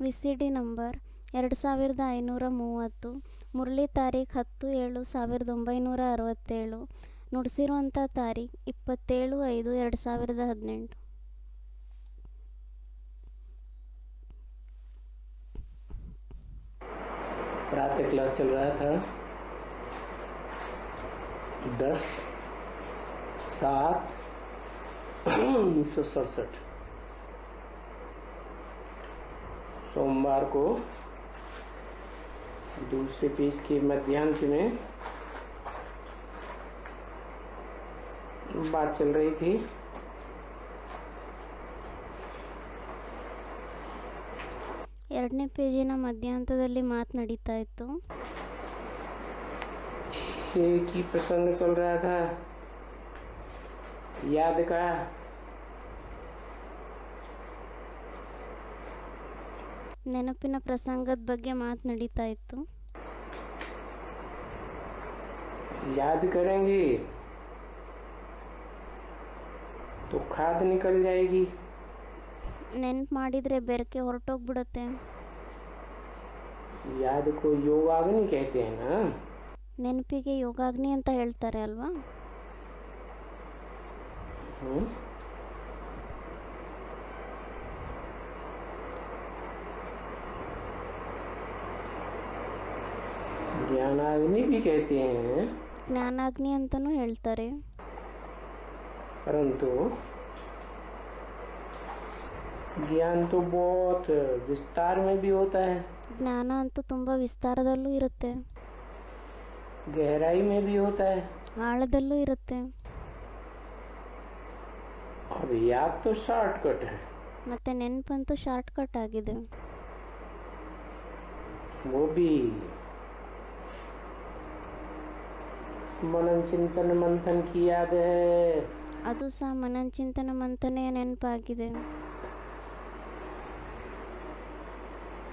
ವಿಸಿಡಿ number 2530, Murali ತಾರೀಖು 10/7/1967, ನುಡಿಸಿರುವಂಥ ತಾರೀಖು 27/5/2018. प्रातः क्लास चल रहा था 10/7/1967। सोमवार को दूसरे पेज के मध्यांश में बात चल रही थी ಎರಡನೇ ಪೇಜಿನ ಮಧ್ಯಾಂತದಲ್ಲಿ ಮಾತು ನಡೀತಾ ಇತ್ತು. एक ही प्रसंग चल रहा था याद का। ನೆನಪಿನ ಪ್ರಸಂಗದ ಬಗ್ಗೆ ಮಾತು ನಡೀತಾ ಇತ್ತು. याद करेंगे तो खाद निकल जाएगी। ನೆನ್ಪು ಮಾಡಿದರೆ ಬೆರಕೆ ಹೊರಟೋಗ್ಬಿಡುತ್ತೆ. याद को योगाग्नि कहते हैं ना। ನೆನಪಿಗೆ ಯೋಗಾಗ್ನಿ ಅಂತ ಹೇಳ್ತಾರೆ ಅಲ್ವಾ. ज्ञानाग्नि भी कहते हैं, ಜ್ಞಾನಾಗ್ನಿ ಅಂತಲೂ ಹೇಳ್ತಾರೆ. परंतु ज्ञान तो बहुत विस्तार में भी होता है, ಜ್ಞಾನ ಅಂತೂ ತುಂಬ ವಿಸ್ತಾರದಲ್ಲೂ ಇರುತ್ತೆ, गहराई में भी होता है, ಆಳದಲ್ಲೂ ಇರುತ್ತೆ. और याद तो शॉर्टकट है। ಮತ್ತು ನೆನಪಂತೂ ಶಾರ್ಟ್ಕಟ್ ಆಗಿದೆ. वो भी मनन चिंतन मंथन की याद है। ಅದು ಸಹ ಮನನ ಚಿಂತನ ಮಂಥನೆಯ ನೆನಪಾಗಿದೆ.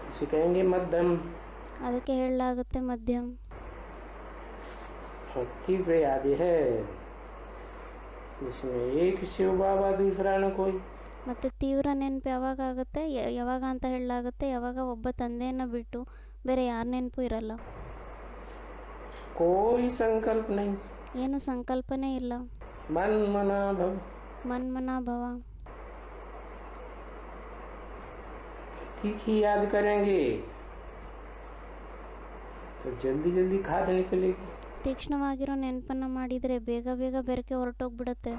उसे कहेंगे मध्यम। ಅದಕ್ಕೆ ಹೇಳಲಾಗುತ್ತೆ ಮಧ್ಯಮ. और तीव्र याद है जिसमें एक शिव बाबा दूसरा न कोई। ಮತ್ತು ತೀವ್ರ ನೆನಪು ಯಾವಾಗ ಆಗುತ್ತೆ, ಯಾವಾಗ ಅಂತ ಹೇಳಲಾಗುತ್ತೆ, ಯಾವಾಗ ಒಬ್ಬ ತಂದೆಯನ್ನು ಬಿಟ್ಟು ಬೇರೆ ಯಾರ ನೆನಪು ಇರಲ್ಲ. कोई संकल्प नहीं, ಏನು ಸಂಕಲ್ಪನೆ ಇಲ್ಲ. मन मना भव। ಮನ್ಮನಾ ಭವ. ठीक ही याद करेंगे तो जल्दी जल्दी खाद निकलेगी। ತೀಕ್ಷ್ಣವಾಗಿರೋ ನೆನಪನ್ನು ಮಾಡಿದರೆ ಬೇಗ ಬೇಗ ಬೆರಕೆ ಹೊರಟೋಗ್ಬಿಡುತ್ತೆ.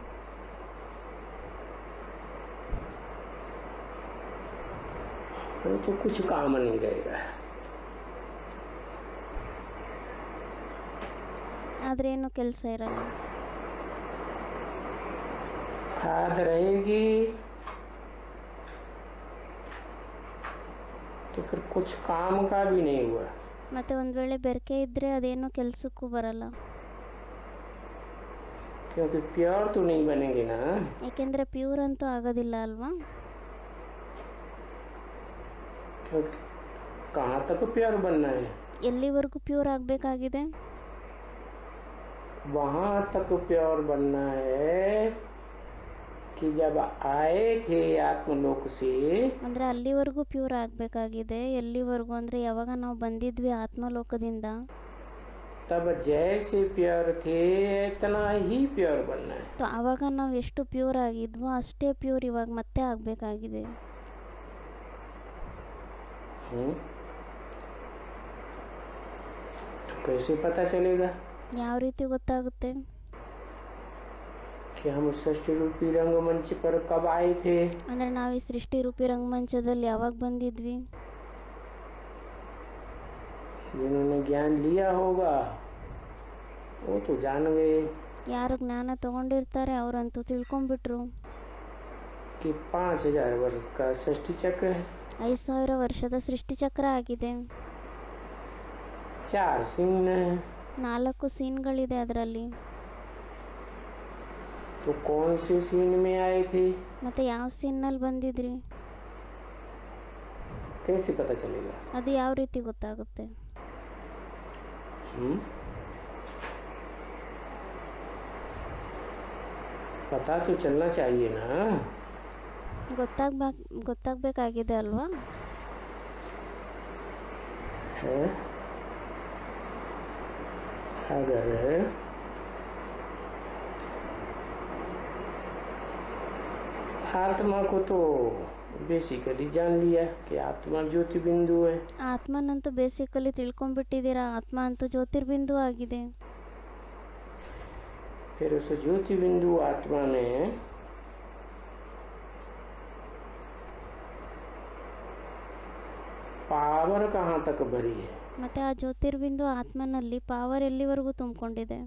तो कुछ काम नहीं रहेगा। ಆದರೆ ಏನು ಕೆಲಸ ಇರಲ್ಲ. खाद रहेगी तो फिर कुछ काम का भी नहीं हुआ। ಮತ್ತು ಒಂದು ವೇಳೆ ಬೆರಕೆ ಇದ್ದರೆ ಅದೇನು ಕೆಲಸಕ್ಕೂ ಬರಲ್ಲ. क्योंकि प्योर तो नहीं बनेंगे ना। ಏಕೆಂದರೆ ಪ್ಯೂರ್ ಅಂತೂ ಆಗೋದಿಲ್ಲ ಅಲ್ವಾ. क्योंकि कहाँ तक प्योर बनना है, ಎಲ್ಲಿವರೆಗೂ ಪ್ಯೂರ್ ಆಗಬೇಕಾಗಿದೆ, वहाँ तक प्योर बनना है कि जब आए थे आत्मलोक से। ಅಂದರೆ ಅಲ್ಲಿವರೆಗೂ ಪ್ಯೂರ್ ಆಗಬೇಕಾಗಿದೆ. ಎಲ್ಲಿವರೆಗೂ ಅಂದರೆ ಯಾವಾಗ ನಾವು ಬಂದಿದ್ವಿ ಆತ್ಮಲೋಕದಿಂದ, तब जैसे प्योर थे इतना ही प्योर बनना है। ಆವಾಗ ನಾವು ಎಷ್ಟು ಪ್ಯೂರ್ ಆಗಿದ್ವೋ ಅಷ್ಟೇ ಪ್ಯೂರ್ ಇವಾಗ ಮತ್ತೆ ಆಗಬೇಕಾಗಿದೆ. तो कैसे पता चलेगा ಯಾವ ರೀತಿ ಗೊತ್ತಾಗುತ್ತೆ, कि हम सृष्टि रूपी रंगमंच पर कब आए थे। ಅಂದರೆ ನಾವು ಈ ಸೃಷ್ಟಿ ರೂಪಿ ರಂಗಮಂಚದಲ್ಲಿ ಯಾವಾಗ ಬಂದಿದ್ವಿ. जिन्होंने ज्ञान लिया होगा वो तो जान गए ಯಾರು ಜ್ಞಾನ ತಗೊಂಡಿರ್ತಾರೆ ಅವರಂತೂ ತಿಳ್ಕೊಂಡ್ಬಿಟ್ರು कि 5000 वर्ष का सृष्टि चक्र है। 5000 ವರ್ಷದ ಸೃಷ್ಟಿ ಚಕ್ರ ಆಗಿದೆ. 4 सीन है। 4 ಸೀನ್ಗಳಿದೆ ಅದರಲ್ಲಿ. तो कौन से सीन में आए थे, ಮತ್ತು ಯಾವ ಸೀನ್ನಲ್ಲಿ ಬಂದಿದ್ರಿ, कैसे पता चलेगा। ಅದು ಯಾವ ರೀತಿ ಗೊತ್ತಾಗುತ್ತೆ. पता तो चलना चाहिए ना। ಗೊತ್ತಾಗಬೇಕಾಗಿದೆ ಅಲ್ವಾ. है। अगर आत्मा को तो बेसिकली जान लिया कि आत्मा ज्योति बिंदु है, ಆತ್ಮನಂತೂ ಬೇಸಿಕಲಿ ತಿಳ್ಕೊಂಡ್ಬಿಟ್ಟಿದ್ದೀರಾ, ಆತ್ಮ ಅಂತೂ ಜ್ಯೋತಿರ್ಬಿಂದು ಆಗಿದೆ. फिर उस ज्योति बिंदु आत्मा में पावर कहाँ तक भरी है, ಮತ್ತು ಆ ಜ್ಯೋತಿರ್ಬಿಂದು ಆತ್ಮನಲ್ಲಿ ಪಾವರ್ ಎಲ್ಲಿವರೆಗೂ ತುಂಬಿಕೊಂಡಿದೆ.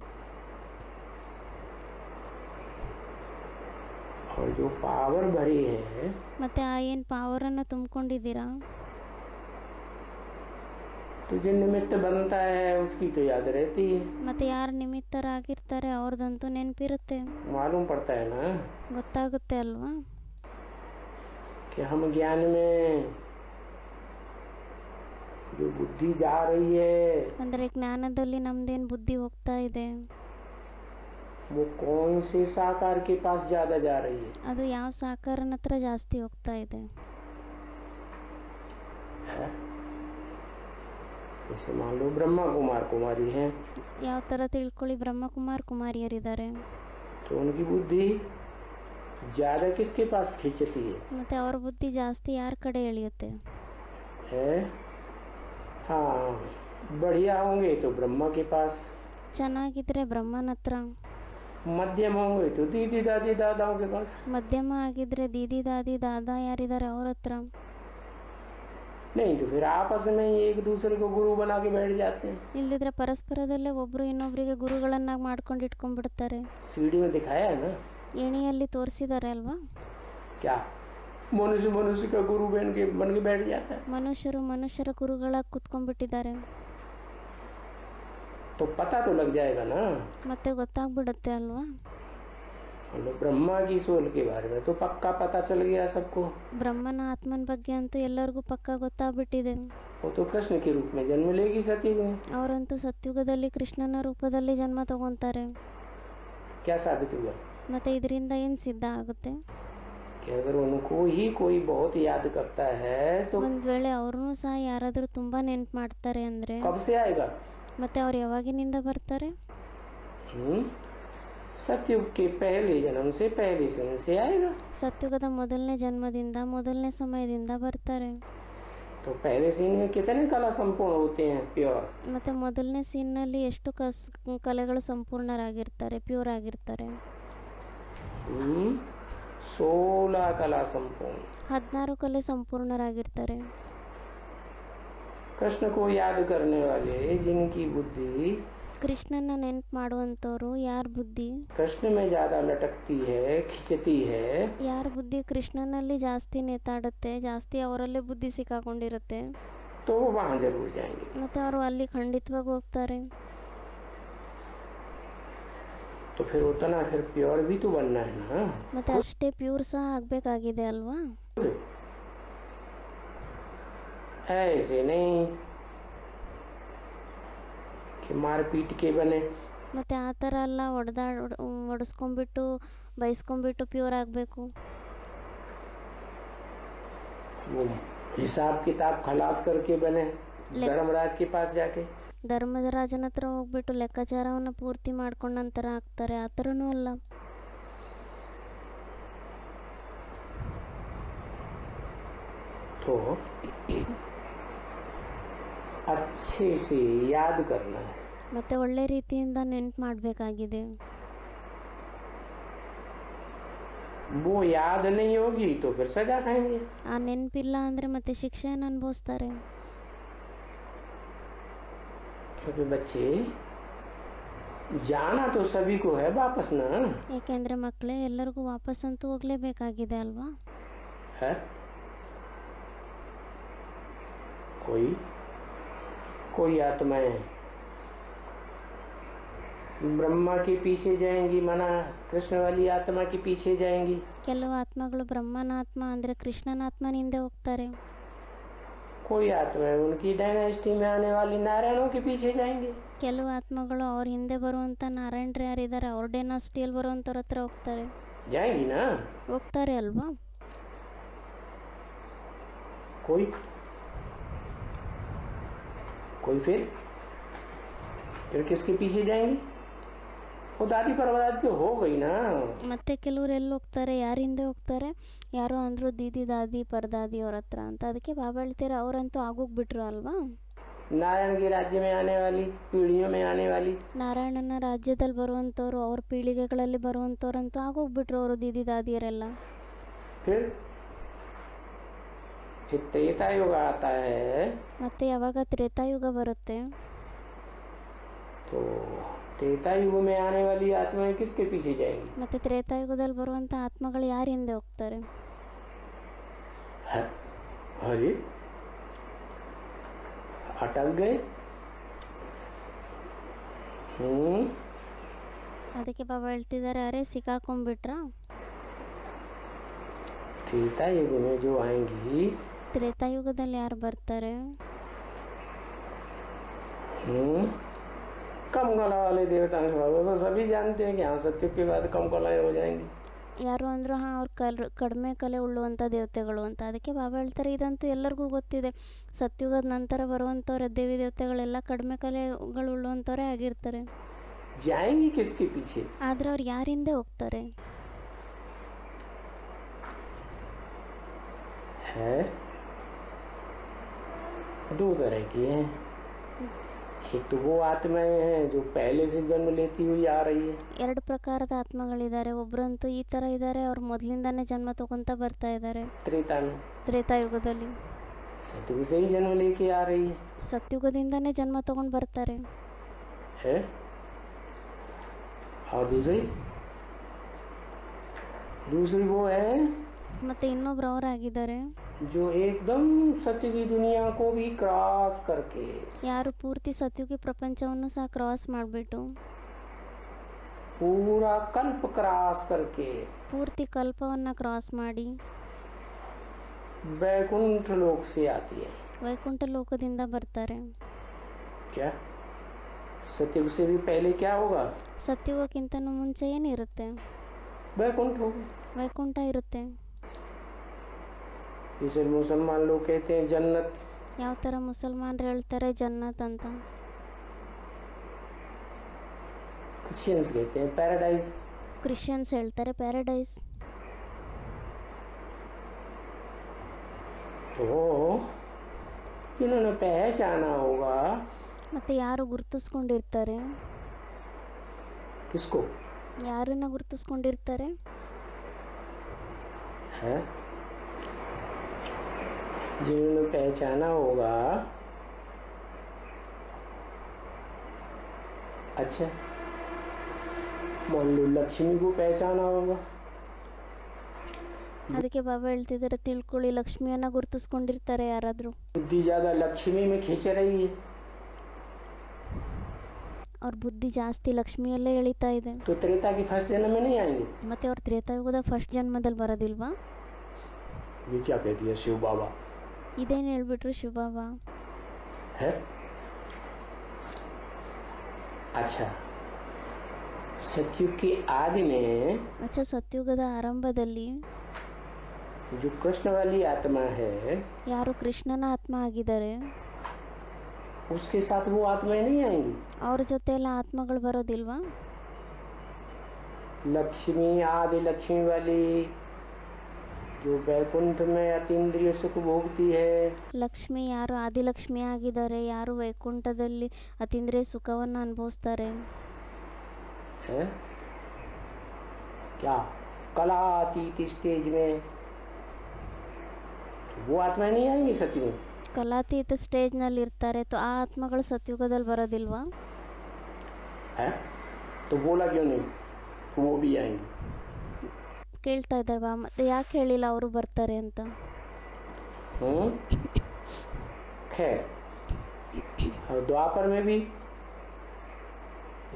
और जो पावर भरी है ಮತ್ತು ಆ ಏನು ಪಾವರನ್ನು ತುಂಬಿಕೊಂಡಿದ್ದೀರಾ, तो जो निमित्त बनता है उसकी तो याद रहती है, ಮತ್ತು ಯಾರು ನಿಮಿತ್ತರಾಗಿರ್ತಾರೆ ಅವ್ರದ್ದಂತೂ ನೆನಪಿರುತ್ತೆ, मालूम पड़ता है ना ಗೊತ್ತಾಗುತ್ತೆ ಅಲ್ವಾ. कि हम ज्ञान में जो बुद्धि जा रही है ಅಂದರೆ ಜ್ಞಾನದಲ್ಲಿ ನಮ್ದೇನು ಬುದ್ಧಿ ಹೋಗ್ತಾ ಇದೆ, वो कौन से साकार के पास ज्यादा जा रही है, ಅದು ಯಾವ ಸಾಕಾರನ ಹತ್ರ ಜಾಸ್ತಿ ಹೋಗ್ತಾ ಇದೆ. जैसे मान लो ब्रह्मा कुमार कुमारी हैं, ಯಾವ ಥರ ತಿಳ್ಕೊಳ್ಳಿ, ಬ್ರಹ್ಮಕುಮಾರ್ ಕುಮಾರಿಯರಿದ್ದಾರೆ, तो उनकी बुद्धि ज्यादा किसके पास खींचती ಮತ್ತು ಅವ್ರ ಬುದ್ಧಿ ಜಾಸ್ತಿ ಯಾರ ಕಡೆ ಎಳೆಯುತ್ತೆ. है? हाँ, बढ़िया होंगे तो ब्रह्मा के पास, ಚೆನ್ನಾಗಿದ್ರೆ ಬ್ರಹ್ಮನ ಹತ್ರ, मध्यम होंगे तो दीदी दादी दादाओं के पास, ಮಧ್ಯಮ ಆಗಿದ್ರೆ ದೀದಿ ದಾದಿ ದಾದಾ ಯಾರಿದ್ದಾರೆ ಅವ್ರ ಹತ್ರ. नहीं तो फिर आपस में ही एक दूसरे को गुरु बना के बैठ जाते हैं। ಇಲ್ದಿದ್ರೆ ಪರಸ್ಪರದಲ್ಲೇ ಒಬ್ರು ಇನ್ನೊಬ್ರಿಗೆ ಗುರುಗಳನ್ನಾಗಿ ಮಾಡ್ಕೊಂಡು ಇಟ್ಕೊಂಡ್ಬಿಡ್ತಾರೆ. सीढ़ी में दिखाया है ना ಎಣಿಯಲ್ಲಿ ತೋರಿಸಿದ್ದಾರೆ ಅಲ್ವಾ, क्या मनुष्य मनुष्य का गुरु बन के बैठ जाता है, ಮನುಷ್ಯರು ಮನುಷ್ಯರ ಗುರುಗಳಾಗಿ ಕುತ್ಕೊಂಡ್ಬಿಟ್ಟಿದ್ದಾರೆ. तो पता तो लग जाएगा ना। ಮತ್ತೆ ಗೊತ್ತಾಗ್ಬಿಡುತ್ತೆ ಅಲ್ವಾ. ब्रह्मा की सोल के बारे में तो पक्का पता चल गया सबको, ಬ್ರಹ್ಮನ ಆತ್ಮನ ಬಗ್ಗೆ ಅಂತೂ ಎಲ್ಲರಿಗೂ ಪಕ್ಕಾ ಗೊತ್ತಾಗ್ಬಿಟ್ಟಿದೆ. वो तो कृष्ण के रूप में जन्म लेगी सतयुग में। ಅವರಂತೂ ಸತ್ಯುಗದಲ್ಲಿ ಕೃಷ್ಣನ ರೂಪದಲ್ಲಿ ಜನ್ಮ ತಗೊಂತಾರೆ. क्या साबित हुआ ಮತ್ತೆ ಇದರಿಂದ ಏನು ಸಿದ್ಧ ಆಗುತ್ತೆ, कि अगर उनको ही कोई बहुत याद करता है तो ಒಂದ್ ವೇಳೆ ಅವ್ರನ್ನೂ ಸಹ ಯಾರಾದ್ರೂ ತುಂಬಾ ನೆನ್ಪು ಮಾಡ್ತಾರೆ ಅಂದ್ರೆ कब से आएगा, ಮತ್ತೆ ಅವ್ರು ಯಾವಾಗಿನಿಂದ ಬರ್ತಾರೆ, सतयुग के पहले जन्म से पहले सन से आएगा। ಸತ್ಯುಗದ ಮೊದಲನೇ ಜನ್ಮದಿಂದ ಮೊದಲನೇ ಸಮಯದಿಂದ ಬರ್ತಾರೆ. तो पहले सीन में कितने कला संपूर्ण होते हैं प्योर, ಮತ್ತೆ ಮೊದಲನೇ ಸೀನ್ನಲ್ಲಿ ಎಷ್ಟು ಕಲೆಗಳು ಸಂಪೂರ್ಣರಾಗಿರ್ತಾರೆ, ಪ್ಯೂರ್ ಆಗಿರ್ತಾರೆ. 16 कला संपूर्ण, 16 ಕಲೆ ಸಂಪೂರ್ಣರಾಗಿರ್ತಾರೆ. कृष्ण को याद करने वाले जिनकी बुद्धि ಕೃಷ್ಣನ ನೆನ್ಪು ಮಾಡುವಂಥವ್ರು ಯಾರ ಬುದ್ಧಿ कृष्ण में ज्यादा लटकती है, खिंचती है, ಯಾರ ಬುದ್ಧಿ ಕೃಷ್ಣನಲ್ಲಿ ಜಾಸ್ತಿ ನೇತಾಡುತ್ತೆ, ಜಾಸ್ತಿ ಅವರಲ್ಲೇ ಬುದ್ಧಿ ಸಿಕ್ಕಾಕೊಂಡಿರುತ್ತೆ, तो वो वहां जरूर जाएंगे। ಮತ್ತೆ ಅವರು ಅಲ್ಲಿ ಖಂಡಿತವಾಗಿ ಹೋಗ್ತಾರೆ. तो फिर उतना फिर प्योर भी तो बनना है ना, ಮತ್ತೆ ಅಷ್ಟೇ ಪ್ಯೂರ್ ಸಹ ಆಗ್ಬೇಕಾಗಿದೆ ಅಲ್ವಾ. ऐसे नहीं कि मार पीट के बने, ಮತ್ತೆ ಆ ಥರ ಎಲ್ಲ ಹೊಡೆಸ್ಕೊಂಡ್ಬಿಟ್ಟು ಬೈಸ್ಕೊಂಡ್ಬಿಟ್ಟು ಪ್ಯೂರ್ ಆಗಬೇಕು. वो हिसाब किताब खलास करके बने धर्मराज के पास जाके, ಧರ್ಮರಾಜನ ಹತ್ರ ಹೋಗ್ಬಿಟ್ಟು ಲೆಕ್ಕಾಚಾರವನ್ನು ಪೂರ್ತಿ ಮಾಡ್ಕೊಂಡ ನಂತರ ಆಗ್ತಾರೆ, ಆ ಥರನೂ ಅಲ್ಲ. तो अच्छे से याद करना है, ಮತ್ತೆ ಒಳ್ಳೆ ರೀತಿಯಿಂದ ನೆನ್ಪು ಮಾಡಬೇಕಾಗಿದೆ. वो याद नहीं होगी तो फिर सजा खाएंगे। ಆ ನೆನಪಿಲ್ಲ ಅಂದರೆ ಮತ್ತೆ ಶಿಕ್ಷೆಯನ್ನು ಅನುಭವಿಸ್ತಾರೆ. क्योंकि बच्चे जाना तो सभी को है वापस ना, ಯಾಕೆಂದರೆ ಮಕ್ಕಳೇ ಎಲ್ಲರಿಗೂ ವಾಪಸ್ ಅಂತೂ ಹೋಗಲೇಬೇಕಾಗಿದೆ ಅಲ್ವಾ. है कोई आत्माएं ब्रह्मा के पीछे जाएंगी, माना कृष्ण वाली आत्मा के पीछे जाएंगी, ಕೆಲವು ಆತ್ಮಗಳು ಬ್ರಹ್ಮನ ಆತ್ಮ ಅಂದರೆ ಕೃಷ್ಣನ ಆತ್ಮನ ಹಿಂದೆ ಹೋಗ್ತಾರೆ. कोई आत्माएं उनकी डायनेस्टी में आने वाली नारायणों के पीछे जाएंगे, ಕೆಲವು ಆತ್ಮಗಳು ಅವ್ರ ಹಿಂದೆ ಬರುವಂಥ ನಾರಾಯಣರು ಯಾರಿದ್ದಾರೆ ಅವ್ರ ಡೈನಾಸ್ಟಿಯಲ್ಲಿ ಬರುವಂಥವ್ರ ಹತ್ರ ಹೋಗ್ತಾರೆ. जाएंगी ना, ಹೋಗ್ತಾರೆ ಅಲ್ವಾ. कोई कोई फिर किसके पीछे जाएंगी? वो दादी परदादी तो हो गई ना। ಮತ್ತೆ ಕೆಲವ್ರು ಎಲ್ಲಿ ಹೋಗ್ತಾರೆ, ಯಾರ ಹಿಂದೆ ಹೋಗ್ತಾರೆ? ಯಾರೋ ಅಂದರು ದೀದಿ ದಾದಿ ಪರದಾದಿ ಅವ್ರ ಹತ್ರ ಅಂತ. ಅದಕ್ಕೆ ಬಾಬಾ ಹೇಳ್ತೀರಾ ಅವರಂತೂ ಆಗೋಗ್ಬಿಟ್ರು ಅಲ್ವಾ. नारायण के राज्य में आने वाली, पीढ़ियों में आने वाली, ನಾರಾಯಣನ ರಾಜ್ಯದಲ್ಲಿ ಬರುವಂಥವ್ರು, ಅವ್ರ ಪೀಳಿಗೆಗಳಲ್ಲಿ ಬರುವಂಥವ್ರಂತೂ ಆಗೋಗ್ಬಿಟ್ರು ಅವರು ದೀದಿ ದಾದಿಯರೆಲ್ಲ. फिर त्रेता युग आता है ಮತ್ತೆ ಯಾವಾಗ ತ್ರೇತಾಯುಗ ಬರುತ್ತೆ, तो त्रेता युग में आने वाली आत्माएं किसके पीछे जाएंगी? ಮತ್ತೆ ತ್ರೇತಾಯುಗದಲ್ಲಿ ಬರುವಂಥ ಆತ್ಮಗಳು ಯಾರ ಹಿಂದೆ ಹೋಗ್ತಾರೆ? अरे अटक गए। ಅದಕ್ಕೆ ಬಾಬಾ ಹೇಳ್ತಿದ್ದಾರೆ, ಅರೆ ಸಿಕ್ಕಾಕೊಂಡ್ಬಿಟ್ರ. त्रेता युग में जो आएंगी, ತ್ರೇತಾಯುಗದಲ್ಲಿ ಯಾರು ಬರ್ತಾರೆ? कम कला वाले देवता हैं। वो तो सभी जानते हैं कि हाँ सत्युग के बाद कम कलाएं हो जाएंगी। ಯಾರು ಅಂದರು, ಹಾಂ ಅವ್ರು ಕಡಿಮೆ ಕಲೆ ಉಳ್ಳುವಂಥ ದೇವತೆಗಳು ಅಂತ. ಅದಕ್ಕೆ ಬಾಬಾ ಹೇಳ್ತಾರೆ, ಇದಂತೂ ಎಲ್ಲರಿಗೂ ಗೊತ್ತಿದೆ, ಸತ್ಯುಗದ ನಂತರ ಬರುವಂಥವ್ರ ದೇವಿ ದೇವತೆಗಳೆಲ್ಲ ಕಡಿಮೆ ಕಲೆಗಳು ಉಳ್ಳುವಂಥವ್ರೇ ಆಗಿರ್ತಾರೆ. जाएंगी किसके पीछे? ಆದರೆ ಅವ್ರು ಯಾರ ಹಿಂದೆ ಹೋಗ್ತಾರೆ? है दो तरह की हैं। एक तो वो आत्माएं हैं जो पहले से जन्म लेती हुई आ रही है। ಎರಡು ಪ್ರಕಾರದ ಆತ್ಮಗಳಿದ್ದಾರೆ. ಒಬ್ಬರಂತೂ ಈ ಥರ ಇದ್ದಾರೆ, ಅವ್ರು ಮೊದಲಿಂದಾನೇ ಜನ್ಮ ತಗೊಂತ ಬರ್ತಾ ಇದ್ದಾರೆ. त्रेता में ತ್ರೇತಾಯುಗದಲ್ಲಿ सतयुग से ही जन्म लेके आ रही है। ಸತ್ಯುಗದಿಂದಾನೇ ಜನ್ಮ ತಗೊಂಡು ಬರ್ತಾರೆ. है और दूसरी वो है ಮತ್ತು ಇನ್ನೊಬ್ರು ಅವರಾಗಿದ್ದಾರೆ, जो एकदम सत्य की दुनिया को भी क्रॉस करके, ಯಾರು ಪೂರ್ತಿ ಸತ್ಯುಗಿ ಪ್ರಪಂಚವನ್ನು ಸಹ ಕ್ರಾಸ್ ಮಾಡಿಬಿಟ್ಟು, पूरा कल्प क्रॉस करके ಪೂರ್ತಿ ಕಲ್ಪವನ್ನು ಕ್ರಾಸ್ ಮಾಡಿ वैकुंठ लोक से आती है। ವೈಕುಂಠ ಲೋಕದಿಂದ ಬರ್ತಾರೆ. क्या सत्युग से भी पहले क्या होगा? ಸತ್ಯುಗಕ್ಕಿಂತನೂ ಮುಂಚೆ ಏನಿರುತ್ತೆ? वैकुंठ होगा। ವೈಕುಂಠ ಇರುತ್ತೆ. जिसे मुसलमान लोग कहते हैं जन्नत, ಯಾವ ಥರ ಮುಸಲ್ಮಾನರು ಹೇಳ್ತಾರೆ ಜನ್ನತ್ ಅಂತ, क्रिश्चियंस कहते हैं पैराडाइज। ಕ್ರಿಶ್ಚಿಯನ್ಸ್ ಹೇಳ್ತಾರೆ ಪ್ಯಾರಡೈಸ್. तो इन्होंने पहचाना होगा ಮತ್ತು ಯಾರು ಗುರುತಿಸ್ಕೊಂಡಿರ್ತಾರೆ? किसको? ಯಾರನ್ನ ಗುರುತಿಸ್ಕೊಂಡಿರ್ತಾರೆ? है जिन्होंने पहचाना होगा। अच्छा मान लो लक्ष्मी को पहचाना होगा, ಅದಕ್ಕೆ ಬಾಬಾ ಹೇಳ್ತಿದ್ದಾರೆ, ತಿಳ್ಕೊಳ್ಳಿ, ಲಕ್ಷ್ಮಿಯನ್ನ ಗುರುತಿಸ್ಕೊಂಡಿರ್ತಾರೆ ಯಾರಾದರೂ. बुद्धि ज्यादा लक्ष्मी में खींच रही है, ಅವ್ರ ಬುದ್ಧಿ ಜಾಸ್ತಿ ಲಕ್ಷ್ಮಿಯಲ್ಲೇ ಎಳಿತಾ ಇದೆ. तो त्रेता की फर्स्ट जन्म में नहीं आएंगे। ಮತ್ತೆ ಅವ್ರ ತ್ರೇತಾಯುಗದ ಫಸ್ಟ್ ಜನ್ಮದಲ್ಲಿ ಬರೋದಿಲ್ವಾ? ये क्या कहती है शिव बाबा? ಇದೇನು ಹೇಳ್ಬಿಟ್ರು ಶಿವಬಾಬಾ. है अच्छा सतयुग के आदि में ಅಚ್ಚ ಸತ್ಯುಗದ ಆರಂಭದಲ್ಲಿ जो कृष्ण वाली आत्मा है, ಯಾರು ಕೃಷ್ಣನ ಆತ್ಮ ಆಗಿದ್ದಾರೆ, उसके साथ वो आत्माएं नहीं आएंगी। ಅವ್ರ ಜೊತೆ ಎಲ್ಲ ಆತ್ಮಗಳು ಬರೋದಿಲ್ವಾ? लक्ष्मी आदि लक्ष्मी वाली जो वैकुंठ में अतीन्द्रिय सुख भोगती है, ಲಕ್ಷ್ಮಿ ಯಾರು ಆದಿಲಕ್ಷ್ಮಿ ಆಗಿದ್ದಾರೆ, ಯಾರು ವೈಕುಂಠದಲ್ಲಿ ಅತೀಂದ್ರಿಯ ಸುಖವನ್ನು ಅನುಭವಿಸ್ತಾರೆ. है क्या कलातीत स्टेज में, वो आत्माएं नहीं आएंगी सत्य में। ಕಲಾತೀತ ಸ್ಟೇಜ್ನಲ್ಲಿ ಇರ್ತಾರೆ, तो ಆ ಆತ್ಮಗಳು ಸತ್ಯುಗದಲ್ಲಿ ಬರೋದಿಲ್ವಾ? है तो बोला क्यों नहीं वो भी आएंगे? ಕೇಳ್ತಾ ಇದ್ದಾರವಾ, ಮತ್ತೆ ಯಾಕೆ ಹೇಳಿಲ್ಲ ಅವರು ಬರ್ತಾರೆ ಅಂತ? खैर और द्वापर में भी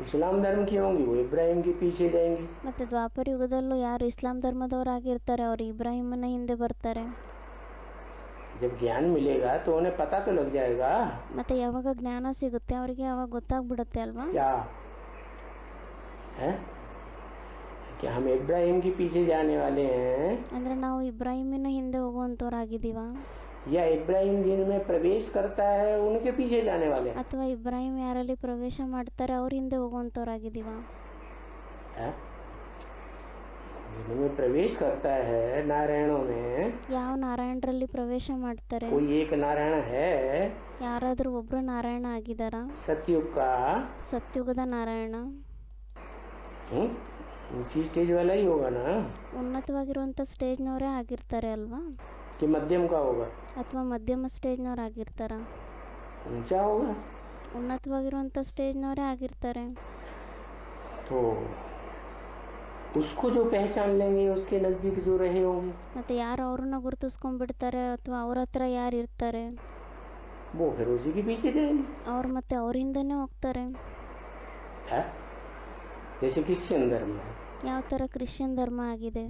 इस्लाम धर्म की होंगी, वो इब्राहिम के पीछे जाएंगी। ಮತ್ತೆ ದ್ವಾಪರ ಯುಗದಲ್ಲೂ ಯಾರು ಇಸ್ಲಾಂ ಧರ್ಮದವರಾಗಿರ್ತಾರೆ ಅವರು ಇಬ್ರಾಹಿಮನ ಹಿಂದೆ ಬರ್ತಾರೆ. जब ज्ञान मिलेगा तो उन्हें पता तो लग जाएगा। ಮತ್ತೆ ಯಾವಾಗ ಜ್ಞಾನ ಸಿಗುತ್ತೆ ಅವರಿಗೆ ಅವಾಗ ಗೊತ್ತಾಗ್ಬಿಡುತ್ತೆ ಅಲ್ವಾ? क्या है कि हम इब्राहिम के पीछे जाने वाले हैं, ಅಂದ್ರೆ ನಾವು ಇಬ್ರಾಹಿಮಿನ ಹಿಂದೆ ಹೋಗುವಂತವರಾಗಿದ್ದೀವಾ? या इब्राहिम जिनमें प्रवेश करता है उनके पीछे जाने वाले हैं? ಅಥವಾ ಇಬ್ರಾಹಿಂ ಯಾರಲ್ಲಿ ಪ್ರವೇಶ ಮಾಡ್ತಾರೆ ಅವ್ರ ಹಿಂದೆ ಹೋಗುವಂಥವ್ರಾಗಿದ್ದೀವ? हैं? जिनमें प्रवेश करता है नारायणों में, ಯಾವ ನಾರಾಯಣರಲ್ಲಿ ಪ್ರವೇಶ ಮಾಡ್ತಾರೆ? कोई एक नारायण है ಯಾರಾದರೂ ಒಬ್ಬರು ನಾರಾಯಣ ಆಗಿದ್ದಾರಾ? सतयुग का? ಸತ್ಯುಗದ ನಾರಾಯಣ ऊंची स्टेज वाला ही होगा ना, ಉನ್ನತವಾಗಿರುವಂಥ ಸ್ಟೇಜ್ನವರೇ ಆಗಿರ್ತಾರೆ ಅಲ್ವಾ? कि मध्यम का होगा? ಅಥವಾ ಮಧ್ಯಮ ಸ್ಟೇಜ್ನವ್ರು ಆಗಿರ್ತಾರ? ऊंचा होगा। ಉನ್ನತವಾಗಿರುವಂಥ ಸ್ಟೇಜ್ನವರೇ ಆಗಿರ್ತಾರೆ. तो उसको जो पहचान लेंगे उसके नजदीक जो रहे होंगे, ಮತ್ತು ಯಾರು ಅವ್ರನ್ನ ಗುರುತಿಸ್ಕೊಂಡ್ಬಿಡ್ತಾರೆ ಅಥವಾ ಅವ್ರ ಹತ್ರ ಯಾರು ಇರ್ತಾರೆ वो फिर उसी के पीछे जाएंगे। ಅವ್ರು ಮತ್ತೆ ಅವ್ರ ಹಿಂದೆನೇ ಹೋಗ್ತಾರೆ. है? जैसे क्रिश्चियन धर्म है, ಯಾವ ಥರ ಕ್ರಿಶ್ಚಿಯನ್ ಧರ್ಮ ಆಗಿದೆ.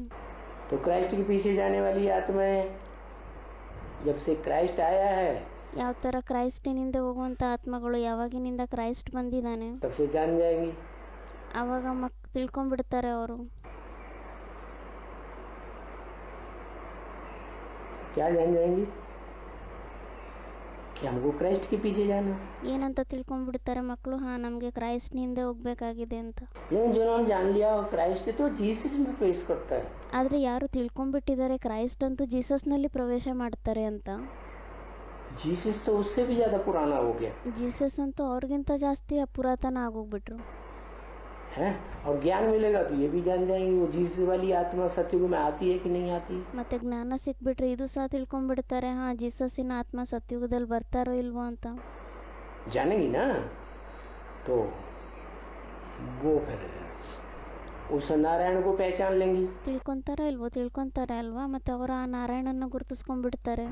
तो क्राइस्ट के पीछे जाने वाली आत्माएं जब से क्राइस्ट आया है ಯಾವ ಥರ ಕ್ರೈಸ್ಟಿನಿಂದ ಹೋಗುವಂಥ ಆತ್ಮಗಳು ಯಾವಾಗಿನಿಂದ ಕ್ರೈಸ್ಟ್ ಬಂದಿದ್ದಾನೆ तब से जान जाएंगी। ಆವಾಗ ತಿಳ್ಕೊಂಡ್ಬಿಡ್ತಾರೆ ಅವರು. क्या जान जाएंगी? कि हमको क्राइस्ट के पीछे जाना। ಏನಂತ ತಿಳ್ಕೊಂಡ್ಬಿಡ್ತಾರೆ ಮಕ್ಕಳು? ಹಾಂ, ನಮಗೆ ಕ್ರೈಸ್ಟ್ನಿಂದ ಹೋಗ್ಬೇಕಾಗಿದೆ ಅಂತ. लेकिन जिन्होंने जान लिया क्राइस्ट तो जीसस में प्रवेश करता है। ಆದರೆ ಯಾರು ತಿಳ್ಕೊಂಡ್ಬಿಟ್ಟಿದ್ದಾರೆ ಕ್ರೈಸ್ಟ್ ಅಂತೂ ಜೀಸಸ್ನಲ್ಲಿ ಪ್ರವೇಶ ಮಾಡ್ತಾರೆ ಅಂತ, जीसस तो उससे भी ज्यादा पुराना हो गया ಜೀಸಸ್ ಅಂತೂ ಅವ್ರಿಗಿಂತ ಜಾಸ್ತಿ ಪುರಾತನ ಆಗೋಗ್ಬಿಟ್ರು. है। और ज्ञान मिलेगा तो ये भी जान जाएंगे वो जीसस वाली आत्मा सतयुग में आती है कि नहीं आती। ಮತ್ತೆ ಜ್ಞಾನ ಸಿಕ್ಬಿಟ್ರೆ ಇದು ಸಹ ತಿಳ್ಕೊಂಡ್ಬಿಡ್ತಾರೆ, ಹಾಂ ಜೀಸಸ್ಸಿನ ಆತ್ಮ ಸತ್ಯುಗದಲ್ಲಿ ಬರ್ತಾರೋ ಇಲ್ವೋ ಅಂತ. जानेगी ना, तो वो फिर उस नारायण को पहचान लेंगी। ತಿಳ್ಕೊಂತಾರೋ ಇಲ್ವೋ? ತಿಳ್ಕೊಂತಾರೆ ಅಲ್ವಾ? ಮತ್ತೆ ಅವರು ಆ ನಾರಾಯಣನ ಗುರುತಿಸ್ಕೊಂಡ್ಬಿಡ್ತಾರೆ.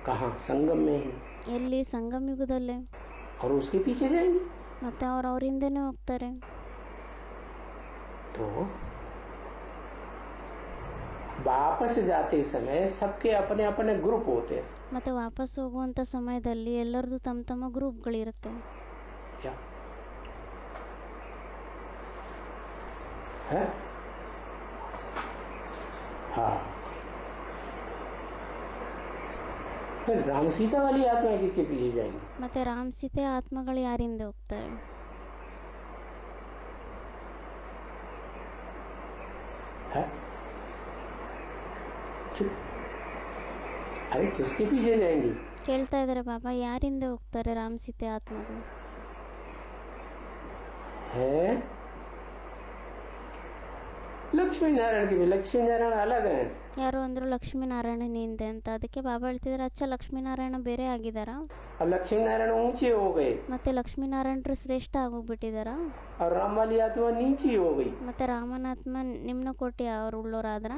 कहाँ? संगम में ही। ಎಲ್ಲಿ? ಸಂಗಮ ಯುಗದಲ್ಲೇ. और उसके पीछे जाएंगे। ಮತ್ತೆ ಅವ್ರ ಹಿಂದೆನೇ ಹೋಗ್ತಾರೆ. तो वापस जाते समय सबके अपने अपने ग्रुप होते हैं। ಮತ್ತೆ ವಾಪಸ್ ಹೋಗುವಂಥ ಸಮಯದಲ್ಲಿ ಎಲ್ಲರದು ತಮ್ಮ ತಮ್ಮ ಗ್ರೂಪ್ಗಳಿರುತ್ತೆ. क्या है? हाँ, फिर राम सीता वाली आत्माएं किसके पीछे जाएंगी? ಮತ್ತೆ ರಾಮ್ ಸೀತೆ ಆತ್ಮಗಳು ಯಾರಿಂದ ಹೋಗ್ತಾರೆ? है? चुप। अरे किसके पीछे जाएंगी? ಕೇಳ್ತಾ ಇದ್ದಾರೆ ಬಾಬಾ, ಯಾರಿಂದ ಹೋಗ್ತಾರೆ ರಾಮ್ ಸೀತೆ ಆತ್ಮಗಳು? है लक्ष्मी नारायण की भी। लक्ष्मी नारायण अलग है। ಯಾರು ಅಂದರು ಲಕ್ಷ್ಮೀನಾರಾಯಣನ ಹಿಂದೆ ಅಂತ. ಅದಕ್ಕೆ ಬಾಬಾ ಹೇಳ್ತಿದ್ದಾರೆ, ಅಚ್ಚ ಲಕ್ಷ್ಮೀನಾರಾಯಣ ಬೇರೆ ಆಗಿದ್ದಾರಾ? और लक्ष्मी नारायण ऊंचे हो गए ಮತ್ತೆ ಲಕ್ಷ್ಮೀನಾರಾಯಣರು ಶ್ರೇಷ್ಠ ಆಗೋಗ್ಬಿಟ್ಟಿದ್ದಾರಾ? और राम वाली आत्मा नीचे हो गई। ಮತ್ತೆ ರಾಮನಾತ್ಮ ನಿಮ್ನ ಕೋಟಿ ಅವ್ರು ಉಳ್ಳೋರಾದ್ರ?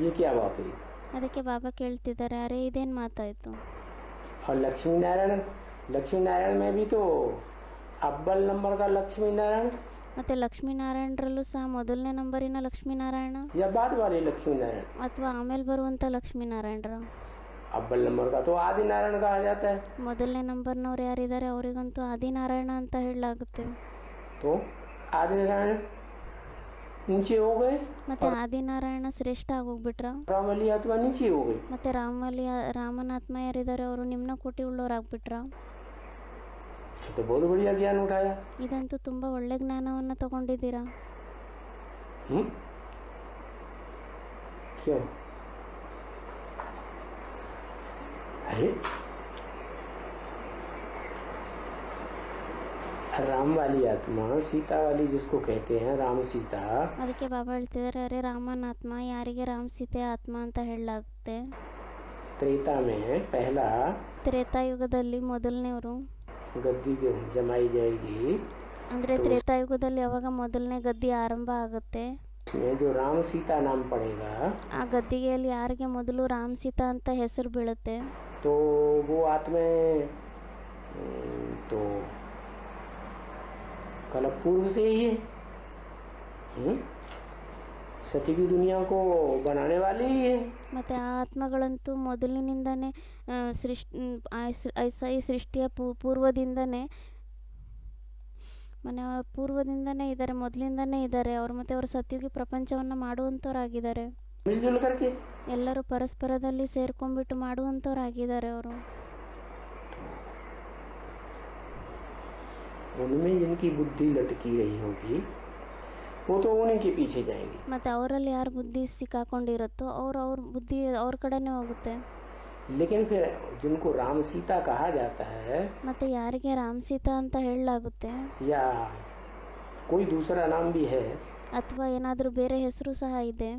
ये क्या बात है? ಅದಕ್ಕೆ ಬಾಬಾ ಕೇಳ್ತಿದ್ದಾರೆ, ಅರೆ ಇದೇನು ಮಾತಾಯಿತು? और लक्ष्मी नारायण में भी तो अव्वल नंबर का लक्ष्मी नारायण ಮತ್ತೆ ಲಕ್ಷ್ಮೀನಾರಾಯಣರಲ್ಲೂ ಸಹ ಮೊದಲನೇ ನಂಬರಿನ ಲಕ್ಷ್ಮೀನಾರಾಯಣ या बाद वाले लक्ष्मी नारायण? ಅಥವಾ ಆಮೇಲೆ ಬರುವಂಥ ಲಕ್ಷ್ಮೀನಾರಾಯಣರ? अव्वल नंबर का तो आदि नारायण कहा जाता है। ಮೊದಲನೇ ನಂಬರ್ನವ್ರು ಯಾರಿದ್ದಾರೆ ಅವರಿಗಂತೂ ಆದಿನಾರಾಯಣ ಅಂತ ಹೇಳಲಾಗುತ್ತೆ. तो आदि नारायण ऊंचे हो गए ಮತ್ತೆ ಆದಿನಾರಾಯಣ ಶ್ರೇಷ್ಠ ಆಗೋಗ್ಬಿಟ್ರ? राम वाली आत्मा नीचे हो गई। ಮತ್ತೆ ರಾಮನಾತ್ಮ ಯಾರಿದ್ದಾರೆ ಅವರು ನಿಮ್ನ ಕೋಟಿ ಉಳ್ಳೋರಾಗ್ಬಿಟ್ರ? तो बहुत बढ़िया ज्ञान उठाया। ಇದಂತೂ ತುಂಬ ಒಳ್ಳೆ ಜ್ಞಾನವನ್ನು ತಗೊಂಡಿದ್ದೀರಾ. क्यों? अरे राम वाली आत्मा सीता वाली जिसको कहते हैं राम सीता, ಅದಕ್ಕೆ ಬಾಬಾ ಹೇಳ್ತಿದ್ದಾರೆ, ಅರೆ ರಾಮನಾತ್ಮ ಯಾರಿಗೆ ರಾಮ್ ಸೀತೆ ಆತ್ಮ ಅಂತ ಹೇಳಲಾಗುತ್ತೆ? त्रेता में पहला ತ್ರೇತಾಯುಗದಲ್ಲಿ ಮೊದಲನೇವರು गद्दी जमाई जाएगी। ಅಂದರೆ ತ್ರೇತಾಯುಗದಲ್ಲಿ ಯಾವಾಗ ಮೊದಲನೇ ಗದ್ದಿ ಆರಂಭ ಆಗುತ್ತೆ, इसमें जो राम सीता नाम पड़ेगा ಆ ಗದ್ದಿಗೆಯಲ್ಲಿ ಯಾರಿಗೆ ಮೊದಲು ರಾಮ್ ಸೀತಾ ಅಂತ ಹೆಸರು ಬೀಳುತ್ತೆ, तो वो आत्माएं तो कल पूर्व से ही है। सत्य की दुनिया को बनाने वाले ही है। ಮತ್ತು ಆ ಆತ್ಮಗಳಂತೂ ಮೊದಲಿನಿಂದನೇ ಈ ಸೃಷ್ಟಿಯ ಪೂರ್ವದಿಂದನೇ ಮನೆ ಅವ್ರ ಪೂರ್ವದಿಂದನೇ ಇದ್ದಾರೆ, ಮೊದಲಿಂದನೇ ಇದ್ದಾರೆ ಅವರು. ಮತ್ತು ಅವರು ಸತ್ಯುಗಿ ಪ್ರಪಂಚವನ್ನು ಮಾಡುವಂಥವ್ರಾಗಿದ್ದಾರೆ. मिलजुल करके। ಎಲ್ಲರೂ ಪರಸ್ಪರದಲ್ಲಿ ಸೇರ್ಕೊಂಡ್ಬಿಟ್ಟು ಮಾಡುವಂಥವ್ರಾಗಿದ್ದಾರೆ ಅವರು. उनमें जिनकी बुद्धि लटकी रही होगी वो तो उन्हीं के पीछे जाएंगे। ಮತ್ತು ಅವರಲ್ಲಿ ಯಾರು ಬುದ್ಧಿ ಸಿಕ್ಕಾಕೊಂಡಿರುತ್ತೋ ಅವ್ರ ಬುದ್ಧಿ ಅವ್ರ ಕಡೆನೇ ಹೋಗುತ್ತೆ. लेकिन फिर जिनको राम सीता कहा जाता है ಮತ್ತು ಯಾರಿಗೆ ರಾಮ್ ಸೀತಾ ಅಂತ ಹೇಳಲಾಗುತ್ತೆ या कोई दूसरा नाम भी है ಅಥವಾ ಏನಾದರೂ ಬೇರೆ ಹೆಸರು ಸಹ ಇದೆ,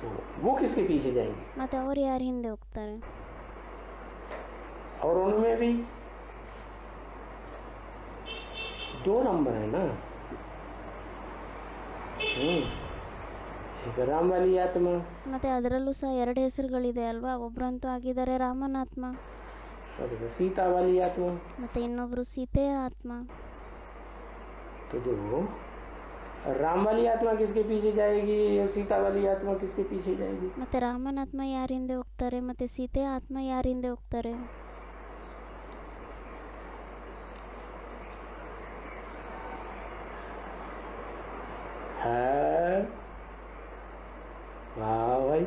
तो वो किसके पीछे जाएंगे? ಮತ್ತು ಅವರು ಯಾರು ಹಿಂದೆ ಹೋಗ್ತಾರೆ? और उनमें भी 2 नंबर है ना। एक राम वाली आत्मा ಮತ್ತು ಅದರಲ್ಲೂ ಸಹ 2 ಹೆಸರುಗಳಿದೆ ಅಲ್ವಾ. ಒಬ್ಬರಂತೂ ಆಗಿದ್ದಾರೆ ರಾಮನಾತ್ಮ, और एक सीता वाली आत्मा। ಮತ್ತು ಇನ್ನೊಬ್ಬರು ಸೀತೆಯ ಆತ್ಮ. तो जो राम वाली आत्मा किसके पीछे जाएगी या सीता वाली आत्मा किसके पीछे जाएगी? ಮತ್ತು ರಾಮನಾತ್ಮ ಯಾರ ಹಿಂದೆ ಹೋಗ್ತಾರೆ ಮತ್ತು ಸೀತೆಯ ಆತ್ಮ ಯಾರ ಹಿಂದೆ ಹೋಗ್ತಾರೆ? है वाह भाई,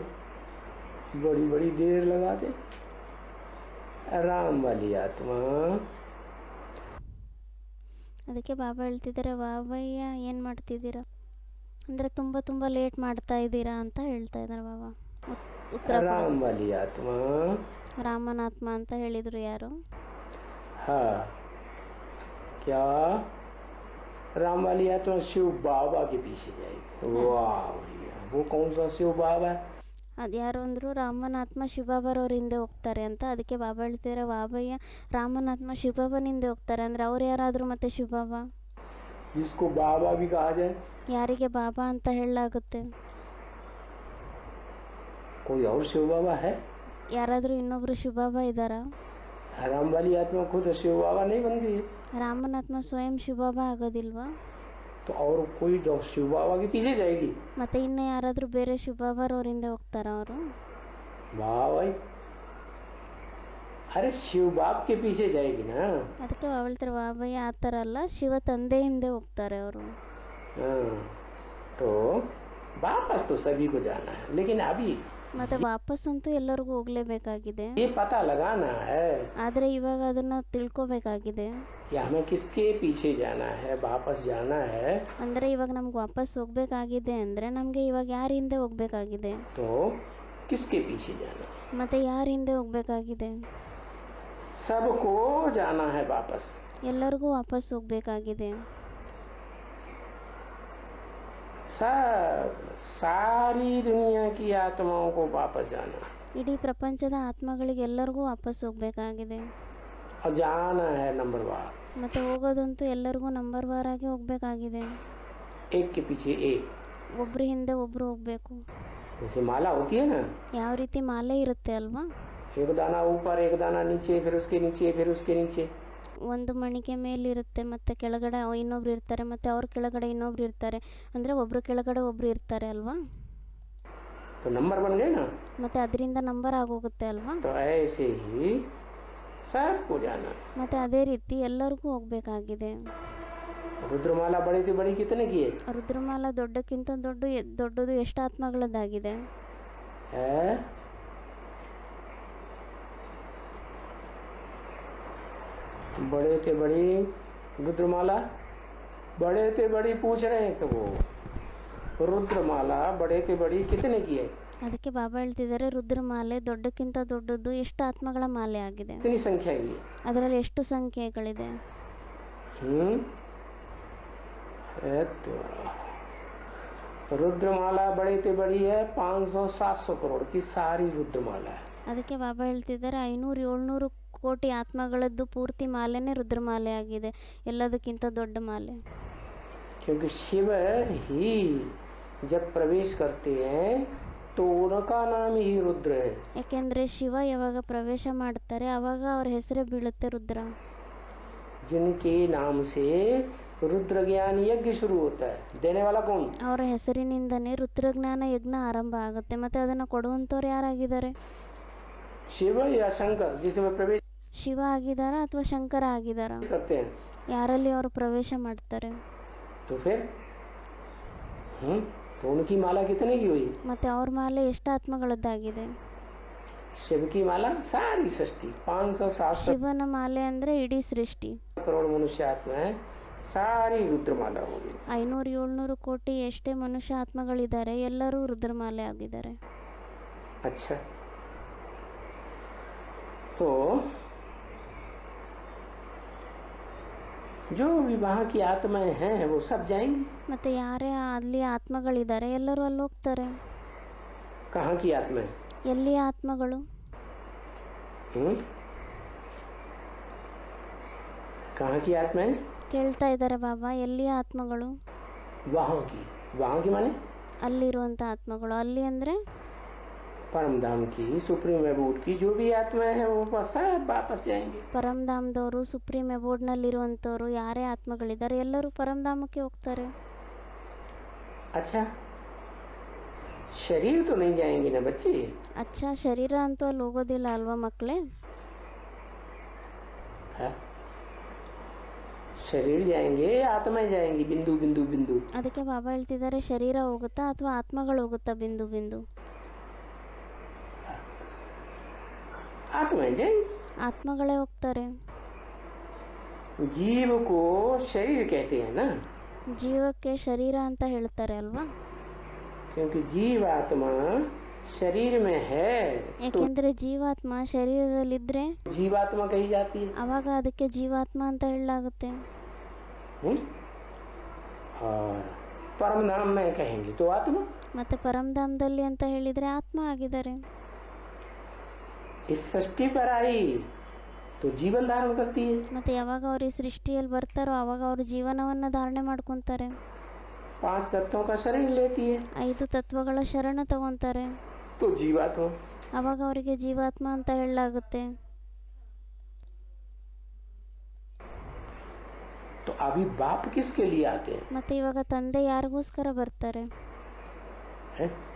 बड़ी बड़ी देर लगाते। राम वाली आत्मा ಅದಕ್ಕೆ ಬಾಬಾ ಹೇಳ್ತಿದ್ದಾರೆ, ವಾವಯ್ಯ ಏನು ಮಾಡ್ತಿದ್ದೀರಾ ಅಂದರೆ ತುಂಬ ಲೇಟ್ ಮಾಡ್ತಾ ಇದ್ದೀರಾ ಅಂತ ಹೇಳ್ತಾ ಇದ್ದಾರೆ ಬಾಬಾ. ಉತ್ತರ राम वाली आत्मा ರಾಮನಾತ್ಮ ಅಂತ ಹೇಳಿದರು ಯಾರು? हाँ क्या राम वाली आत्मा शिव बाबा के पीछे जाएगी। वाह भैया, वो कौन सा शिव बाबा है? ಅದು ಯಾರು ಅಂದರು, ರಾಮನಾತ್ಮ ಶಿವಬಾಬರವ್ರ ಹಿಂದೆ ಹೋಗ್ತಾರೆ ಅಂತ. ಅದಕ್ಕೆ ಬಾಬಾ ಹೇಳ್ತಿದ್ದಾರೆ, ವಾಬಯ್ಯ ರಾಮನಾತ್ಮ ಶಿವಬಾಬನ ಹಿಂದೆ ಹೋಗ್ತಾರೆ ಅಂದರೆ ಅವ್ರು ಯಾರಾದರೂ ಮತ್ತೆ ಶಿವಬಾಬಾ? जिसको बाबा भी कहा जाए। ಯಾರಿಗೆ ಬಾಬಾ ಅಂತ ಹೇಳಲಾಗುತ್ತೆ? कोई और शिव बाबा है? ಯಾರಾದರೂ ಇನ್ನೊಬ್ರು ಶಿವಬಾಬಾ ಇದ್ದಾರಾ? राम वाली आत्मा खुद शिव बाबा नहीं बनती है ರಾಮನಾತ್ಮ ಸ್ವಯಂ ಶಿವಬಾಬಾ ಆಗೋದಿಲ್ವಾ? तो और कोई जो शिव बाबा के पीछे जाएगी। ಮತ್ತೆ ಇನ್ನು ಯಾರಾದರೂ ಬೇರೆ ಶಿವಬಾಬಾರವ್ರ ಹಿಂದೆ ಹೋಗ್ತಾರಾ ಅವರು? वाह भाई, अरे शिव बाप के पीछे जाएगी ना। ಅದಕ್ಕೆ ಹೇಳ್ತಾರೆ, ವಾಬಯ್ಯ ಆ ಥರ ಅಲ್ಲ, ಶಿವ ತಂದೆ ಹಿಂದೆ ಹೋಗ್ತಾರೆ ಅವರು. हाँ, तो वापस तो सभी को जाना है, लेकिन अभी ಮತ್ತೆ ವಾಪಸ್ಸಂತೂ ಎಲ್ಲರಿಗೂ ಹೋಗಲೇಬೇಕಾಗಿದೆ. ये पता लगाना है ಆದರೆ ಇವಾಗ ಅದನ್ನು ತಿಳ್ಕೊಬೇಕಾಗಿದೆ. कि हमें किसके पीछे जाना है, वापस जाना है। ಅಂದರೆ ಇವಾಗ ನಮ್ಗೆ ವಾಪಸ್ ಹೋಗಬೇಕಾಗಿದೆ ಅಂದರೆ ನಮಗೆ ಇವಾಗ ಯಾರ ಹಿಂದೆ ಹೋಗಬೇಕಾಗಿದೆ? तो किसके पीछे जाना? ಮತ್ತು ಯಾರ ಹಿಂದೆ ಹೋಗಬೇಕಾಗಿದೆ? सबको जाना है वापस। ಎಲ್ಲರಿಗೂ ವಾಪಸ್ ಹೋಗಬೇಕಾಗಿದೆ. सब सारी दुनिया की आत्माओं को वापस जाना ಇಡೀ ಪ್ರಪಂಚದ ಆತ್ಮಗಳಿಗೆ ಎಲ್ಲರಿಗೂ ವಾಪಸ್ ಹೋಗಬೇಕಾಗಿದೆ. और जाना है नंबर वार, ಮತ್ತು ಹೋಗೋದಂತೂ ಎಲ್ಲರಿಗೂ ನಂಬರ್ ವಾರ್ ಆಗಿ ಹೋಗಬೇಕಾಗಿದೆ. एक के पीछे एक, ಒಬ್ಬರು ಹಿಂದೆ ಒಬ್ಬರು ಹೋಗಬೇಕು. जैसे माला होती है ना, ಯಾವ ರೀತಿ ಮಾಲೆ ಇರುತ್ತೆ ಅಲ್ವಾ? एक दाना ऊपर एक दाना नीचे, फिर उसके नीचे, फिर उसके नीचे। ಒಂದು ಮಣಿಕೆ ಮೇಲಿರುತ್ತೆ ಮತ್ತು ಕೆಳಗಡೆ ಇನ್ನೊಬ್ರು ಇರ್ತಾರೆ, ಮತ್ತು ಅವ್ರ ಕೆಳಗಡೆ ಇನ್ನೊಬ್ರು ಇರ್ತಾರೆ. ಅಂದರೆ ಒಬ್ಬರು ಕೆಳಗಡೆ ಒಬ್ಬರು ಇರ್ತಾರೆ ಅಲ್ವಾ? तो नंबर बन गए ना। ಮತ್ತು ಅದರಿಂದ ನಂಬರ್ ಆಗೋಗುತ್ತೆ ಅಲ್ವಾ? तो ऐसे ही सबको जाना। ಮತ್ತು ಅದೇ ರೀತಿ ಎಲ್ಲರಿಗೂ ಹೋಗಬೇಕಾಗಿದೆ. रुद्रमाला बड़ी थी बड़ी कितने की है? ರುದ್ರಮಾಲ ದೊಡ್ಡಕ್ಕಿಂತ ದೊಡ್ಡದು ಎಷ್ಟು ಆತ್ಮಗಳದ್ದಾಗಿದೆ? है बड़े थे बड़ी रुद्रमाला, बड़े थे बड़ी पूछ रहे हैं तो वो रुद्रमाला बड़े थे बड़ी कितने की है? ಅದಕ್ಕೆ ಬಾಬಾ ಹೇಳ್ತಿದ್ದಾರೆ, ರುದ್ರಮಾಲೆ ದೊಡ್ಡಕ್ಕಿಂತ ದೊಡ್ಡದು ಎಷ್ಟು ಆತ್ಮಗಳ ಮಾಲೆ ಆಗಿದೆ? कितनी संख्या की है? ಅದರಲ್ಲಿ ಎಷ್ಟು ಸಂಖ್ಯೆಗಳಿದೆ? तो रुद्रमाला बड़े थे बड़ी है 500-700 करोड़ की सारी रुद्रमाला है। ಅದಕ್ಕೆ ಬಾಬಾ ಹೇಳ್ತಿದ್ದಾರೆ, 500-700 ಕೋಟಿ ಆತ್ಮಗಳದ್ದು ಪೂರ್ತಿ ಮಾಲೆನೇ ರುದ್ರಮಾಲೆ ಆಗಿದೆ, ಎಲ್ಲದಕ್ಕಿಂತ ದೊಡ್ಡ ಮಾಲೆ. क्योंकि शिव ही जब प्रवेश करते हैं तो उनका नाम ही रुद्र है। ಯಾಕೆಂದರೆ ಶಿವ ಯಾವಾಗ ಪ್ರವೇಶ ಮಾಡ್ತಾರೆ ಆವಾಗ ಅವ್ರ ಹೆಸರೇ ಬೀಳುತ್ತೆ ರುದ್ರ. जिनके नाम से रुद्र ज्ञान यज्ञ शुरू होता है, देने वाला कौन? ಅವರ ಹೆಸರಿನಿಂದನೇ ರುದ್ರಜ್ಞಾನ ಯಜ್ಞ ಆರಂಭ ಆಗುತ್ತೆ. ಮತ್ತು ಅದನ್ನು ಕೊಡುವಂಥವ್ರು ಯಾರಾಗಿದ್ದಾರೆ? शिव या शंकर जिसमें प्रवेश ಶಿವ ಆಗಿದಾರಾ ಅಥವಾ ಶಂಕರ ಆಗಿದಾರಾ? करते हैं ಯಾರಲ್ಲಿ ಅವರು ಪ್ರವೇಶ ಮಾಡ್ತಾರೆ. तो फिर तो उनकी माला कितने की हुई? ಮತ್ತು ಅವ್ರ ಮಾಲೆ ಎಷ್ಟು ಆತ್ಮಗಳದ್ದಾಗಿದೆ? शिव की माला सारी सृष्टि 500-700 ಶಿವನ ಮಾಲೆ ಅಂದರೆ ಇಡೀ ಸೃಷ್ಟಿ. करोड़ मनुष्य आत्मा है, सारी रुद्रमाला होगी. 500-700 ಕೋಟಿ ಎಷ್ಟೇ ಮನುಷ್ಯ ಆತ್ಮಗಳಿದ್ದಾರೆ, ಎಲ್ಲರೂ ರುದ್ರಮಾಲೆ ಆಗಿದ್ದಾರೆ. अच्छा, तो जो भी वहाँ की आत्माएं हैं वो सब जाएंगी. ಮತ್ತು ಯಾರೇ ಅಲ್ಲಿ ಆತ್ಮಗಳಿದ್ದಾರೆ ಎಲ್ಲರೂ ಅಲ್ಲಿ ಹೋಗ್ತಾರೆ. कहाँ की आत्माएं? ಎಲ್ಲಿ ಆತ್ಮಗಳು? कहाँ की आत्माएं? ಕೇಳ್ತಾ ಇದ್ದಾರೆ ಬಾಬಾ, ಎಲ್ಲಿ ಆತ್ಮಗಳು? वहाँ की माने ಅಲ್ಲಿರುವಂಥ ಆತ್ಮಗಳು. ಅಲ್ಲಿ ಅಂದರೆ परम धाम की, सुप्रीम एबोर्ड की जो भी आत्माएं हैं वो सब वापस जाएंगे. ಪರಮಧಾಮದವರು, ಸುಪ್ರೀಂ ಅಬೋರ್ಡ್ನಲ್ಲಿರುವಂಥವ್ರು ಯಾರೇ ಆತ್ಮಗಳಿದ್ದಾರೆ ಎಲ್ಲರೂ ಪರಮಧಾಮಕ್ಕೆ ಹೋಗ್ತಾರೆ. अच्छा, शरीर तो नहीं जाएंगे ना बच्चे? ಅಚ್ಚಾ, ಶರೀರ ಅಂತೂ ಅಲ್ಲಿ ಹೋಗೋದಿಲ್ಲ ಅಲ್ವಾ ಮಕ್ಕಳೇ? शरीर जाएंगे, आत्माएं जाएंगी, बिंदु बिंदु बिंदु. ಅದಕ್ಕೆ ಬಾಬಾ ಹೇಳ್ತಿದ್ದಾರೆ, ಶರೀರ ಹೋಗುತ್ತಾ ಅಥವಾ ಆತ್ಮಗಳು ಹೋಗುತ್ತಾ ಬಿಂದು ಬಿಂದು? आत्माएं जाएंगी. ಆತ್ಮಗಳೇ ಹೋಗ್ತಾರೆ. जीव को शरीर कहते हैं ना, ಜೀವಕ್ಕೆ ಶರೀರ ಅಂತ ಹೇಳ್ತಾರೆ ಅಲ್ವಾ? क्योंकि जीवात्मा शरीर में है तो ಯಾಕೆಂದ್ರೆ ಜೀವಾತ್ಮ ಶರೀರದಲ್ಲಿದ್ರೆ जीवात्मा कही जाती है. ಅವಾಗ ಅದಕ್ಕೆ ಜೀವಾತ್ಮ ಅಂತ ಹೇಳಲಾಗುತ್ತೆ. और परम नाम में कहेंगे तो आत्मा. ಮತ್ತೆ ಪರಮಧಾಮದಲ್ಲಿ ಅಂತ ಹೇಳಿದ್ರೆ ಆತ್ಮ ಆಗಿದ್ದಾರೆ. इस सृष्टि पर आई तो जीवन धारण करती है. ಮತ್ತೆ ಯಾವಾಗ ಅವ್ರು ಈ ಸೃಷ್ಟಿಯಲ್ಲಿ ಬರ್ತಾರೋ ಅವಾಗ ಅವರು ಜೀವನವನ್ನ ಧಾರಣೆ ಮಾಡ್ಕೊಂತಾರೆ. 5 तत्वों का शरीर लेती है 5 ತತ್ವಗಳ ಶರಣ ತಗೊಂತಾರೆ. तो जीवात्मा. ಅವಾಗ ಅವರಿಗೆ ಜೀವಾತ್ಮ ಅಂತ ಹೇಳಲಾಗುತ್ತೆ. तो अभी बाप किसके लिए आते हैं? ಮತ್ತೆ ಇವಾಗ ತಂದೆ ಯಾರಿಗೋಸ್ಕರ ಬರ್ತಾರೆ?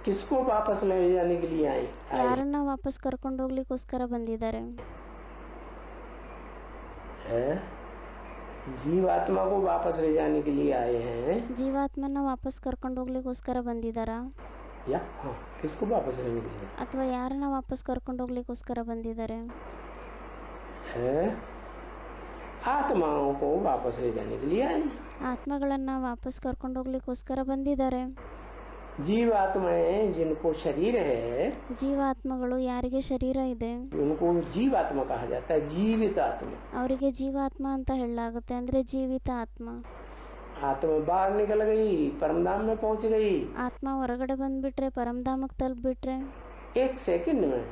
किसको वापस ले जाने के लिए आए? ಯಾರನ್ನ ವಾಪಸ್ ಕರ್ಕೊಂಡು ಹೋಗ್ಲಿಕ್ಕೋಸ್ಕರ ಬಂದಿದ್ದಾರೆ? जीवात्मा को वापस ले जाने के लिए आए हैं. ಜೀವಾತ್ಮನ ವಾಪಸ್ ಕರ್ಕೊಂಡು ಹೋಗ್ಲಿಕ್ಕೋಸ್ಕರ ಬಂದಿದ್ದಾರಾ? या हाँ, किसको वापस लेने के लिए? ಅಥವಾ ಯಾರನ್ನ ವಾಪಸ್ ಕರ್ಕೊಂಡು ಹೋಗ್ಲಿಕ್ಕೋಸ್ಕರ ಬಂದಿದ್ದಾರೆ? आत्माओं को वापस ले जाने के लिए आए. ಆತ್ಮಗಳನ್ನ ವಾಪಸ್ ಕರ್ಕೊಂಡು ಹೋಗ್ಲಿಕ್ಕೋಸ್ಕರ ಬಂದಿದ್ದಾರೆ. जीवात्माएं जिनको शरीर है ಜೀವಾತ್ಮಗಳು ಯಾರಿಗೆ ಶರೀರ ಇದೆ उनको जीवात्मा कहा जाता है. जीवित आत्मा. ಅವರಿಗೆ ಜೀವಾತ್ಮ ಅಂತ ಹೇಳಲಾಗುತ್ತೆ, ಅಂದ್ರೆ ಜೀವಿತ ಆತ್ಮ. आत्मा बाहर निकल गई, परमधाम में पहुंच गई. ಆತ್ಮ ಹೊರಗಡೆ ಬಂದ್ಬಿಟ್ರೆ, ಪರಮಧಾಮಕ್ಕೆ ತಲುಪಿಬಿಟ್ರೆ 1 सेकंड में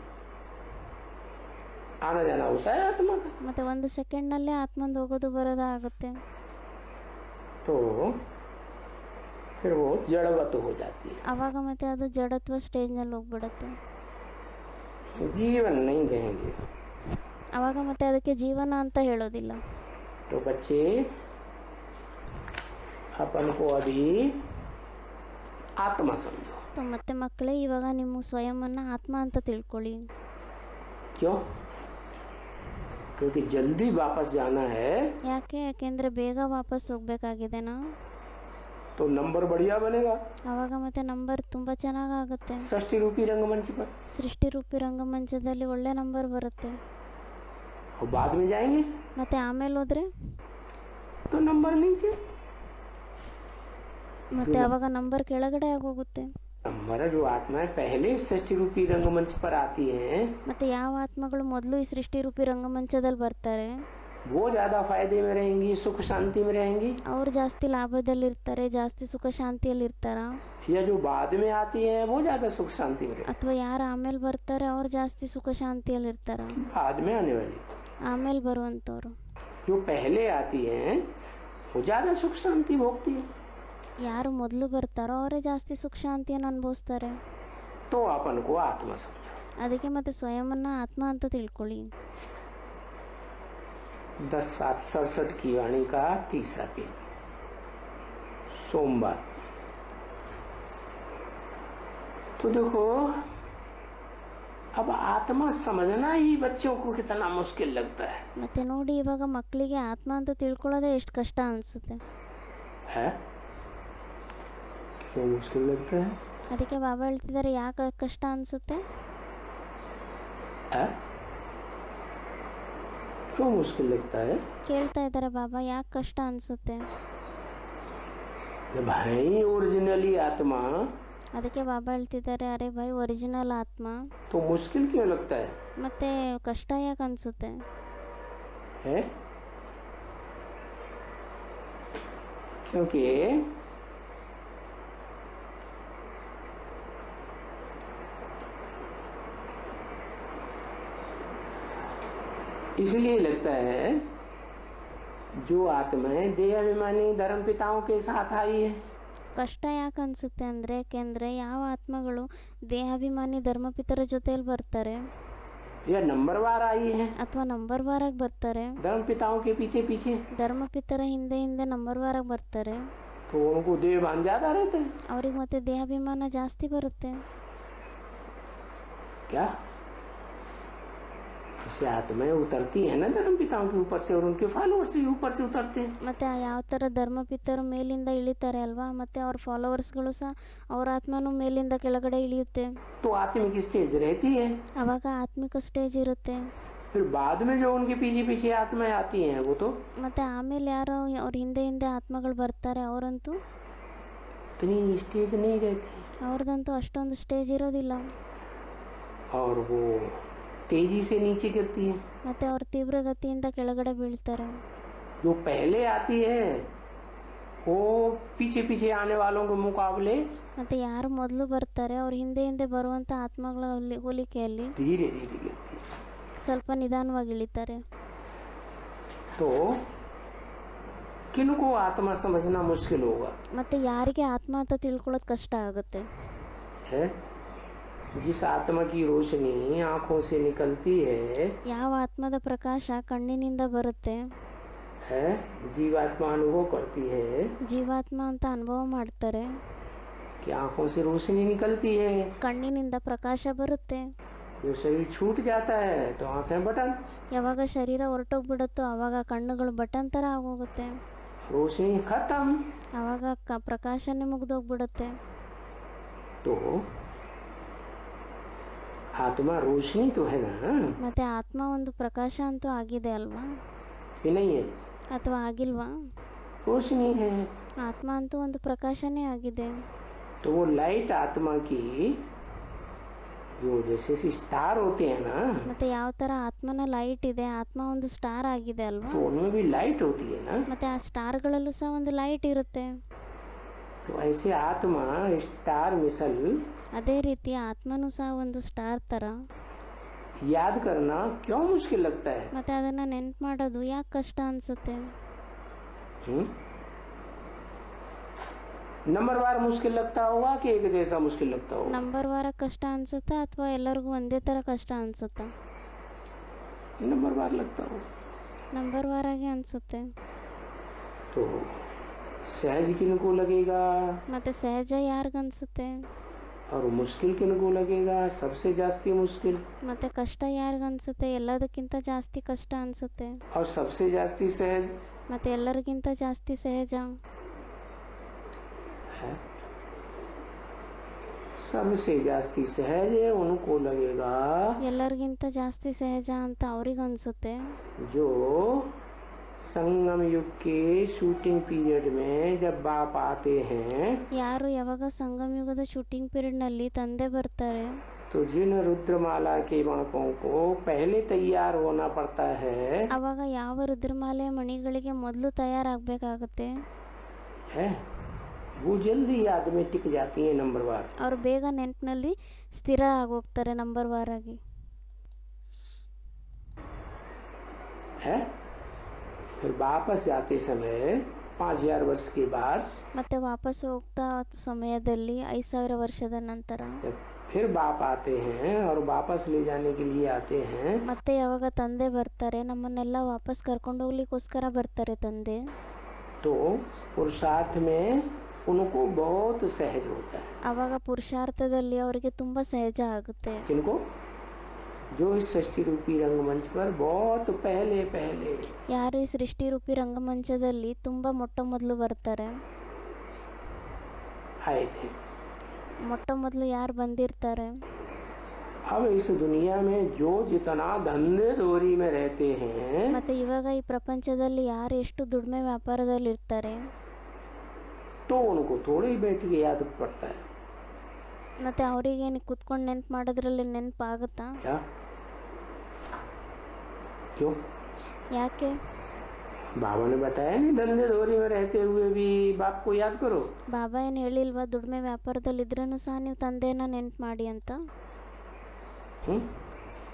आना जाना होता है आत्मा का. ಮತ್ತೆ 1 ಸೆಕೆಂಡ್ನಲ್ಲೇ ಆತ್ಮಂದು ಹೋಗೋದು ಬರೋದು ಆಗುತ್ತೆ. तो फिर वो जड़वत हो जाती है. ಅವಾಗ ಮತ್ತೆ ಅದು ಜಡತ್ವ ಸ್ಟೇಜ್ನಲ್ಲಿ ಹೋಗ್ಬಿಡುತ್ತೆ. जीवन नहीं कहेंगे. ಅವಾಗ ಮತ್ತೆ ಅದಕ್ಕೆ ಜೀವನ ಅಂತ ಹೇಳೋದಿಲ್ಲ. तो बच्चे अपन को अभी आत्मा समझो. ಮತ್ತೆ ಮಕ್ಕಳೇ, ಇವಾಗ ನಿಮ್ಮ ಸ್ವಯಂವನ್ನ ಆತ್ಮ ಅಂತ ತಿಳ್ಕೊಳ್ಳಿ. क्यों? क्योंकि जल्दी वापस जाना है. ಯಾಕೆ? ಯಾಕೆಂದ್ರೆ ಬೇಗ ವಾಪಸ್ ಹೋಗ್ಬೇಕಾಗಿದೆನಾ? तो नंबर बढ़िया बनेगा. ಅವಾಗ ಮತ್ತೆ ನಂಬರ್ ತುಂಬಾ ಚೆನ್ನಾಗಾಗುತ್ತೆ. सृष्टि रूपी रंगमंच पर. ಸೃಷ್ಟಿ ರೂಪಿ ರಂಗಮಂಚದಲ್ಲಿ ಒಳ್ಳೆ ನಂಬರ್ ಬರುತ್ತೆ. और बाद में जाएंगे ಮತ್ತೆ ಆಮೇಲೆ ಹೋದ್ರೆ तो नंबर नीचे. ಮತ್ತೆ ಅವಾಗ ನಂಬರ್ ಕೆಳಗಡೆ ಆಗೋಗುತ್ತೆ. नंबर जो आत्माएं पहले सृष्टि रूपी रंगमंच पर आती हैं ಮತ್ತೆ ಯಾವ ಆತ್ಮಗಳು ಮೊದಲು ಈ ಸೃಷ್ಟಿ ರೂಪಿ ರಂಗಮಂಚದಲ್ಲಿ ಬರ್ತಾರೆ वो ज्यादा फायदे में रहेंगी, सुख शांति में रहेंगी. ಅವ್ರು ಜಾಸ್ತಿ ಲಾಭದಲ್ಲಿರ್ತಾರೆ, ಜಾಸ್ತಿ ಸುಖ ಶಾಂತಿಯಲ್ಲಿರ್ತಾರ? या जो बाद में आती हैं वो ज्यादा सुख शांति में रहेंगी. ಅಥವಾ ಯಾರು ಆಮೇಲೆ ಬರ್ತಾರೆ ಅವ್ರು ಜಾಸ್ತಿ ಸುಖ ಶಾಂತಿಯಲ್ಲಿರ್ತಾರ? बाद में आने वाली. ಆಮೇಲೆ ಬರುವಂಥವ್ರು. जो पहले आती हैं वो ज्यादा सुख शांति भोगती है. ಯಾರು ಮೊದಲು ಬರ್ತಾರೋ ಅವರೇ ಜಾಸ್ತಿ ಸುಖ ಶಾಂತಿಯನ್ನು ಅನುಭವಿಸ್ತಾರೆ. तो अपन को आत्मा समझो. ಅದಕ್ಕೆ ಮತ್ತೆ ಸ್ವಯಂವನ್ನ ಆತ್ಮ ಅಂತ ತಿಳ್ಕೊಳ್ಳಿ. 10/7/67 की वाणी का तीसरा पेज, सोमवार. तो देखो अब आत्मा समझना ही बच्चों को कितना मुश्किल लगता है ಮತ್ತು ನೋಡಿ ಇವಾಗ ಮಕ್ಕಳಿಗೆ ಆತ್ಮ ಅಂತ ತಿಳ್ಕೊಳ್ಳೋದೇ ಎಷ್ಟು ಕಷ್ಟ ಅನಿಸುತ್ತೆ. है? क्यों मुश्किल लगता है? ಅದಕ್ಕೆ ಬಾಬಾ ಹೇಳ್ತಿದ್ದಾರೆ ಯಾಕೆ ಕಷ್ಟ ಅನಿಸುತ್ತೆ. है? क्यों मुश्किल लगता है? ಕೇಳ್ತಾ ಇದ್ದಾರೆ ಬಾಬಾ ಯಾಕೆ ಕಷ್ಟ ಅನಿಸುತ್ತೆ. जब है ही ओरिजिनली आत्मा ಅದಕ್ಕೆ ಬಾಬಾ ಹೇಳ್ತಿದ್ದಾರೆ ಅರೆ ಭಾಯ್ ಒರಿಜಿನಲ್ ಆತ್ಮ तो मुश्किल क्यों लगता है? ಮತ್ತೆ ಕಷ್ಟ ಯಾಕೆ ಅನಿಸುತ್ತೆ. है? क्योंकि इसलिए लगता है जो आत्माएं देह अभिमानी धर्म पिताओं के साथ आई है ಕಷ್ಟ ಯಾಕೆ ಅನಿಸುತ್ತೆ ಅಂದರೆ ಯಾಕೆಂದರೆ ಯಾವ ಆತ್ಮಗಳು ದೇಹಾಭಿಮಾನಿ ಧರ್ಮಪಿತರ ಜೊತೆಯಲ್ಲಿ ಬರ್ತಾರೆ या नंबरवार आई है ಅಥವಾ ನಂಬರ್ ವಾರಾಗಿ ಬರ್ತಾರೆ, धर्म पिताओं के पीछे पीछे ಧರ್ಮಪಿತರ ಹಿಂದೆ ಹಿಂದೆ ನಂಬರ್ ವಾರಾಗಿ ಬರ್ತಾರೆ, तो उनको देहभान ज्यादा रहते हैं ಅವ್ರಿಗೆ ಮತ್ತೆ ದೇಹಾಭಿಮಾನ ಜಾಸ್ತಿ ಬರುತ್ತೆ. क्या जैसे आत्माएं उतरती है ना धर्म पिताओं के ऊपर से और उनके फॉलोअर्स भी ऊपर से उतरते हैं ಮತ್ತು ಯಾವ ಥರ ಧರ್ಮಪಿತರು ಮೇಲಿಂದ ಇಳಿತಾರೆ ಅಲ್ವಾ, ಮತ್ತು ಅವ್ರ ಫಾಲೋವರ್ಸ್ಗಳು ಸಹ ಅವ್ರ ಆತ್ಮನೂ ಮೇಲಿಂದ ಕೆಳಗಡೆ ಇಳಿಯುತ್ತೆ. तो आत्मिक स्टेज रहती है. ಆವಾಗ ಆತ್ಮಿಕ ಸ್ಟೇಜ್ ಇರುತ್ತೆ. फिर बाद में जो उनके पीछे पीछे आत्माएं आती हैं वो तो ಮತ್ತು ಆಮೇಲೆ ಯಾರೋ ಅವ್ರ ಹಿಂದೆ ಹಿಂದೆ ಆತ್ಮಗಳು ಬರ್ತಾರೆ ಅವರಂತೂ इतनी स्टेज नहीं रहती ಅವ್ರದ್ದಂತೂ ಅಷ್ಟೊಂದು ಸ್ಟೇಜ್ ಇರೋದಿಲ್ಲ. और वो तेजी से नीचे गिरती है. ಮತ್ತು ಅವ್ರು ತೀವ್ರಗತಿಯಿಂದ ಕೆಳಗಡೆ ಬೀಳ್ತಾರೆ. जो पहले आती है वो पीछे पीछे आने वालों के मुकाबले ಮತ್ತು ಯಾರು ಮೊದಲು ಬರ್ತಾರೆ ಅವ್ರ ಹಿಂದೆ ಹಿಂದೆ ಬರುವಂಥ ಆತ್ಮಗಳ ಹೋಲಿಕೆಯಲ್ಲಿ धीरे धीरे गिरती है. ಸ್ವಲ್ಪ ನಿಧಾನವಾಗಿ ಇಳಿತಾರೆ. तो किनको आत्मा समझना मुश्किल होगा ಮತ್ತು ಯಾರಿಗೆ ಆತ್ಮ ಅಂತ ತಿಳ್ಕೊಳ್ಳೋದು ಕಷ್ಟ ಆಗುತ್ತೆ. है जिस आत्मा की रोशनी आंखों से निकलती है ಯಾವ ಆತ್ಮದ ಪ್ರಕಾಶ ಕಣ್ಣಿನಿಂದ ಬರುತ್ತೆ, है जीवात्मा अनुभव करती है ಜೀವಾತ್ಮ ಅಂತ ಅನುಭವ ಮಾಡ್ತಾರೆ. कि आंखों से रोशनी निकलती है, ಕಣ್ಣಿನಿಂದ ಪ್ರಕಾಶ ಬರುತ್ತೆ. जो शरीर छूट जाता है तो आंखें बटन, ಯಾವಾಗ ಶರೀರ ಹೊರಟೋಗ್ಬಿಡುತ್ತೋ ಆವಾಗ ಕಣ್ಣುಗಳು ಬಟನ್ ಥರ ಆಗೋಗುತ್ತೆ. रोशनी खत्म. ಆವಾಗ ಪ್ರಕಾಶನೇ ಮುಗ್ದೋಗ್ಬಿಡುತ್ತೆ. तो आत्मा रोशनी तो है ना ಮತ್ತೆ ಆತ್ಮ ಒಂದು ಪ್ರಕಾಶ ಅಂತೂ ಆಗಿದೆ ಅಲ್ವಾ, कि नहीं है? ಅಥವಾ ಆಗಿಲ್ವಾ? रोशनी है. ಆತ್ಮ ಅಂತೂ ಒಂದು ಪ್ರಕಾಶನೇ ಆಗಿದೆ. तो वो लाइट आत्मा की जो जैसे स्टार होते हैं ना ಮತ್ತೆ ಯಾವ ಥರ ಆತ್ಮನ ಲೈಟ್ ಇದೆ, ಆತ್ಮ ಒಂದು ಸ್ಟಾರ್ ಆಗಿದೆ ಅಲ್ವಾ, तो उनमें भी लाइट होती है ना. ಮತ್ತೆ ಆ ಸ್ಟಾರ್ಗಳಲ್ಲೂ ಸಹ ಒಂದು ಲೈಟ್ ಇರುತ್ತೆ. तो ऐसे आत्मा स्टार मिसल ಅದೇ ರೀತಿ ಆತ್ಮನೂ ಸಹ ಒಂದು ಸ್ಟಾರ್ ಥರ. याद करना क्यों मुश्किल लगता है? ಮತ್ತೆ ಅದನ್ನ ನೆನ್ಪು ಮಾಡೋದು ಯಾಕೆ ಕಷ್ಟ ಅನ್ಸುತ್ತೆ. नंबरवार मुश्किल लगता होगा कि एक जैसा मुश्किल लगता होगा? ನಂಬರ್ ವಾರ ಕಷ್ಟ ಅನ್ಸುತ್ತಾ ಅಥವಾ ಎಲ್ಲರಿಗೂ ಒಂದೇ ಥರ ಕಷ್ಟ ಅನ್ಸುತ್ತಾ? नंबरवार लगता होगा. ನಂಬರ್ ವಾರಾಗೆ ಅನ್ಸುತ್ತೆ. तो सहज किनको लगेगा ಮತ್ತೆ ಸಹಜ ಯಾರಿಗನ್ಸುತ್ತೆ, और मुश्किल किनको लगेगा? सबसे जास्ती मुश्किल. ಮತ್ತೆ ಕಷ್ಟ ಯಾರಿಗನ್ಸುತ್ತೆ, ಎಲ್ಲದಕ್ಕಿಂತ ಜಾಸ್ತಿ ಕಷ್ಟ ಅನ್ಸುತ್ತೆ. और सबसे जास्ती सहज ಮತ್ತೆ ಎಲ್ಲರಿಗಿಂತ ಜಾಸ್ತಿ ಸಹಜ. है. सबसे जास्ती सहज उनको लगेगा ಎಲ್ಲರಿಗಿಂತ ಜಾಸ್ತಿ ಸಹಜ ಅಂತ ಅವ್ರಿಗನ್ಸುತ್ತೆ जो संगम युग के शूटिंग पीरियड में जब बाप आते हैं ಯಾರು ಯಾವಾಗ ಸಂಗಮ ಯುಗದ ಶೂಟಿಂಗ್ ಪೀರಿಯಡ್ನಲ್ಲಿ ತಂದೆ ಬರ್ತಾರೆ तो जिन रुद्रमाला के बापों को पहले तैयार होना पड़ता है ಅವಾಗ ಯಾವ ರುದ್ರಮಾಲೆ ಮಣಿಗಳಿಗೆ ಮೊದಲು ತಯಾರಾಗಬೇಕಾಗುತ್ತೆ, है वो जल्दी याद में टिक जाती है नंबरवार. ಅವ್ರು ಬೇಗ ನೆನಪಿನಲ್ಲಿ ಸ್ಥಿರ ಆಗೋಗ್ತಾರೆ ನಂಬರ್ ವಾರಾಗಿ. है फिर वापस जाते समय 5000 वर्ष के बाद ಮತ್ತೆ ವಾಪಸ್ ಹೋಗ್ತಾ ಸಮಯದಲ್ಲಿ 5000 ವರ್ಷದ ನಂತರ फिर बाप आते हैं और वापस ले जाने के लिए आते हैं. ಮತ್ತೆ ಯಾವಾಗ ತಂದೆ ಬರ್ತಾರೆ ನಮ್ಮನ್ನೆಲ್ಲ ವಾಪಸ್ ಕರ್ಕೊಂಡು ಹೋಗ್ಲಿಕ್ಕೋಸ್ಕರ ಬರ್ತಾರೆ ತಂದೆ. तो पुरुषार्थ में उनको बहुत सहज होता है. ಆವಾಗ ಪುರುಷಾರ್ಥದಲ್ಲಿ ಅವರಿಗೆ ತುಂಬ ಸಹಜ ಆಗುತ್ತೆ. किनको? जो इस सृष्टि रूपी रंगमंच पर बहुत पहले पहले ಯಾರು ಈ ಸೃಷ್ಟಿ ರೂಪಿ ರಂಗಮಂಚದಲ್ಲಿ ತುಂಬ ಮೊಟ್ಟ ಮೊದಲು ಬರ್ತಾರೆ, आए थे। ಮೊಟ್ಟ ಮೊದಲು ಯಾರು ಬಂದಿರ್ತಾರೆ, अब इस दुनिया में जो जितना धंधे दोरी में रहते हैं ಮತ್ತು ಇವಾಗ ಈ ಪ್ರಪಂಚದಲ್ಲಿ ಯಾರು ಎಷ್ಟು ದುಡಿಮೆ ವ್ಯಾಪಾರದಲ್ಲಿ ಇರ್ತಾರೆ, तो उनको थोड़ी ही बैठ के याद पड़ता है। ಮತ್ತು ಅವರಿಗೇನು ಕುತ್ಕೊಂಡು ನೆನ್ಪು ಮಾಡೋದ್ರಲ್ಲಿ ನೆನಪಾಗುತ್ತಾ? क्या क्यों? ಯಾಕೆ? बाबा ने बताया नहीं, धंधे दोरी में रहते हुए भी बाप को याद करो। ಬಾಬಾ ಏನು ಹೇಳಿಲ್ವಾ ದುಡಿಮೆ ವ್ಯಾಪಾರದಲ್ಲಿ ಇದ್ರೂ ಸಹ ನೀವು ತಂದೆನ ನೆನ್ಪು ಮಾಡಿ ಅಂತ?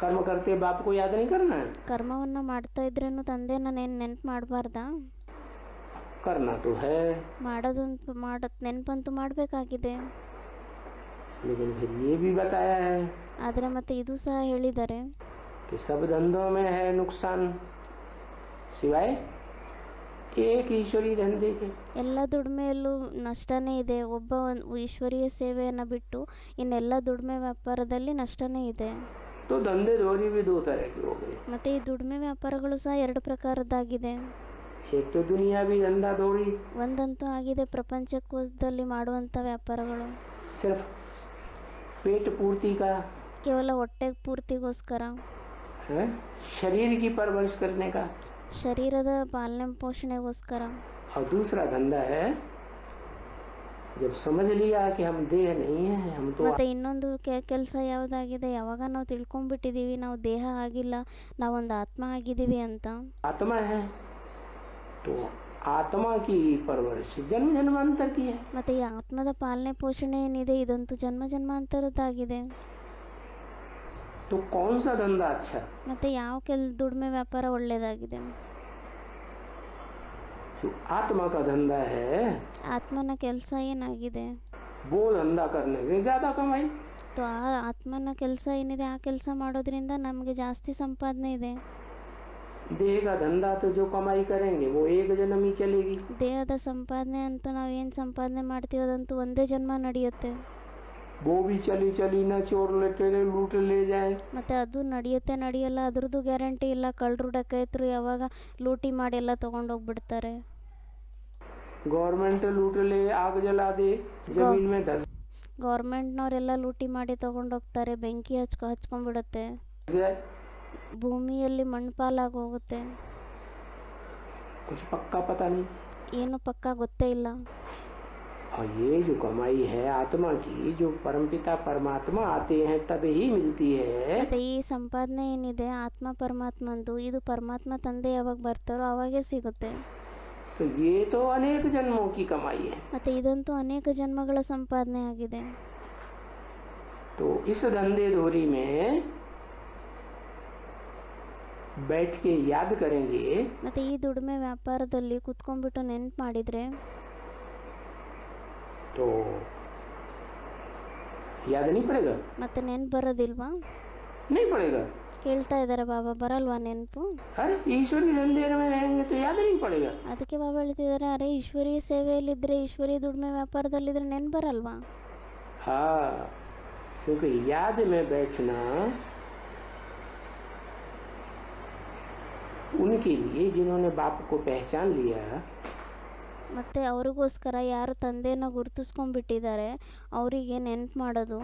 कर्म करते बाप को याद नहीं करना है? ಕರ್ಮವನ್ನು ಮಾಡ್ತಾ ಇದ್ರೇನು ತಂದೆನ ನೆನ್ಪು ಮಾಡಬಾರ್ದಾ? करना तो है, ನೆನಪಂತೂ ಮಾಡಬೇಕಾಗಿದೆ. लेकिन फिर ये भी बताया है ಆದರೆ ಮತ್ತೆ ಇದು ಸಹ ಹೇಳಿದ್ದಾರೆ कि सब धंधों में है नुकसान सिवाय एक ईश्वरी धंधे के। ಎಲ್ಲ ದುಡಿಮೆಯಲ್ಲೂ ನಷ್ಟನೇ ಇದೆ, ಒಬ್ಬ ಈಶ್ವರೀಯ ಸೇವೆಯನ್ನು ಬಿಟ್ಟು ಇನ್ನೆಲ್ಲ ದುಡಿಮೆ ವ್ಯಾಪಾರದಲ್ಲಿ ನಷ್ಟನೇ ಇದೆ. तो धंधे दोरी भी दो तरह की हो गई। ಮತ್ತು ಈ ದುಡಿಮೆ ವ್ಯಾಪಾರಗಳು ಸಹ ಎರಡು ಪ್ರಕಾರದ್ದಾಗಿದೆ. एक तो दुनियावी धंधा दोरी, ಒಂದಂತೂ ಆಗಿದೆ ಪ್ರಪಂಚಕೋಶದಲ್ಲಿ ಮಾಡುವಂಥ ವ್ಯಾಪಾರಗಳು, सिर्फ पेट पूर्ति का ಕೇವಲ ಹೊಟ್ಟೆ ಪೂರ್ತಿಗೋಸ್ಕರ, है, शरीर की परवरिश करने का। ಶರೀರದ ಪಾಲನೆ ಪೋಷಣೆಗೋಸ್ಕರ. और दूसरा धंधा है जब समझ लिया कि हम देह नहीं है, हम तो ಮತ್ತು ಇನ್ನೊಂದು ಕೆಲಸ ಯಾವುದಾಗಿದೆ, ಯಾವಾಗ ನಾವು ತಿಳ್ಕೊಂಡ್ಬಿಟ್ಟಿದ್ದೀವಿ ನಾವು ದೇಹ ಆಗಿಲ್ಲ, ನಾವೊಂದು ಆತ್ಮ ಆಗಿದ್ದೀವಿ ಅಂತ, आत्मा है, तो आत्मा की परवरिश जन्म जन्मांतर की है। ಮತ್ತು ಈ ಆತ್ಮದ ಪಾಲನೆ ಪೋಷಣೆ ಏನಿದೆ ಇದಂತೂ ಜನ್ಮ ಜನ್ಮಾಂತರದ್ದಾಗಿದೆ. तो कौन सा धंधा अच्छा? ಮತ್ತು ಯಾವ ದುಡಿಮೆ ವ್ಯಾಪಾರ ಒಳ್ಳೆಯದಾಗಿದೆ? जो आत्मा का धंधा है ಆತ್ಮನ ಕೆಲಸ ಏನಾಗಿದೆ, वो धंधा करने से ज्यादा कमाई। तो ಆ ಆತ್ಮನ ಕೆಲಸ ಏನಿದೆ ಆ ಕೆಲಸ ಮಾಡೋದ್ರಿಂದ ನಮಗೆ ಜಾಸ್ತಿ ಸಂಪಾದನೆ ಇದೆ. देह का धंधा तो जो कमाई करेंगे वो एक जन्म ही चलेगी। ದೇಹದ ಸಂಪಾದನೆ ಅಂತೂ ನಾವು ಏನು ಸಂಪಾದನೆ ಮಾಡ್ತೀವಿ ಅದಂತೂ ಒಂದೇ ಜನ್ಮ ನಡೆಯುತ್ತೆ. वो भी चली चली न चोर लुटे लूट ले जाए। ಮತ್ತು ಅದು ನಡೆಯಲ್ಲ, ಅದ್ರದ್ದು ಗ್ಯಾರಂಟಿ ಇಲ್ಲ. ಕಳ್ಳರು ಡಕಾಯತರು ಯಾವಾಗ ಲೂಟಿ ಮಾಡಿ ಎಲ್ಲ ತೊಗೊಂಡೋಗ್ಬಿಡ್ತಾರೆ. गवर्नमेंट लूट ले, आग जला दे, जमीन में धस ಗೌರ್ಮೆಂಟ್ನವರೆಲ್ಲ ಲೂಟಿ ಮಾಡಿ ತೊಗೊಂಡೋಗ್ತಾರೆ, ಬೆಂಕಿ ಹಚ್ಕೊಂಡ್ಬಿಡುತ್ತೆ, जाए, ಭೂಮಿಯಲ್ಲಿ ಮಣ್ಣುಪಾಲಾಗಿ ಹೋಗುತ್ತೆ. कुछ पक्का पता नहीं। ಏನು ಪಕ್ಕ ಗೊತ್ತೇ ಇಲ್ಲ. और ये जो कमाई है आत्मा की, जो परमपिता परमात्मा आते हैं तब ही मिलती है। ಮತ್ತು ಈ ಸಂಪಾದನೆ ಏನಿದೆ ಆತ್ಮ ಪರಮಾತ್ಮಂದು, ಇದು ಪರಮಾತ್ಮ ತಂದೆ ಯಾವಾಗ ಬರ್ತಾರೋ ಅವಾಗೇ ಸಿಗುತ್ತೆ. तो ये तो अनेक जन्मों की कमाई है। ಮತ್ತು ಇದಂತೂ ಅನೇಕ ಜನ್ಮಗಳ ಸಂಪಾದನೆ ಆಗಿದೆ. तो इस धंधे धोरी में बैठ के याद करेंगे ಮತ್ತು ಈ ದುಡಿಮೆ ವ್ಯಾಪಾರದಲ್ಲಿ ಕುತ್ಕೊಂಡ್ಬಿಟ್ಟು ನೆನ್ಪು ಮಾಡಿದರೆ तो याद नहीं पड़ेगा? ಮತ್ತೆ ನೆನ್ಪು ಬರೋದಿಲ್ವಾ? नहीं पड़ेगा। ಕೇಳ್ತಾ ಇದ್ದಾರೆ ಬಾಬಾ, ಬರಲ್ವಾ ನೆನಪು? अरे ईश्वरी धंधे में रहेंगे तो याद नहीं पड़ेगा। ಅದಕ್ಕೆ ಬಾಬಾ ಹೇಳ್ತಿದ್ದಾರೆ, ಅರೆ ಈಶ್ವರೀಯ ಸೇವೆಯಲ್ಲಿದ್ದರೆ, ಈಶ್ವರೀಯ ದುಡಿಮೆ ವ್ಯಾಪಾರದಲ್ಲಿದ್ದರೆ ನೆನ್ಪು ಬರಲ್ವಾ? हाँ, क्योंकि याद में बैठना उनके लिए जिन्होंने बाप को पहचान लिया, ಮತ್ತು ಅವ್ರಿಗೋಸ್ಕರ ಯಾರು ತಂದೆನ ಗುರುತಿಸ್ಕೊಂಡ್ಬಿಟ್ಟಿದ್ದಾರೆ ಅವರಿಗೆ ನೆನ್ಪು ಮಾಡೋದು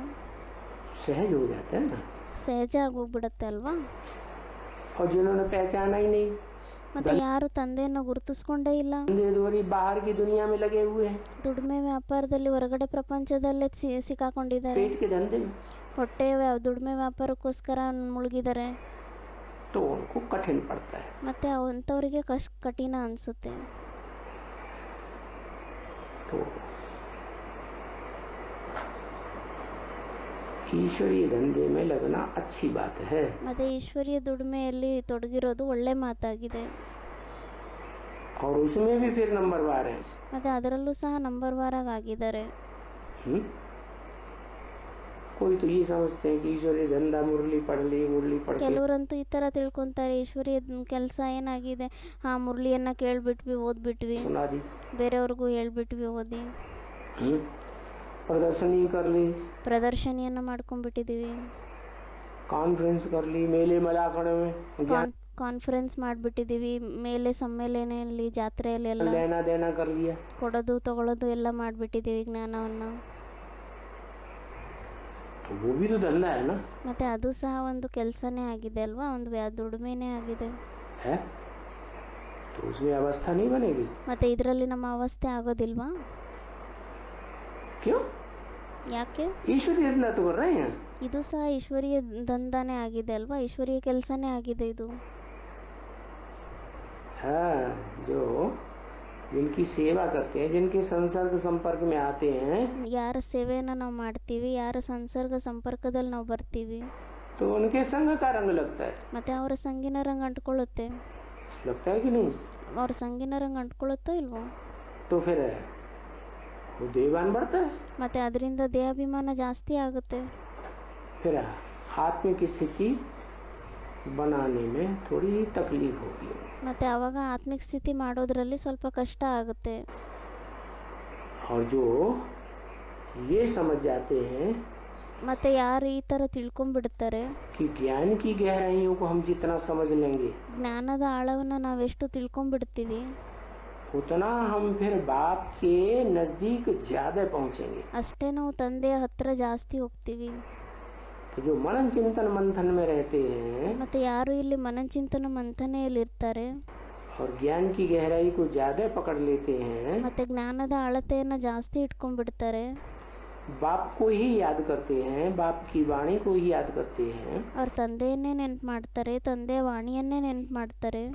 सहज हो जाता है ना। ಸಹಜ ಆಗೋಗ್ಬಿಡುತ್ತೆ ಅಲ್ವಾ? और जिन्होंने पहचाना ही नहीं, ಮತ್ತು ಯಾರು ತಂದೆಯನ್ನು ಗುರುತಿಸ್ಕೊಂಡೇ ಇಲ್ಲ, धंधे धोरी बाहर की दुनिया में लगे हुए हैं, ದುಡಿಮೆ ವ್ಯಾಪಾರದಲ್ಲಿ ಹೊರಗಡೆ ಪ್ರಪಂಚದಲ್ಲೇ ಸಿಕ್ಕಾಕೊಂಡಿದ್ದಾರೆ, पेट के धंधे में, ಹೊಟ್ಟೆ ದುಡಿಮೆ ವ್ಯಾಪಾರಕ್ಕೋಸ್ಕರ ಮುಳುಗಿದ್ದಾರೆ. तो उनको कठिन पड़ता है। ಮತ್ತು ಅಂಥವ್ರಿಗೆ ಕಠಿಣ ಅನಿಸುತ್ತೆ. तो ईश्वरीय धंधे में लगना अच्छी बात है। ಮತ್ತು ಈಶ್ವರೀಯ ದುಡಿಮೆಯಲ್ಲಿ ತೊಡಗಿರೋದು ಒಳ್ಳೆ ಮಾತಾಗಿದೆ. और उसमें भी फिर नंबरवार है। ಮತ್ತು ಅದರಲ್ಲೂ ಸಹ ನಂಬರ್ ವಾರಾಗಿ ಆಗಿದ್ದಾರೆ. कोई तो ये समझते हैं कि ईश्वरीय धंधा मुरली पढ़ के ಕೆಲವರಂತೂ ಈ ಥರ ತಿಳ್ಕೊತಾರೆ, ಈಶ್ವರೀಯ ಕೆಲಸ ಏನಾಗಿದೆ, ಹಾಂ ಮುರಳಿಯನ್ನು ಕೇಳಿಬಿಟ್ವಿ, ಓದ್ಬಿಟ್ವಿ, सुना दी, ಬೇರೆಯವ್ರಿಗೂ ಹೇಳ್ಬಿಟ್ವಿ ಓದಿ, प्रदर्शनी कर ली, ಪ್ರದರ್ಶನಿಯನ್ನು ಮಾಡ್ಕೊಂಡ್ಬಿಟ್ಟಿದ್ದೀವಿ. कॉन्फ्रेंस कर ली मेले मलाखड़े में ज्ञान ಕಾನ್ಫರೆನ್ಸ್ ಮಾಡಿಬಿಟ್ಟಿದ್ದೀವಿ, ಮೇಲೆ ಸಮ್ಮೇಳನೆಯಲ್ಲಿ ಜಾತ್ರೆಯಲ್ಲಿ ಎಲ್ಲ लेना देना कर लिया। ಕೊಡೋದು ತಗೊಳ್ಳೋದು ಎಲ್ಲ ಮಾಡಿಬಿಟ್ಟಿದ್ದೀವಿ ಜ್ಞಾನವನ್ನು. तो वो भी तो धंधा है ना, ಮತ್ತು ಅದು ಸಹ ಒಂದು ಕೆಲಸನೇ ಆಗಿದೆ ಅಲ್ವಾ, ಒಂದು ದುಡಿಮೆನೇ ಆಗಿದೆ. है तो उसमें अवस्था नहीं बनेगी। ಮತ್ತು ಇದರಲ್ಲಿ ನಮ್ಮ ಅವಸ್ಥೆ ಆಗೋದಿಲ್ವಾ? क्यों? ಯಾಕೆ? ईश्वरीय धंधा तो कर रहे हैं। ಇದು ಸಹ ಈಶ್ವರೀಯ ದಂಧನೇ ಆಗಿದೆ ಅಲ್ವಾ, ಈಶ್ವರೀಯ ಕೆಲಸನೇ ಆಗಿದೆ ಇದು. हाँ, जो जिनकी सेवा करते हैं, जिनके संसर्ग संपर्क में आते हैं, ಯಾರ ಸೇವೆಯನ್ನು ನಾವು ಮಾಡ್ತೀವಿ, ಯಾರ ಸಂಸರ್ಗ ಸಂಪರ್ಕದಲ್ಲಿ ನಾವು ಬರ್ತೀವಿ, तो उनके संग का रंग लगता है। ಮತ್ತು ಅವರ ಸಂಗಿನ ರಂగు ಅಂಟ್ಕೊಳ್ಳುತ್ತೆ. लगता है कि नहीं? ಅವ್ರ ಸಂಗಿನ ರಂగు ಅಂಟ್ಕೊಳ್ಳುತ್ತೋ ಇಲ್ವೋ? तो फिर वो देवान बढ़ता है। ಮತ್ತು ಅದರಿಂದ ದೇಹಾಭಿಮಾನ ಜಾಸ್ತಿ ಆಗುತ್ತೆ. फिर आत्मिक स्थिति बनाने में थोड़ी तकलीफ होगी। ಮತ್ತು ಆವಾಗ ಆತ್ಮಿಕ ಸ್ಥಿತಿ ಮಾಡೋದ್ರಲ್ಲಿ ಸ್ವಲ್ಪ ಕಷ್ಟ ಆಗುತ್ತೆ. और जो ये समझ जाते हैं ಮತ್ತು ಯಾರು ಈ ಥರ ತಿಳ್ಕೊಂಡ್ಬಿಡ್ತಾರೆ, कि ज्ञान की गहराइयों को हम जितना समझ लेंगे ಜ್ಞಾನದ ಆಳವನ್ನು ನಾವೆಷ್ಟು ತಿಳ್ಕೊಂಡ್ಬಿಡ್ತೀವಿ, उतना हम फिर बाप के नजदीक ज्यादा पहुंचेंगे। ಅಷ್ಟೇ ನಾವು ತಂದೆಯ ಹತ್ತಿರ ಜಾಸ್ತಿ ಹೋಗ್ತೀವಿ. तो जो मनन चिंतन मंथन में रहते हैं ಮತ್ತು ಯಾರು ಇಲ್ಲಿ ಮನಚಿಂತನ ಮಂಥನೆಯಲ್ಲಿರ್ತಾರೆ और ज्ञान की गहराई को ज्यादा पकड़ लेते हैं, ಮತ್ತು ಜ್ಞಾನದ ಅಳತೆಯನ್ನು ಜಾಸ್ತಿ ಇಟ್ಕೊಂಡ್ಬಿಡ್ತಾರೆ, बाप को ही याद करते हैं, बाप की वाणी को ही याद करते हैं, ಅವ್ರ ತಂದೆಯನ್ನೇ ನೆನ್ಪು ಮಾಡ್ತಾರೆ, ತಂದೆಯ ವಾಣಿಯನ್ನೇ ನೆನ್ಪು ಮಾಡ್ತಾರೆ,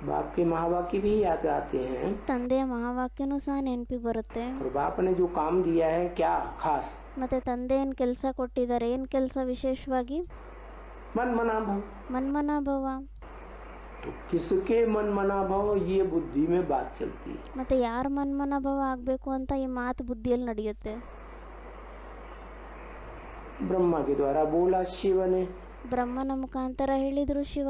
बाप के महावाक्य भी याद आते हैं, ತಂದೆಯ ಮಹಾವಾಕ್ಯನೂ ಸಹ ನೆನಪಿಗೆ ಬರುತ್ತೆ. और बाप ने जो काम दिया है क्या खास, ಮತ್ತು ತಂದೆ ಏನು ಕೆಲಸ ಕೊಟ್ಟಿದ್ದಾರೆ, ಏನು ಕೆಲಸ ವಿಶೇಷವಾಗಿ? मन मना भव। ಮನ್ಮನಾಭವ. तो किसके मन मना भव, ये बुद्धि में बात चलती है। ಮತ್ತು ಯಾರ ಮನ್ಮನಾಭವ ಆಗಬೇಕು ಅಂತ ಈ ಮಾತು ಬುದ್ಧಿಯಲ್ಲಿ ನಡೆಯುತ್ತೆ. ब्रह्मा के द्वारा बोला शिव ने, ಬ್ರಹ್ಮನ ಮುಖಾಂತರ ಹೇಳಿದರು ಶಿವ.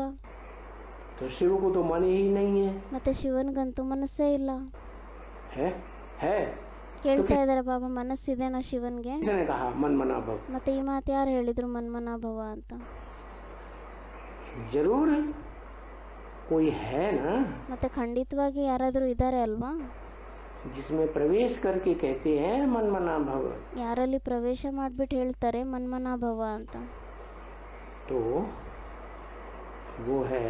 तो शिव को तो मन ही नहीं है, ಮತ್ತು ಶಿವನಿಗಂತೂ ಮನಸ್ಸೇ ಇಲ್ಲ. है ಕೇಳ್ತಾ ಇದ್ದಾರೆ ಬಾಬಾ, ಮನಸ್ಸಿದೆನಾ ಶಿವನ್ಗೆ? किसने कहा मन मना भव? ಮತ್ತೆ ಈ ಮಾತು ಯಾರು ಹೇಳಿದ್ರು, ಮನ್ಮನಾಭವ ಅಂತ? जरूर है, कोई है ना ಮತ್ತೆ ಖಂಡಿತವಾಗಿ ಯಾರಾದರೂ ಇದ್ದಾರೆ ಅಲ್ವಾ, जिसमें प्रवेश करके कहते हैं मन मना भव। ಯಾರಲ್ಲಿ ಪ್ರವೇಶ ಮಾಡಿಬಿಟ್ಟು ಹೇಳ್ತಾರೆ ಮನ್ಮನಾಭವ ಅಂತ. तो वो है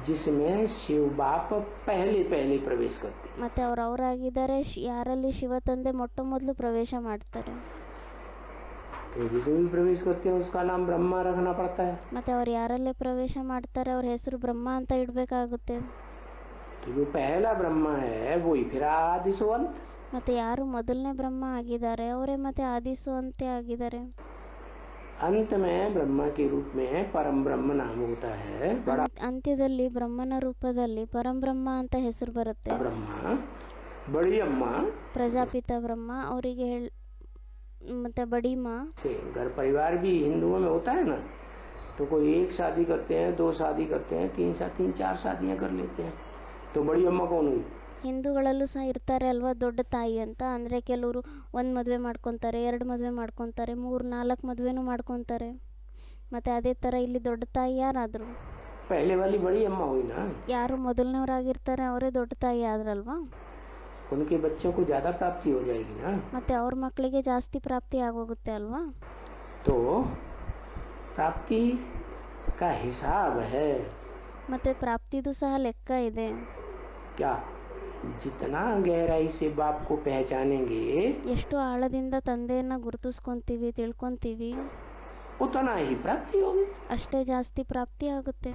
जिसमें शिव बाप पहले प्रवेश करते हैं। ಮತ್ತೆ ಅವರಾಗಿದ್ದಾರೆ ಯಾರಲ್ಲಿ ಶಿವ ತಂದೆ ಮೊಟ್ಟ ಮೊದಲು ಪ್ರವೇಶ ಮಾಡ್ತಾರೆ. तो जिसमें भी प्रवेश करते हैं उसका नाम ब्रह्मा रखना पड़ता है। ಮತ್ತೆ ಅವ್ರು ಯಾರಲ್ಲೇ ಪ್ರವೇಶ ಮಾಡ್ತಾರೆ ಅವ್ರ ಹೆಸರು ಬ್ರಹ್ಮ ಅಂತ ಇಡಬೇಕಾಗುತ್ತೆ. तो जो पहला ब्रह्मा है वही फिर आदिसुवंत। ಮತ್ತೆ ಯಾರು ಮೊದಲನೇ ಬ್ರಹ್ಮ ಆಗಿದ್ದಾರೆ ಅವರೇ ಮತ್ತೆ ಆದಿಸುವಂತೆ ಆಗಿದ್ದಾರೆ. अंत में ब्रह्मा के रूप में परम ब्रह्म नाम होता है, बड़ा ಅಂತ್ಯದಲ್ಲಿ ಬ್ರಹ್ಮನ ರೂಪದಲ್ಲಿ ಪರಂಬ್ರಹ್ಮ ಅಂತ ಹೆಸರು ಬರುತ್ತೆ. ब्रह्मा, बड़ी अम्मा, ಪ್ರಜಾಪಿತ ब्रह्म ಅವರಿಗೆ ಮತ್ತೆ बड़ी माँ से घर परिवार भी हिंदुओं में होता है ना, तो कोई एक शादी करते हैं, दो शादी करते हैं, तीन चार शादियां कर लेते हैं, तो बड़ी अम्मा कौन हुई? ಹಿಂದೂಗಳಲ್ಲೂ ಸಹ ಇರ್ತಾರೆ ಅಲ್ವಾ ದೊಡ್ಡ ತಾಯಿ ಅಂತ, ಅಂದರೆ ಕೆಲವರು ಒಂದು ಮದುವೆ ಮಾಡ್ಕೊತಾರೆ, 2 ಮದುವೆ ಮಾಡ್ಕೊತಾರೆ, 3-4 ಮದುವೆನೂ ಮಾಡ್ಕೊತಾರೆ. ಮತ್ತು ಅದೇ ಥರ ಇಲ್ಲಿ ದೊಡ್ಡ ತಾಯಿ ಯಾರಾದರು? पहले वाली बड़ी अम्मा हुई ना, ಯಾರು ಮೊದಲನೇವರಾಗಿರ್ತಾರೆ ಅವರೇ ದೊಡ್ಡ ತಾಯಿ ಆದ್ರಲ್ವಾ. उनके बच्चों को ज़्यादा प्राप्ति हो जाएगी ना, ಮತ್ತು ಅವ್ರ ಮಕ್ಕಳಿಗೆ ಜಾಸ್ತಿ ಪ್ರಾಪ್ತಿ ಆಗೋಗುತ್ತೆ ಅಲ್ವಾ. तो प्राप्ति का हिसाब है ಮತ್ತು ಪ್ರಾಪ್ತಿದು ಸಹ ಲೆಕ್ಕ ಇದೆ. क्या, जितना गहराई से बाप को पहचानेंगे ಎಷ್ಟು ಆಳದಿಂದ ತಂದೆಯನ್ನು ಗುರುತಿಸ್ಕೊತೀವಿ ತಿಳ್ಕೊತೀವಿ उतना ही प्राप्ति होगी। ಅಷ್ಟೇ ಜಾಸ್ತಿ ಪ್ರಾಪ್ತಿ ಆಗುತ್ತೆ.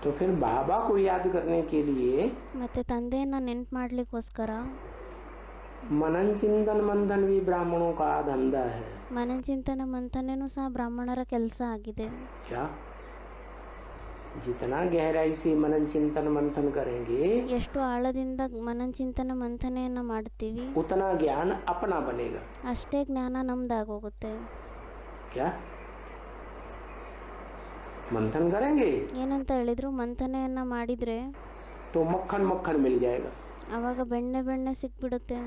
तो फिर बाबा को याद करने के लिए ಮತ್ತು ತಂದೆಯನ್ನು ನೆನ್ಪು ಮಾಡಲಿಕ್ಕೋಸ್ಕರ मनन चिंतन मंथन भी ब्राह्मणों का धंधा है। ಮನಚಿಂತನ ಮಂಥನೆನೂ ಸಹ ಬ್ರಾಹ್ಮಣರ ಕೆಲಸ ಆಗಿದೆ. क्या, जितना गहराई से मनन चिंतन मंथन करेंगे ಎಷ್ಟು ಆಳದಿಂದ ಮನಚಿಂತನ ಮಂಥನೆಯನ್ನು ಮಾಡ್ತೀವಿ उतना ज्ञान अपना बनेगा। ಅಷ್ಟೇ ಜ್ಞಾನ ನಮ್ದಾಗೋಗುತ್ತೆ. क्या, मंथन करेंगे ಏನಂತ ಹೇಳಿದ್ರು, ಮಂಥನೆಯನ್ನು ಮಾಡಿದರೆ तो मक्खन मक्खन मिल जाएगा, ಆವಾಗ ಬೆಣ್ಣೆ ಬೆಣ್ಣೆ ಸಿಕ್ಬಿಡುತ್ತೆ.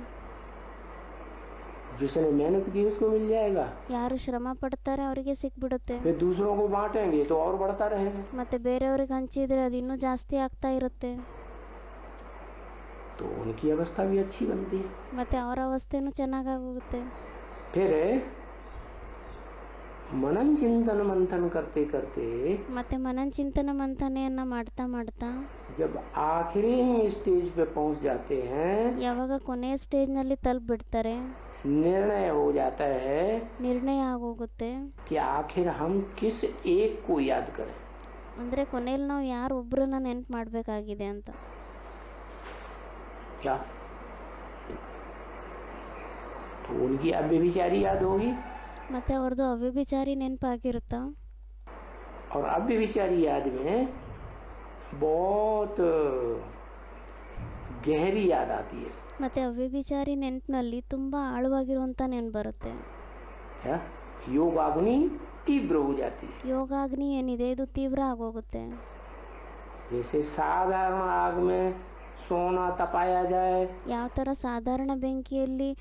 जिसने मेहनत की उसको मिल जाएगा, ಯಾರು ಶ್ರಮ ಪಡ್ತಾರೆ ಅವರಿಗೆ ಸಿಕ್ಬಿಡುತ್ತೆ. फिर दूसरों को बांटेंगे तो और बढ़ता रहेगा. ಮತ್ತು ಬೇರೆಯವ್ರಿಗೆ ಹಂಚಿದರೆ ಅದು ಇನ್ನೂ ಜಾಸ್ತಿ ಆಗ್ತಾ ಇರುತ್ತೆ. तो उनकी अवस्था भी अच्छी बनती है. ಮತ್ತು ಅವರ ಅವಸ್ಥೆನೂ ಚೆನ್ನಾಗಾಗೋಗುತ್ತೆ. फिर मनन चिंतन मंथन करते करते ಮತ್ತು ಮನನ ಚಿಂತನೆ ಮಂಥನೆಯನ್ನು ಮಾಡ್ತಾ ಮಾಡ್ತಾ जब आखिरी स्टेज पे पहुंच जाते हैं, ಯಾವಾಗ ಕೊನೆಯ ಸ್ಟೇಜ್ನಲ್ಲಿ ತಲುಪಿಬಿಡ್ತಾರೆ, निर्णय हो जाता है ನಿರ್ಣಯ ಆಗೋಗುತ್ತೆ. कि आखिर हम किस एक को याद करें. ಅಂದರೆ ಕೊನೆಯಲ್ಲಿ ನಾವು ಯಾರು ಒಬ್ಬರನ್ನ ನೆನ್ಪು ಮಾಡಬೇಕಾಗಿದೆ ಅಂತ. क्या तो उनकी अव्यभिचारी याद होगी, ಮತ್ತು ಅವ್ರದ್ದು ಅವ್ಯಭಿಚಾರಿ ನೆನಪಾಗಿರುತ್ತಾ. और अव्यभिचारी याद में बहुत गहरी याद आती है. ಮತ್ತು ಅವ್ಯಭಿಚಾರಿ ನೆನಪಿನಲ್ಲಿ ತುಂಬ ಆಳವಾಗಿರುವಂಥ ನೆನಪು ಬರುತ್ತೆ. क्या योगाग्नि तीव्र हो जाती है. ಯೋಗಾಗ್ನಿ ಏನಿದೆ ಇದು ತೀವ್ರ ಆಗೋಗುತ್ತೆ. जैसे साधारण आग में सोना तपाया जाए, ಯಾವ ಥರ ಸಾಧಾರಣ ಬೆಂಕಿಯಲ್ಲಿ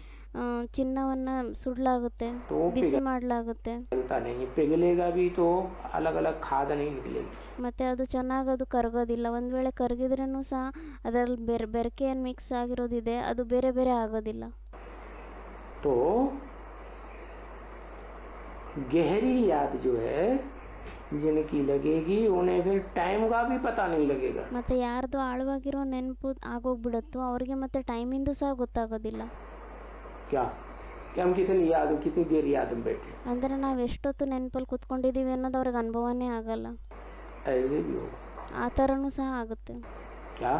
ಚಿನ್ನವನ್ನು ಸುಡಲಾಗುತ್ತೆ, ಬಿಸಿ ಮಾಡಲಾಗುತ್ತೆ. जलता नहीं, पिघलेगा भी तो अलग अलग खाद नहीं निकलेगी. ಮತ್ತು ಅದು ಚೆನ್ನಾಗಿ ಅದು ಕರಗೋದಿಲ್ಲ. ಒಂದು ವೇಳೆ ಕರಗಿದ್ರೂ ಸಹ ಅದರಲ್ಲಿ ಬೆರಕೆ ಏನು ಮಿಕ್ಸ್ ಆಗಿರೋದಿದೆ ಅದು ಬೇರೆ ಬೇರೆ ಆಗೋದಿಲ್ಲ. तो गहरी याद जो है जिनकी लगेगी उन्हें फिर टाइम का भी पता नहीं लगेगा. ಮತ್ತು ಯಾರ್ದು ಆಳವಾಗಿರೋ ನೆನಪು ಆಗೋಗ್ಬಿಡುತ್ತೋ ಅವ್ರಿಗೆ ಮತ್ತೆ ಟೈಮಿಂದು ಸಹ ಗೊತ್ತಾಗೋದಿಲ್ಲ. क्या कि हम कितनी याद कितनी देर याद में बैठे, ಅಂದರೆ ನಾವು ಎಷ್ಟೊತ್ತು ನೆನಪಲ್ಲಿ ಕೂತ್ಕೊಂಡಿದ್ದೀವಿ ಅನ್ನೋದು ಅವ್ರಿಗೆ ಅನುಭವನೇ ಆಗಲ್ಲ. ऐसे भी होगा. ಆ ಥರನೂ ಸಹ ಆಗುತ್ತೆ. क्या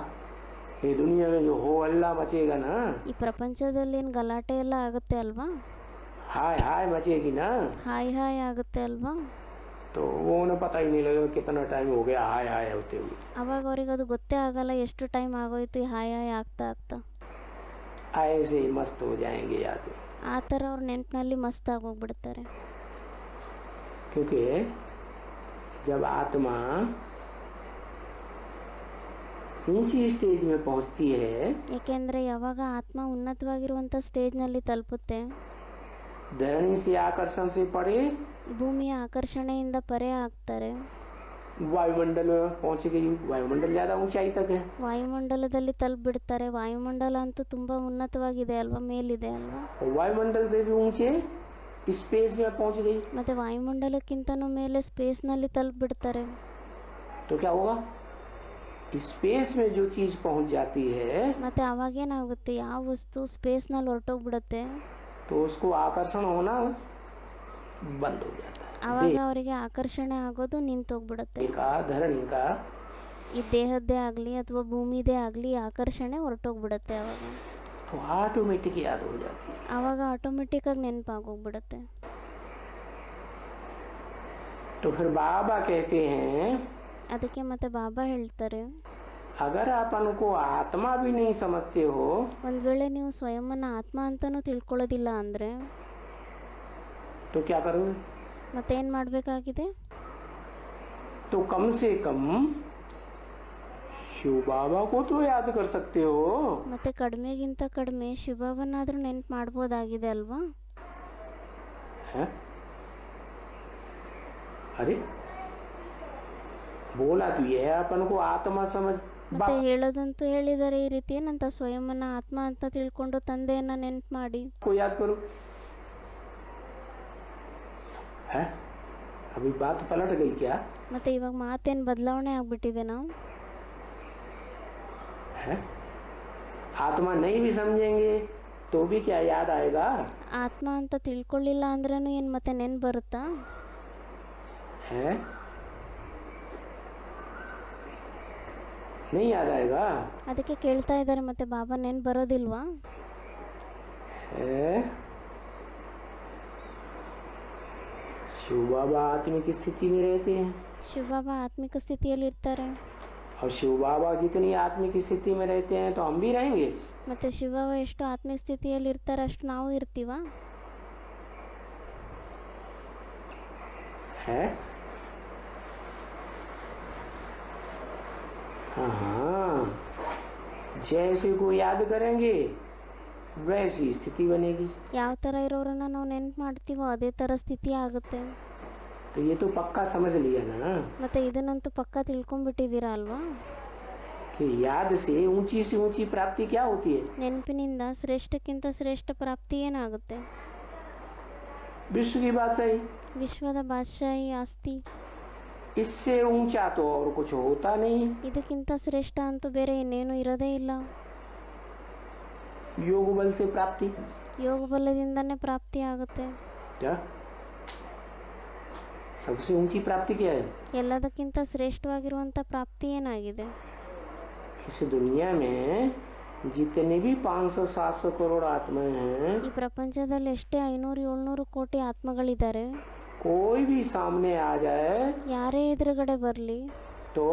ये दुनिया में जो हो अल्लाह मचेगा ना, ಈ ಪ್ರಪಂಚದಲ್ಲಿ ಏನು ಗಲಾಟೆ ಎಲ್ಲ ಆಗುತ್ತೆ ಅಲ್ವಾ, हाय हाय मचेगी ना, ಹಾಯ್ ಹಾಯ್ ಆಗುತ್ತೆ ಅಲ್ವಾ, तो वो उन्हें पता ही नहीं लगेगा कितना टाइम हो गया हाय हाय होते हुए. ಅವಾಗ ಅವ್ರಿಗೆ ಅದು ಗೊತ್ತೇ ಆಗಲ್ಲ ಎಷ್ಟು ಟೈಮ್ ಆಗೋಯ್ತು ಈ ಹಾಯ್ ಹಾಯ್ ಆಗ್ತಾ ಆಗ್ತಾ. ऐसे ही मस्त हो जाएंगे याद में. ಆ ಥರ ಅವ್ರ ನೆನಪಿನಲ್ಲಿ ಮಸ್ತ್ ಆಗೋಗ್ಬಿಡ್ತಾರೆ. क्योंकि जब आत्मा ऊंची स्टेज में पहुंचती है, ಏಕೆಂದರೆ ಯಾವಾಗ ಆತ್ಮ ಉನ್ನತವಾಗಿರುವಂಥ ಸ್ಟೇಜ್ನಲ್ಲಿ ತಲುಪುತ್ತೆ, धरणी से आकर्षण से परे ಭೂಮಿಯ ಆಕರ್ಷಣೆಯಿಂದ ಪರೆ ಆಗ್ತಾರೆ, वायुमंडल में पहुंच गई. वायुमंडल ज्यादा ऊंचाई तक है. ವಾಯುಮಂಡಲದಲ್ಲಿ ತಲುಪಿಬಿಡ್ತಾರೆ. ವಾಯುಮಂಡಲ ಅಂತೂ ತುಂಬ ಉನ್ನತವಾಗಿದೆ ಅಲ್ವಾ, ಮೇಲಿದೆ ಅಲ್ವಾ. और वायुमंडल से भी ऊंचे स्पेस में पहुंच गई. ಮತ್ತು ವಾಯುಮಂಡಲಕ್ಕಿಂತನೂ ಮೇಲೆ ಸ್ಪೇಸ್ನಲ್ಲಿ ತಲುಪಿಬಿಡ್ತಾರೆ. तो क्या होगा, स्पेस में जो चीज पहुंच जाती है ಮತ್ತು ಅವಾಗೇನಾಗುತ್ತೆ, ಯಾವ ವಸ್ತು ಸ್ಪೇಸ್ನಲ್ಲಿ ಹೊರಟೋಗ್ಬಿಡುತ್ತೆ तो उसको आकर्षण होना बंद हो जाता है. ಆವಾಗ ಅವರಿಗೆ ಆಕರ್ಷಣೆ ಆಗೋದು ನಿಂತೋಗ್ಬಿಡುತ್ತೆ. का धरणी का ಈ ದೇಹದ್ದೇ ಆಗಲಿ ಅಥವಾ ಭೂಮಿದೇ ಆಗಲಿ ಆಕರ್ಷಣೆ ಹೊರಟೋಗ್ಬಿಡುತ್ತೆ. ಅವಾಗ तो ऑटोमेटिक याद हो जाती है. ಆವಾಗ ಆಟೋಮೆಟಿಕ್ಕಾಗಿ ನೆನಪಾಗೋಗ್ಬಿಡುತ್ತೆ. तो फिर बाबा कहते हैं ಅದಕ್ಕೆ ಮತ್ತೆ ಬಾಬಾ ಹೇಳ್ತಾರೆ, अगर अपन को आत्मा भी नहीं समझते हो ಒಂದು ವೇಳೆ ನೀವು ಸ್ವಯಂನ ಆತ್ಮ ಅಂತಲೂ ತಿಳ್ಕೊಳ್ಳೋದಿಲ್ಲ ಅಂದರೆ तो क्या करोगे. ಮತ್ತೇನು ಮಾಡಬೇಕಾಗಿದೆ, तो कम से कम शिव बाबा को तो याद कर सकते हो. ಮತ್ತೆ ಕಡಿಮೆಗಿಂತ ಕಡಿಮೆ ಶಿವವನ್ನಾದರೂ ನೆನಪು ಮಾಡ್ಬೋದಾಗಿದೆ ಅಲ್ವಾ. है? अरे बोला तो ये है अपन को आत्मा समझ. ಮತ್ತೆ ಹೇಳೋದಂತೂ ಹೇಳಿದರೆ ಈ ರೀತಿ ಏನಂತ, ಸ್ವಯಂನ ಆತ್ಮ ಅಂತ ತಿಳ್ಕೊಂಡು ತಂದೆಯನ್ನ ನೆನಪು ಮಾಡಿ को याद करो. है? अभी बात पलट गई क्या. ಮತ್ತೆ ಇವಾಗ ಮಾತೇನು ಬದಲಾವಣೆ ಆಗ್ಬಿಟ್ಟಿದೆ ನಾವು. है? आत्मा नहीं भी समझेंगे तो भी क्या याद आएगा. ಆತ್ಮ ಅಂತ ತಿಳ್ಕೊಳ್ಳಿಲ್ಲ ಅಂದ್ರೂ ಏನು ಮತ್ತೆ ನೆನ್ಪು ಬರುತ್ತಾ. है? नहीं याद आएगा. ಅದಕ್ಕೆ ಕೇಳ್ತಾ ಇದ್ದಾರೆ, ಮತ್ತೆ ಬಾಬಾ ನೆನ್ಪು ಬರೋದಿಲ್ವಾ. है? शिव बाबा आत्मिक स्थिति में रहते हैं ಶಿವ ಬಾಬಾ ಆತ್ಮಿಕ ಸ್ಥಿತಿಯಲ್ಲಿ ಇರ್ತಾರೆ. और शिव बाबा जितनी आत्मिक स्थिति में रहते हैं तो हम भी रहेंगे. ಮತ್ತೆ ಶಿವ ಬಾಬಾ ಎಷ್ಟು ಆತ್ಮಿಕ ಸ್ಥಿತಿಯಲ್ಲಿ ಇರ್ತಾರೆ ಅಷ್ಟು ನಾವು ಇರ್ತೀವ. है? हाँ, जैसे को याद करेंगे वैसी स्थिति बनेगी। ಯಾವ ಥರ ಇರೋರನ್ನ ನಾವು ನೆನ್ಪು ಮಾಡ್ತೀವೋ ಅದೇ ಥರ ಸ್ಥಿತಿ ಆಗುತ್ತೆ. तो ये तो पक्का समझ लिया ना ಮತ್ತು ಇದನ್ನಂತೂ ಪಕ್ಕ ತಿಳ್ಕೊಂಬಿಟ್ಟಿದ್ದೀರಾ ಅಲ್ವಾ? कि याद से ऊंची प्राप्ति क्या होती है? ನೆನಪಿನಿಂದ ಶ್ರೇಷ್ಠಕ್ಕಿಂತ ಶ್ರೇಷ್ಠ ಪ್ರಾಪ್ತಿ ಏನಾಗುತ್ತೆ? विश्व की बादशाही। ವಿಶ್ವದ ಬಾದಶಾಹಿ ಆಸ್ತಿ. इससे ऊंचा तो और कुछ होता नहीं। ಇದಕ್ಕಿಂತ ಶ್ರೇಷ್ಠ ಅಂತೂ ಬೇರೆ ಇನ್ನೇನು ಇರೋದೇ ಇಲ್ಲ. योग बल से प्राप्ति। ಯೋಗ ಬಲದಿಂದನೇ ಪ್ರಾಪ್ತಿ ಆಗುತ್ತೆ. क्या सबसे ऊंची प्राप्ति क्या है? ಎಲ್ಲದಕ್ಕಿಂತ ಶ್ರೇಷ್ಠವಾಗಿರುವಂಥ ಪ್ರಾಪ್ತಿ ಏನಾಗಿದೆ? इस दुनिया में जितने भी 500-700 करोड़ आत्माएं हैं, ಈ ಪ್ರಪಂಚದಲ್ಲಿ ಎಷ್ಟೇ 500-700 ಕೋಟಿ ಆತ್ಮಗಳಿದ್ದಾರೆ. कोई भी सामने आ जाए ಯಾರೇ ಎದುರುಗಡೆ ಬರಲಿ, तो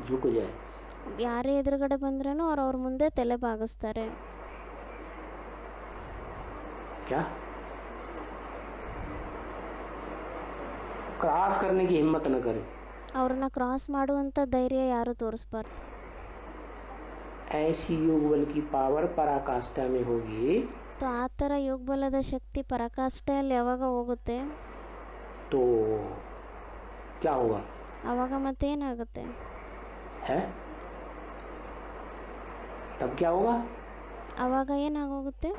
झुक जाए। ಯಾರೇ ಎದುರುಗಡೆ ಬಂದ್ರೂ ಅವ್ರ ಮುಂದೆ ತಲೆ ಬಾಗಿಸ್ತಾರೆ. क्या क्रॉस करने की हिम्मत न करे। ಅವ್ರನ್ನ ಕ್ರಾಸ್ ಮಾಡುವಂಥ ಧೈರ್ಯ ಯಾರು ತೋರಿಸ್ಬಾರ್ದು. ऐसी योग बल की पावर पराकाष्ठा में होगी तो ಆ ಥರ ಯೋಗ ಬಲದ ಶಕ್ತಿ ಪರಾಕಾಷ್ಠೆಯಲ್ಲಿ ಯಾವಾಗ ಹೋಗುತ್ತೆ, तो क्या होगा? ಆವಾಗ ಮತ್ತೇನಾಗುತ್ತೆ? है तब क्या होगा? ಆವಾಗ ಏನಾಗೋಗುತ್ತೆ?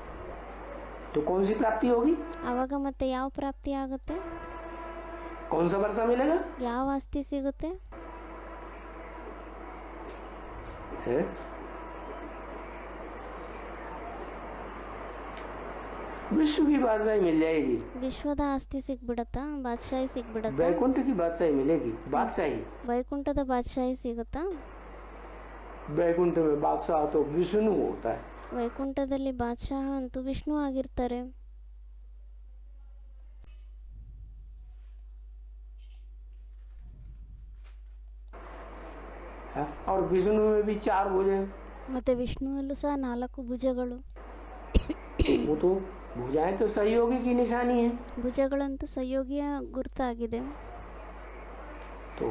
तो कौन सी प्राप्ति होगी? ಆವಾಗ ಮತ್ತೆ ಯಾವ ಪ್ರಾಪ್ತಿ ಆಗುತ್ತೆ? कौन सा वर्षा मिलेगा? ಯಾವ ಆಸ್ತಿ ಸಿಗುತ್ತೆ? है विश्व की बादशाही मिल जाएगी। ವಿಶ್ವದ ಆಸ್ತಿ ಸಿಗ್ಬಿಡತ್ತಾ? ಬಾದಶಾಹಿ ಸಿಗ್ಬಿಡತ್ತಾ? वैकुंठ की बादशाही मिलेगी। बादशाही ವೈಕುಂಠದ ಬಾದಶಾಹಿ ಸಿಗುತ್ತಾ? वैकुंठ में बादशाह तो विष्णु होता है। ವೈಕುಂಠದಲ್ಲಿ ಬಾದಶಾಹ ಅಂತೂ ವಿಷ್ಣು ಆಗಿರ್ತಾರೆ. और विष्णु में भी 4 भुजा। ಮತ್ತೆ ವಿಷ್ಣುವಲ್ಲೂ ಸಹ 4 ಭುಜಗಳು. वो तो भुजाएं तो सहयोगी की निशानी है। ಭುಜಗಳಂತೂ ಸಹಯೋಗಿಯ ಗುರುತಾಗಿದೆ. तो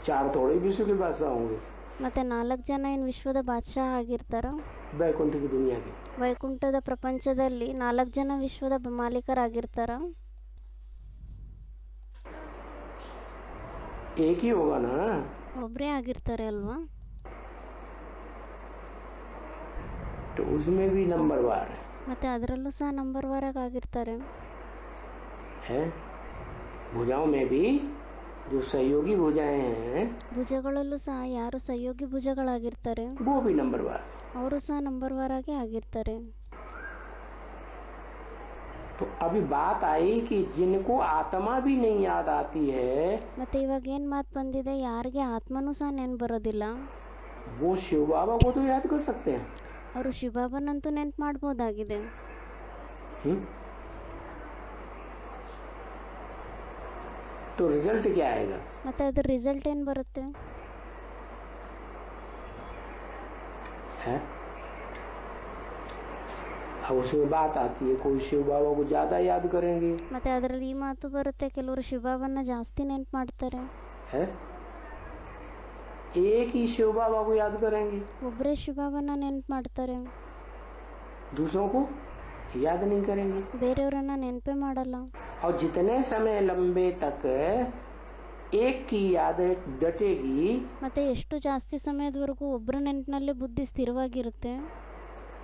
4 थोड़े विश्व के बादशाह होंगे। ಮತ್ತೆ 4 ಜನ ಏನು ವಿಶ್ವದ ಬಾದಶಾಹ ಆಗಿರ್ತಾರೋ? वैकुंठ की दुनिया के ವೈಕುಂಠದ ಪ್ರಪಂಚದಲ್ಲಿ 4 ಜನ ವಿಶ್ವದ ಮಾಲೀಕರಾಗಿರ್ತಾರ? एक ही होगा ना। ಒಬ್ಬರೇ ಆಗಿರ್ತಾರೆ ಅಲ್ವಾ? तो उसमें भी नंबरवार ಮತ್ತೆ ಅದರಲ್ಲೂ ಸಹ ನಂಬರ್ ವಾರಾಗಿ ಆಗಿರ್ತಾರೆ. है। भुजाओं में भी जो सहयोगी भुजाएं हैं ಭುಜಗಳಲ್ಲೂ ಸಹ ಯಾರು ಸಹಯೋಗಿ ಭುಜಗಳಾಗಿರ್ತಾರೆ वो भी नंबरवार। ಅವರು ಸಹ ನಂಬರ್ ವಾರಾಗಿ ಆಗಿರ್ತಾರೆ. तो अभी बात आई कि जिनको आत्मा भी नहीं याद आती है ಮತ್ತೆ ಇವಾಗ ಏನು ಮಾತು ಬಂದಿದೆ, ಯಾರಿಗೆ ಆತ್ಮನೂ ಸಹ ನೆನ್ಪು ಬರೋದಿಲ್ಲ वो शिव बाबा को तो याद कर सकते हैं। ಅವರು ಶಿವಬಾಬನಂತೂ ನೆನ್ಪು ಮಾಡ್ಬೋದಾಗಿದೆ. तो रिजल्ट क्या आएगा? ಮತ್ತೆ ಅದ್ರ ರಿಸಲ್ಟ್ ಏನು ಬರುತ್ತೆ? है अब उसमें बात आती है कोई शिव बाबा को ज्यादा याद करेंगे। ಮತ್ತೆ ಅದರಲ್ಲಿ ಈ ಮಾತು ಬರುತ್ತೆ, ಕೆಲವರು ಶಿವಬಾಬನ ಜಾಸ್ತಿ ನೆನ್ಪು ಮಾಡ್ತಾರೆ. है एक ही शिव बाबा को याद करेंगे, ಒಬ್ಬರೇ ಶಿವಬಾಬನ ನೆನ್ಪು ಮಾಡ್ತಾರೆ, दूसरों को याद नहीं करेंगे। ಬೇರೆಯವರನ್ನ ನೆನಪೇ ಮಾಡಲ್ಲ. और जितने समय लंबे तक एक की याद डटेगी ಮತ್ತೆ ಎಷ್ಟು ಜಾಸ್ತಿ ಸಮಯದವರೆಗೂ ಒಬ್ಬರ ನೆನಪಿನಲ್ಲಿ ಬುದ್ಧಿ ಸ್ಥಿರವಾಗಿರುತ್ತೆ,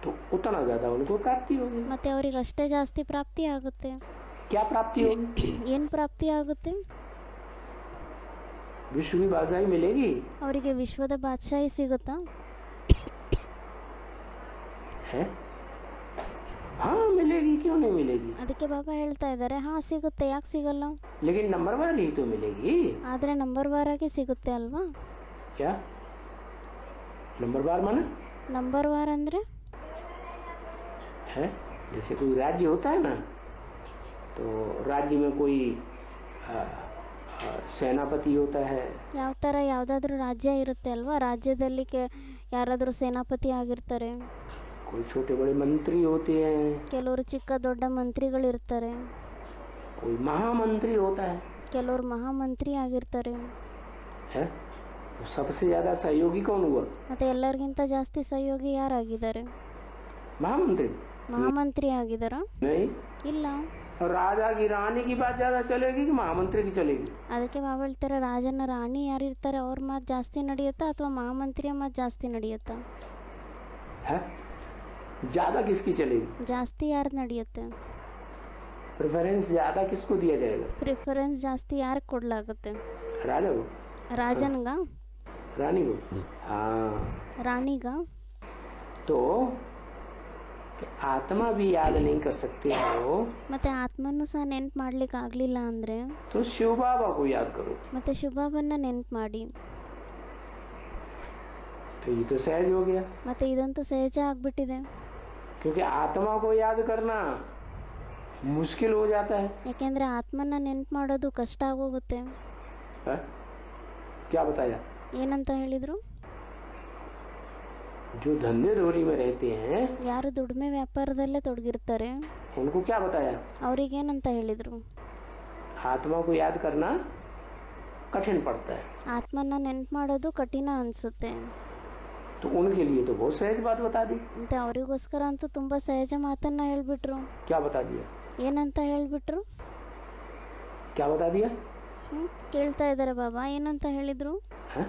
तो उतना ज्यादा उनको प्राप्ति होगी। ಮತ್ತೆ ಅವರಿಗೆ ಅಷ್ಟೇ ಜಾಸ್ತಿ ಪ್ರಾಪ್ತಿ ಆಗುತ್ತೆ. क्या प्राप्ति होगी? ಏನು ಪ್ರಾಪ್ತಿ ಆಗುತ್ತೆ? विश्व की बादशाही मिलेगी। ಅವರಿಗೆ ವಿಶ್ವದ ಬಾದಶಾಹಿ ಸಿಗುತ್ತಾ? है हाँ मिलेगी, क्यों नहीं मिलेगी। ಅದಕ್ಕೆ ಬಾಬಾ ಹೇಳ್ತಾ ಇದ್ದಾರೆ, ಹಾ ಸಿಗುತ್ತೆ, ಯಾಕೆ ಸಿಗಲ್ಲ? लेकिन नंबरवार ही तो मिलेगी। ಆದರೆ ನಂಬರ್ ವಾರಾಗಿ ಸಿಗುತ್ತೆ ಅಲ್ವಾ? क्या नंबरवार माने? ನಂಬರ್ ವಾರ್ ಅಂದರೆ है जैसे कोई राज्य होता है ना, तो राज्य में कोई सेनापति होता है। ಯಾವ ಥರ ಯಾವುದಾದ್ರೂ ರಾಜ್ಯ ಇರುತ್ತೆ ಅಲ್ವಾ, ರಾಜ್ಯದಲ್ಲಿ ಯಾರಾದರೂ ಸೇನಾಪತಿ ಆಗಿರ್ತಾರೆ, कोई छोटे बड़े मंत्री होते हैं, ಕೆಲವರು ಚಿಕ್ಕ ದೊಡ್ಡ ಮಂತ್ರಿಗಳಿರ್ತಾರೆ, कोई महामंत्री होता है। ಕೆಲವರು ಮಹಾಮಂತ್ರಿ ಆಗಿರ್ತಾರೆ. है सबसे ज्यादा सहयोगी कौन हुआ? ಮತ್ತು ಎಲ್ಲರಿಗಿಂತ ಜಾಸ್ತಿ ಸಹಯೋಗಿ ಯಾರಾಗಿದ್ದಾರೆ? महामंत्री? ಮಹಾಮಂತ್ರಿ ಆಗಿದ್ದಾರಾ? नहीं। ಇಲ್ಲ. और राजा की रानी की बात ज्यादा चलेगी कि महामंत्री की चलेगी? ಅದಕ್ಕೆ ಬಾಬಾ ಹೇಳ್ತಾರೆ, ರಾಜನ ರಾಣಿ ಯಾರಿರ್ತಾರೆ ಅವ್ರ ಮಾತು ಜಾಸ್ತಿ ನಡೆಯುತ್ತಾ ಅಥವಾ ಮಹಾಮಂತ್ರಿಯ ಮಾತು ಜಾಸ್ತಿ ನಡೆಯುತ್ತಾ? है ज्यादा किसकी चलेगी? ಜಾಸ್ತಿ ಯಾರ್ದು ನಡೆಯುತ್ತೆ? प्रेफरेंस ज्यादा किसको दिया जाएगा? ಪ್ರಿಫರೆನ್ಸ್ ಜಾಸ್ತಿ ಯಾರಿಗೆ ಕೊಡಲಾಗುತ್ತೆ? राजा को? ರಾಜನ್ಗ? रानी को? हाँ। ರಾಣಿಗ? तो आत्मा भी याद नहीं कर सकते हो ಮತ್ತೆ ಆತ್ಮನ್ನು ಸಹ ನೆನ್ಪು ಮಾಡ್ಲಿಕ್ಕೆ ಆಗಲಿಲ್ಲ ಅಂದರೆ तो शिव बाबा को याद करो। ಮತ್ತೆ ಶಿವಬಾಬನ್ನ ನೆನ್ಪು ಮಾಡಿ. तो ये तो सहज हो गया, ಮತ್ತೆ ಇದಂತೂ ಸಹಜ ಆಗ್ಬಿಟ್ಟಿದೆ. क्योंकि आत्मा को याद करना मुश्किल हो जाता है। ಯಾಕೆಂದರೆ ಆತ್ಮನ ನೆನ್ಪು ಮಾಡೋದು ಕಷ್ಟ ಆಗೋಗುತ್ತೆ. है? क्या बताया? ಏನಂತ ಹೇಳಿದರು? जो धंधे धोरी में रहते हैं ಯಾರು ದುಡಿಮೆ ವ್ಯಾಪಾರದಲ್ಲೇ ತೊಡಗಿರ್ತಾರೆ उनको क्या बताया? ಅವ್ರಿಗೇನಂತ ಹೇಳಿದರು? आत्मा को याद करना कठिन पड़ता है, ಆತ್ಮನ ನೆನ್ಪು ಮಾಡೋದು ಕಠಿಣ ಅನಿಸುತ್ತೆ. तो उनके लिए तो बहुत सहज बात बता दी। ಮತ್ತು ಅವರಿಗೋಸ್ಕರ ಅಂತೂ ತುಂಬ ಸಹಜ ಮಾತನ್ನು ಹೇಳಿಬಿಟ್ರು. क्या बता दिया? ಏನಂತ ಹೇಳಿಬಿಟ್ರು? क्या बता दिया? ಕೇಳ್ತಾ ಇದ್ದಾರೆ ಬಾಬಾ, ಏನಂತ ಹೇಳಿದರು? है?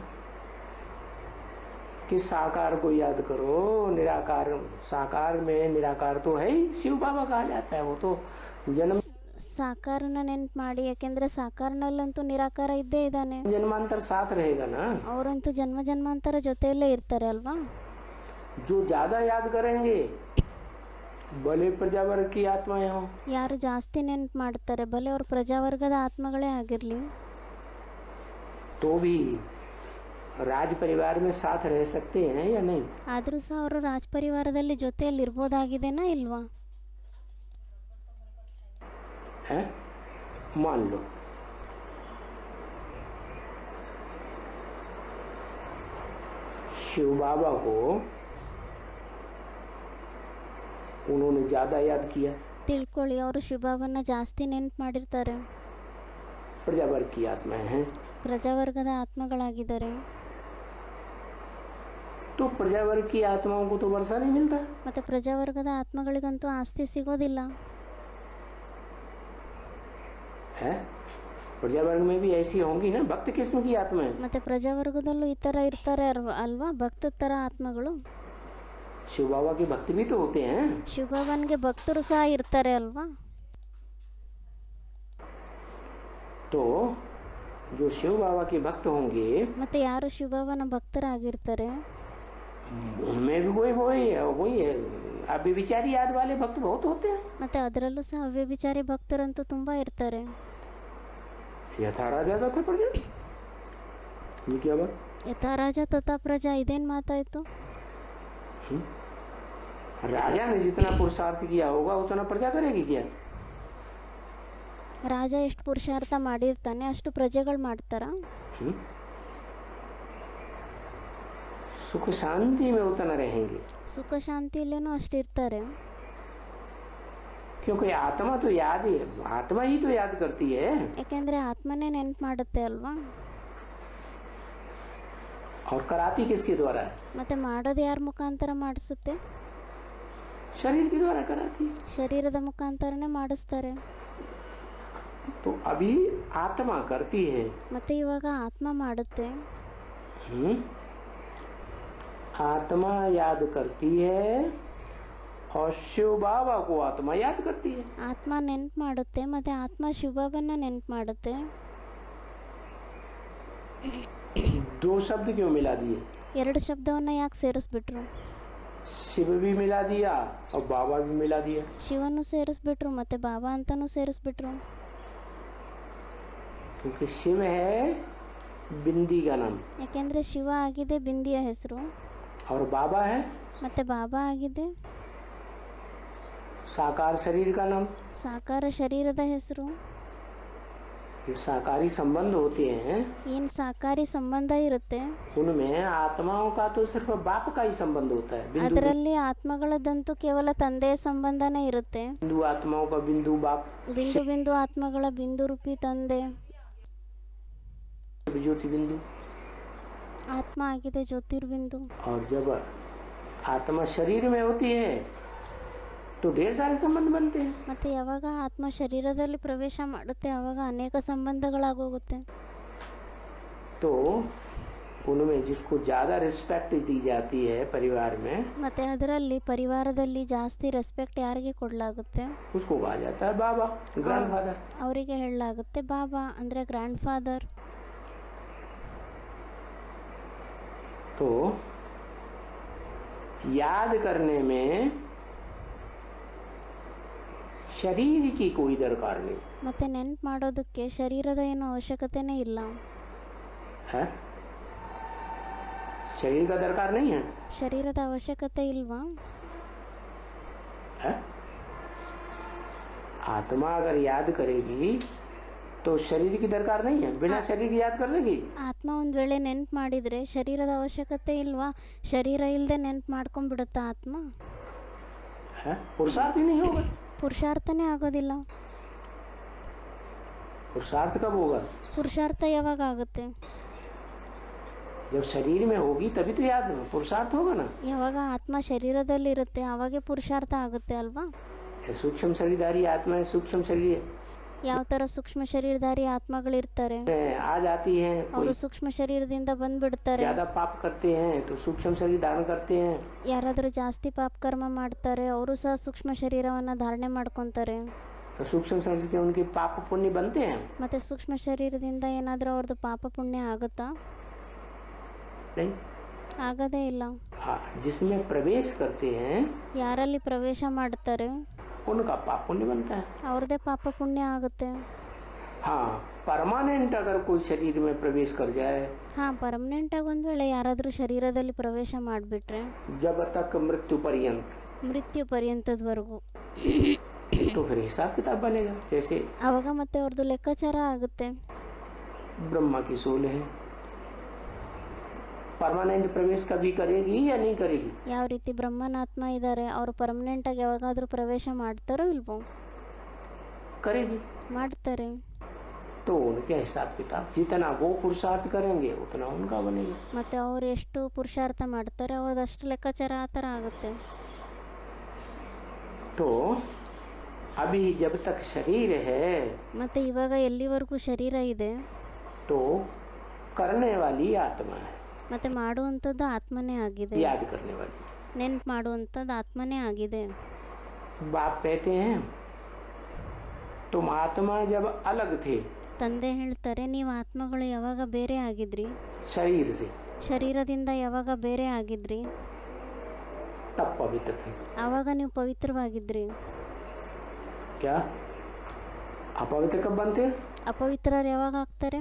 कि साकार को याद करो, निराकार। साकार में निराकार तो है ही, शिव बाबा कहा जाता है। वो तो जन्म ಸಾಕಾರನ ನೆನ್ಪು ಮಾಡಿ, ಯಾಕೆಂದರೆ ಸಾಕಾರನಲ್ಲಂತೂ ನಿರಾಕಾರ ಇದ್ದೇ ಇದ್ದಾನೆ. जन्मांतर साथ रहेगा ना। ಅವರಂತೂ ಜನ್ಮ ಜನ್ಮಾಂತರ ಜೊತೆಯಲ್ಲೇ ಇರ್ತಾರೆ ಅಲ್ವಾ? जो ज्यादा याद करेंगे भले प्रजावर्ग की आत्माएं हो, ಯಾರು ಜಾಸ್ತಿ ನೆನ್ಪು ಮಾಡ್ತಾರೆ, ಭಲೆ ಅವ್ರ ಪ್ರಜಾವರ್ಗದ ಆತ್ಮಗಳೇ ಆಗಿರಲಿ, तो भी राज परिवार में साथ रह सकते हैं या नहीं? ಆದರೂ ಸಹ ಅವರು ರಾಜ ಪರಿವಾರದಲ್ಲಿ ಜೊತೆಯಲ್ಲಿ ಇರ್ಬೋದಾಗಿದೆನಾ ಇಲ್ವಾ? है? मान लो शिव बाबा को उन्होंने ज्यादा याद किया, ತಿಳ್ಕೊಳ್ಳಿ, ಅವರು ಶಿವಬಾಬನ್ನ ಜಾಸ್ತಿ ನೆನ್ಪು ಮಾಡಿರ್ತಾರೆ. प्रजावर्ग की आत्माएं हैं, ಪ್ರಜಾವರ್ಗದ ಆತ್ಮಗಳಾಗಿದ್ದಾರೆ. तो प्रजावर्ग की आत्माओं को तो वर्षा नहीं मिलता ಮತ್ತು ಪ್ರಜಾವರ್ಗದ ಆತ್ಮಗಳಿಗಂತೂ ಆಸ್ತಿ ಸಿಗೋದಿಲ್ಲ. है। प्रजावर्ग में भी ऐसी होंगी ना भक्त किस्म की आत्माएं। ಮತ್ತು ಪ್ರಜಾವರ್ಗದಲ್ಲೂ ಈ ಥರ ಇರ್ತಾರೆ ಅಲ್ವಾ, ಭಕ್ತರ ಥರ ಆತ್ಮಗಳು. शिव बाबा के भक्त भी तो होते हैं। ಶಿವಬಾಬನ್ಗೆ ಭಕ್ತರು ಸಹ ಇರ್ತಾರೆ ಅಲ್ವಾ? तो जो शिव बाबा के भक्त होंगे ಮತ್ತು ಯಾರು ಶಿವಬಾಬನ ಭಕ್ತರಾಗಿರ್ತಾರೆ उनमें भी वही है अव्यभिचारी याद वाले भक्त बहुत होते हैं। ಮತ್ತು ಅದರಲ್ಲೂ ಸಹ ಅವ್ಯಭಿಚಾರಿ ಭಕ್ತರಂತೂ ತುಂಬ ಇರ್ತಾರೆ. यथा राजा तथा प्रजा, ये क्या बात? ಯಥಾ ರಾಜ ತಥಾ ಪ್ರಜಾ, ಇದೇನು ಮಾತಾಯಿತು? राजा ने जितना पुरुषार्थ किया होगा उतना प्रजा करेगी क्या? ರಾಜ ಎಷ್ಟು ಪುರುಷಾರ್ಥ ಮಾಡಿರ್ತಾನೆ ಅಷ್ಟು ಪ್ರಜೆಗಳು ಮಾಡ್ತಾರಾ? सुख शांति में उतना रहेंगे, ಸುಖ ಶಾಂತಿಯಲ್ಲೇನೋ ಅಷ್ಟಿರ್ತಾರೆ. क्योंकि आत्मा तो याद ही, आत्मा ही तो याद करती है। ಯಾಕೆಂದರೆ ಆತ್ಮನೇ ನೆನ್ಪು ಮಾಡುತ್ತೆ ಅಲ್ವಾ? और कराती किसके द्वारा है? ಮತ್ತು ಮಾಡೋದು ಯಾರ ಮುಖಾಂತರ ಮಾಡಿಸುತ್ತೆ? शरीर के द्वारा कराती है। ಶರೀರದ ಮುಖಾಂತರನೇ ಮಾಡಿಸ್ತಾರೆ. तो अभी आत्मा करती है। ಮತ್ತು ಇವಾಗ ಆತ್ಮ ಮಾಡುತ್ತೆ. आत्मा याद करती है और शिव बाबा को आत्मा याद करती है। ಆತ್ಮ ನೆನ್ಪು ಮಾಡುತ್ತೆ ಮತ್ತು ಆತ್ಮ ಶಿವಬಾಬನ್ನ ನೆನ್ಪು ಮಾಡುತ್ತೆ. दो शब्द क्यों मिला दिए? ಎರಡು ಶಬ್ದವನ್ನು ಯಾಕೆ ಸೇರಿಸ್ಬಿಟ್ರು? शिव भी मिला दिया और बाबा भी मिला दिया। ಶಿವನು ಸೇರಿಸ್ಬಿಟ್ರು ಮತ್ತು ಬಾಬಾ ಅಂತಲೂ ಸೇರಿಸ್ಬಿಟ್ರು. क्योंकि शिव है बिंदी का नाम ಯಾಕೆಂದರೆ ಶಿವ ಆಗಿದೆ ಬಿಂದಿಯ ಹೆಸರು और बाबा है ಮತ್ತು ಬಾಬಾ ಆಗಿದೆ साकार शरीर का नाम। ಸಾಕಾರ ಶರೀರದ ಹೆಸರು. जो साकारी संबंध होते हैं ಏನು ಸಾಕಾರಿ ಸಂಬಂಧ ಇರುತ್ತೆ उनमें आत्माओं का तो सिर्फ बाप का ही संबंध होता है। बिंदु ಅದರಲ್ಲಿ ಆತ್ಮಗಳದಂತೂ ಕೇವಲ ತಂದೆಯ ಸಂಬಂಧನೇ ಇರುತ್ತೆ. बिंदु आत्माओं का बिंदु बाप, ಬಿಂದು ಬಿಂದು ಆತ್ಮಗಳ ಬಿಂದು ರೂಪಿ ತಂದೆ, ज्योति बिंदु। ಆತ್ಮ ಆಗಿದೆ ಜ್ಯೋತಿರ್ಬಿಂದು. और जब आत्मा शरीर में होती है तो ढेर सारे संबंध बनते हैं। ಮತ್ತು ಯಾವಾಗ ಆತ್ಮ ಶರೀರದಲ್ಲಿ ಪ್ರವೇಶ ಮಾಡುತ್ತೆ ಆವಾಗ ಅನೇಕ ಸಂಬಂಧಗಳಾಗೋಗುತ್ತೆ. तो उनमें जिसको ज़्यादा रिस्पेक्ट दी जाती है परिवार में, ಮತ್ತು ಅದರಲ್ಲಿ ಪರಿವಾರದಲ್ಲಿ ಜಾಸ್ತಿ ರೆಸ್ಪೆಕ್ಟ್ ಯಾರಿಗೆ ಕೊಡಲಾಗುತ್ತೆ, उसको कहा जाता है बाबा, ग्रैंडफादर। ಅವರಿಗೆ ಹೇಳಲಾಗುತ್ತೆ ಬಾಬಾ ಅಂದರೆ ಗ್ರ್ಯಾಂಡ್ ಫಾದರ್. तो याद करने में शरीर की कोई दरकार नहीं ಮತ್ತು ನೆನ್ಪು ಮಾಡೋದಕ್ಕೆ ಶರೀರದ ಏನು ಅವಶ್ಯಕತೆನೇ ಇಲ್ಲ. है। शरीर का दरकार नहीं है, ಶರೀರದ ಅವಶ್ಯಕತೆ ಇಲ್ವಾ? है? आत्मा अगर याद करेगी तो शरीर की दरकार नहीं है, बिना शरीर की याद कर लेगी। ಆತ್ಮ ಒಂದು ವೇಳೆ ನೆನ್ಪು ಮಾಡಿದರೆ ಶರೀರದ ಅವಶ್ಯಕತೆ ಇಲ್ವಾ? ಶರೀರ ಇಲ್ಲದೆ ನೆನ್ಪು ಮಾಡ್ಕೊಂಡ್ಬಿಡುತ್ತಾ ಆತ್ಮ? है? पुरुषार्थ ही नहीं होगा। ಪುರುಷಾರ್ಥನೇ ಆಗೋದಿಲ್ಲ. पुरुषार्थ कब होगा? ಪುರುಷಾರ್ಥ ಯಾವಾಗ ಆಗುತ್ತೆ? जब शरीर में होगी तभी तो याद पुरुषार्थ होगा ना। ಯಾವಾಗ ಆತ್ಮ ಶರೀರದಲ್ಲಿರುತ್ತೆ ಆವಾಗೇ ಪುರುಷಾರ್ಥ ಆಗುತ್ತೆ ಅಲ್ವಾ? सूक्ष्म शरीरधारी आत्मा है, सूक्ष्म शरीर ಯಾವ ಥರ ಸೂಕ್ಷ್ಮ ಶರೀರಧಾರಿ ಆತ್ಮಗಳಿರ್ತಾರೆ, आ जाती है, ಅವರು ಸೂಕ್ಷ್ಮ ಶರೀರದಿಂದ ಬಂದ್ಬಿಡ್ತಾರೆ. ज्यादा पाप करते हैं तो सूक्ष्म शरीर धारण करते हैं। ಯಾರಾದರೂ ಜಾಸ್ತಿ ಪಾಪ ಕರ್ಮ ಮಾಡ್ತಾರೆ ಅವರು ಸಹ ಸೂಕ್ಷ್ಮ ಶರೀರವನ್ನು ಧಾರಣೆ ಮಾಡ್ಕೊತಾರೆ. तो सूक्ष्म शरीर के उनके पाप पुण्य बनते हैं ಮತ್ತು ಸೂಕ್ಷ್ಮ ಶರೀರದಿಂದ ಏನಾದರೂ ಅವ್ರದ್ದು ಪಾಪ ಪುಣ್ಯ ಆಗುತ್ತಾ? नहीं। ಆಗದೇ ಇಲ್ಲ. हाँ, जिसमें प्रवेश करते हैं ಯಾರಲ್ಲಿ ಪ್ರವೇಶ ಮಾಡ್ತಾರೆ उनका पाप पुण्य बनता है। ಅವ್ರದ್ದೇ ಪಾಪ ಪುಣ್ಯ ಆಗುತ್ತೆ. हाँ, परमानेंट अगर कोई शरीर में प्रवेश कर जाए, ಹಾಂ, ಪರ್ಮನೆಂಟಾಗಿ ಒಂದು ವೇಳೆ ಯಾರಾದರೂ ಶರೀರದಲ್ಲಿ ಪ್ರವೇಶ ಮಾಡಿಬಿಟ್ರೆ जब तक मृत्यु पर्यंत, ಮೃತ್ಯು ಪರ್ಯಂತದವರೆಗೂ तो फिर हिसाब किताब बनेगा। जैसे ಆವಾಗ ಮತ್ತೆ ಅವ್ರದ್ದು ಲೆಕ್ಕಾಚಾರ ಆಗುತ್ತೆ. ब्रह्मा की सोल है, परमानेंट प्रवेश कभी करेगी या नहीं करेगी? ಯಾವ ರೀತಿ ಬ್ರಹ್ಮನಾತ್ಮ ಇದ್ದಾರೆ ಅವರು ಪರ್ಮನೆಂಟಾಗಿ ಯಾವಾಗಾದರೂ ಪ್ರವೇಶ ಮಾಡ್ತಾರೋ ಇಲ್ವೋ? करेगी। ಮಾಡ್ತಾರೆ. तो उनके हिसाब किताब जितना वो पुरुषार्थ करेंगे उतना उनका बनेगा। ಮತ್ತು ಅವ್ರು ಎಷ್ಟು ಪುರುಷಾರ್ಥ ಮಾಡ್ತಾರೆ ಅವ್ರದ್ದಷ್ಟು ಲೆಕ್ಕಾಚಾರ ಆ ಥರ ಆಗುತ್ತೆ. तो अभी जब तक शरीर है ಮತ್ತು ಇವಾಗ ಎಲ್ಲಿವರೆಗೂ ಶರೀರ ಇದೆ तो करने वाली आत्मा है, ಮತ್ತು ಮಾಡುವಂಥದ್ದು ಆತ್ಮನೇ ಆಗಿದೆ. याद करने वाली। ನೆನ್ಪು ಮಾಡುವಂಥದ್ದು ಆತ್ಮನೇ ಆಗಿದೆ. बाप कहते हैं तुम आत्मा जब अलग थे ತಂದೆ ಹೇಳ್ತಾರೆ ನೀವು ಆತ್ಮಗಳು ಯಾವಾಗ ಬೇರೆ ಆಗಿದ್ರಿ, शरीर से, ಶರೀರದಿಂದ ಯಾವಾಗ ಬೇರೆ ಆಗಿದ್ರಿ तब पवित्र थे। ಆವಾಗ ನೀವು ಪವಿತ್ರವಾಗಿದ್ರಿ. क्या अपवित्र कब बनते ಅಪವಿತ್ರರು ಯಾವಾಗ ಆಗ್ತಾರೆ?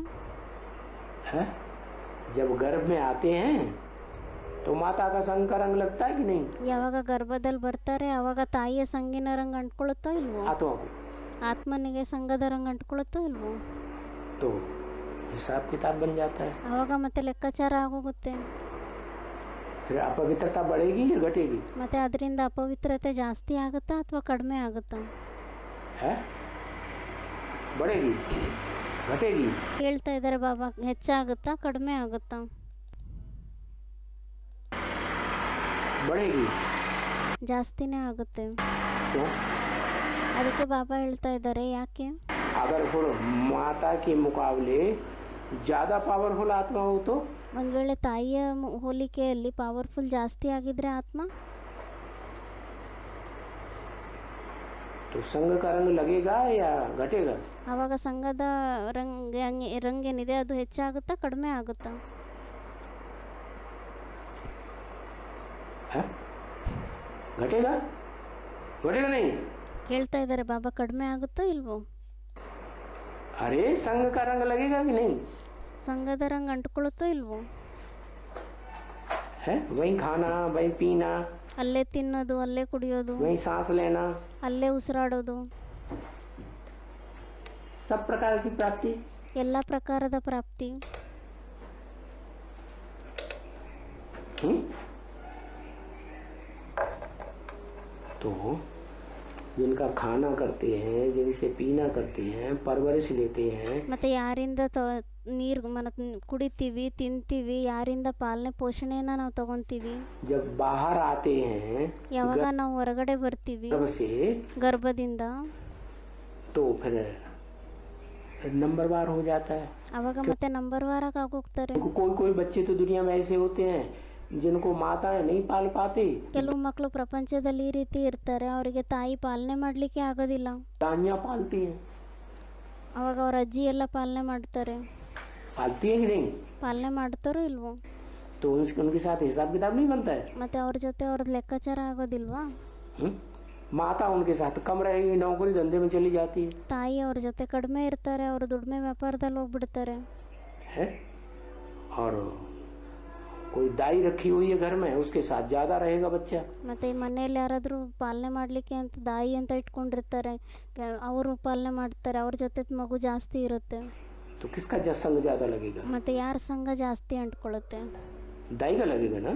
हैं? जब गर्भ में आते हैं तो माता का संग का रंग लगता है कि नहीं? ಯಾವಾಗ ಗರ್ಭದಲ್ಲಿ ಬರ್ತಾರೆ ಆವಾಗ ತಾಯಿಯ ಸಂಗಿನ ರಂಗ್ ಅಂಟ್ಕೊಳುತ್ತೋ ಇಲ್ವೋ? आत्मा को ಆತ್ಮನಿಗೆ ಸಂಘದ ರಂಗ್ ಅಂಟ್ಕೊಳುತ್ತೋ ಇಲ್ವೋ? तो हिसाब किताब बन जाता है। ಆವಾಗ ಮತ್ತೆ ಲೆಕ್ಕಾಚಾರ ಆಗೋಗುತ್ತೆ. फिर अपवित्रता बढ़ेगी या घटेगी? ಮತ್ತೆ ಅದರಿಂದ ಅಪವಿತ್ರತೆ ಜಾಸ್ತಿ ಆಗುತ್ತಾ ಅಥವಾ ಕಡಿಮೆ ಆಗುತ್ತಾ? है? बढ़ेगी, घटेगी? ಕೇಳ್ತಾ ಇದ್ದಾರೆ ಬಾಬಾ, ಹೆಚ್ಚಾಗುತ್ತಾ ಕಡಿಮೆ ಆಗುತ್ತಾ? बढ़ेगी। ಜಾಸ್ತಿನೇ ಆಗುತ್ತೆ. क्यों? ಅದಕ್ಕೆ ಬಾಬಾ ಹೇಳ್ತಾ ಇದ್ದಾರೆ ಯಾಕೆ? अगर फिर माता के मुकाबले ज़्यादा पावरफुल आत्मा हो तो ಒಂದು ವೇಳೆ ತಾಯಿಯ ಹೋಲಿಕೆಯಲ್ಲಿ ಪವರ್ಫುಲ್ ಜಾಸ್ತಿ ಆಗಿದ್ರೆ ಆತ್ಮ, तो संग का रंग लगेगा या घटेगा? ಆವಾಗ ಸಂಘದ ರಂಗ್ ಏನಿದೆ ಅದು ಹೆಚ್ಚಾಗುತ್ತಾ ಕಡಿಮೆ ಆಗುತ್ತಾ? है? घटेगा? घटेगा नहीं? ಕೇಳ್ತಾ ಇದ್ದಾರೆ ಬಾಬಾ, ಕಡಿಮೆ ಆಗುತ್ತೋ ಇಲ್ವೋ? अरे संग का रंग लगेगा कि नहीं? ಸಂಘದ ರಂಗ್ ಅಂಟ್ಕೊಳುತ್ತೋ ಇಲ್ವೋ? है? वहीं खाना, वहीं पीना, ಅಲ್ಲೇ ತಿನ್ನೋದು, ಅಲ್ಲೇ ಕುಡಿಯೋದು, वहीं सांस लेना, ಅಲ್ಲೇ ಉಸಿರಾಡೋದು, सब प्रकार की प्राप्ति। ಎಲ್ಲ ಪ್ರಕಾರದ ಪ್ರಾಪ್ತಿ. तो जिनका खाना करते हैं, जिनसे पीना करते हैं, परवरिश लेते हैं, ಮತ್ತೆ ಯಾರಿಂದ ನೀರು ಕುಡಿತೀವಿ, ತಿಂತೀವಿ, ಯಾರಿಂದ ಪಾಲನೆ ಪೋಷಣೆಯನ್ನು ನಾವು ತಗೊತೀವಿ? जब बाहर आते हैं ಯಾವಾಗ ನಾವು ಹೊರಗಡೆ ಬರ್ತೀವಿ गर्भ से ಗರ್ಭದಿಂದ, तो फिर नंबरवार हो जाता है। ಅವಾಗ ಮತ್ತೆ ನಂಬರ್ ವಾರಾಗ ಆಗೋಗ್ತಾರೆ. कोई कोई बच्चे तो दुनिया में ऐसे होते हैं जिनको माताएं नहीं पाल पाती, ಕೆಲವು ಮಕ್ಕಳು ಪ್ರಪಂಚದಲ್ಲಿ ಈ ರೀತಿ ಇರ್ತಾರೆ, ಅವರಿಗೆ ತಾಯಿ ಪಾಲನೆ ಮಾಡಲಿಕ್ಕೆ ಆಗೋದಿಲ್ಲ. दानियां पालती हैं, ಅವಾಗ ಅವ್ರ ಅಜ್ಜಿ ಎಲ್ಲ ಪಾಲನೆ ಮಾಡ್ತಾರೆ. पालती है कि नहीं? ಪಾಲನೆ ಮಾಡ್ತಾರೋ ಇಲ್ವೋ? तो उनके साथ हिसाब किताब नहीं बनता है। ಮತ್ತೆ ಅವ್ರ ಜೊತೆ ಅವ್ರದ್ದು ಲೆಕ್ಕಾಚಾರ ಆಗೋದಿಲ್ವಾ? माता उनके साथ कम रहेगी, नौकरी धंधे में चली जाती है, ತಾಯಿ ಅವ್ರ ಜೊತೆ ಕಡಿಮೆ ಇರ್ತಾರೆ, ಅವರು ದುಡಿಮೆ ವ್ಯಾಪಾರದಲ್ಲಿ ಹೋಗ್ಬಿಡ್ತಾರೆ. है? और कोई दाई रखी हुई है घर में, उसके साथ ज्यादा रहेगा बच्चा। ಮತ್ತೆ ಈ ಮನೆಯಲ್ಲಿ ಯಾರಾದರೂ ಪಾಲನೆ ಮಾಡಲಿಕ್ಕೆ ಅಂತ ದಾಯಿ ಅಂತ ಇಟ್ಕೊಂಡಿರ್ತಾರೆ, ಅವರು ಪಾಲನೆ ಮಾಡ್ತಾರೆ, ಅವ್ರ ಜೊತೆ ಮಗು ಜಾಸ್ತಿ ಇರುತ್ತೆ. तो किसका संग ज्यादा लगेगा? ಮತ್ತೆ ಯಾರ ಸಂಘ ಜಾಸ್ತಿ ಅಂಟ್ಕೊಳ್ಳುತ್ತೆ? दाई का लगेगा ना।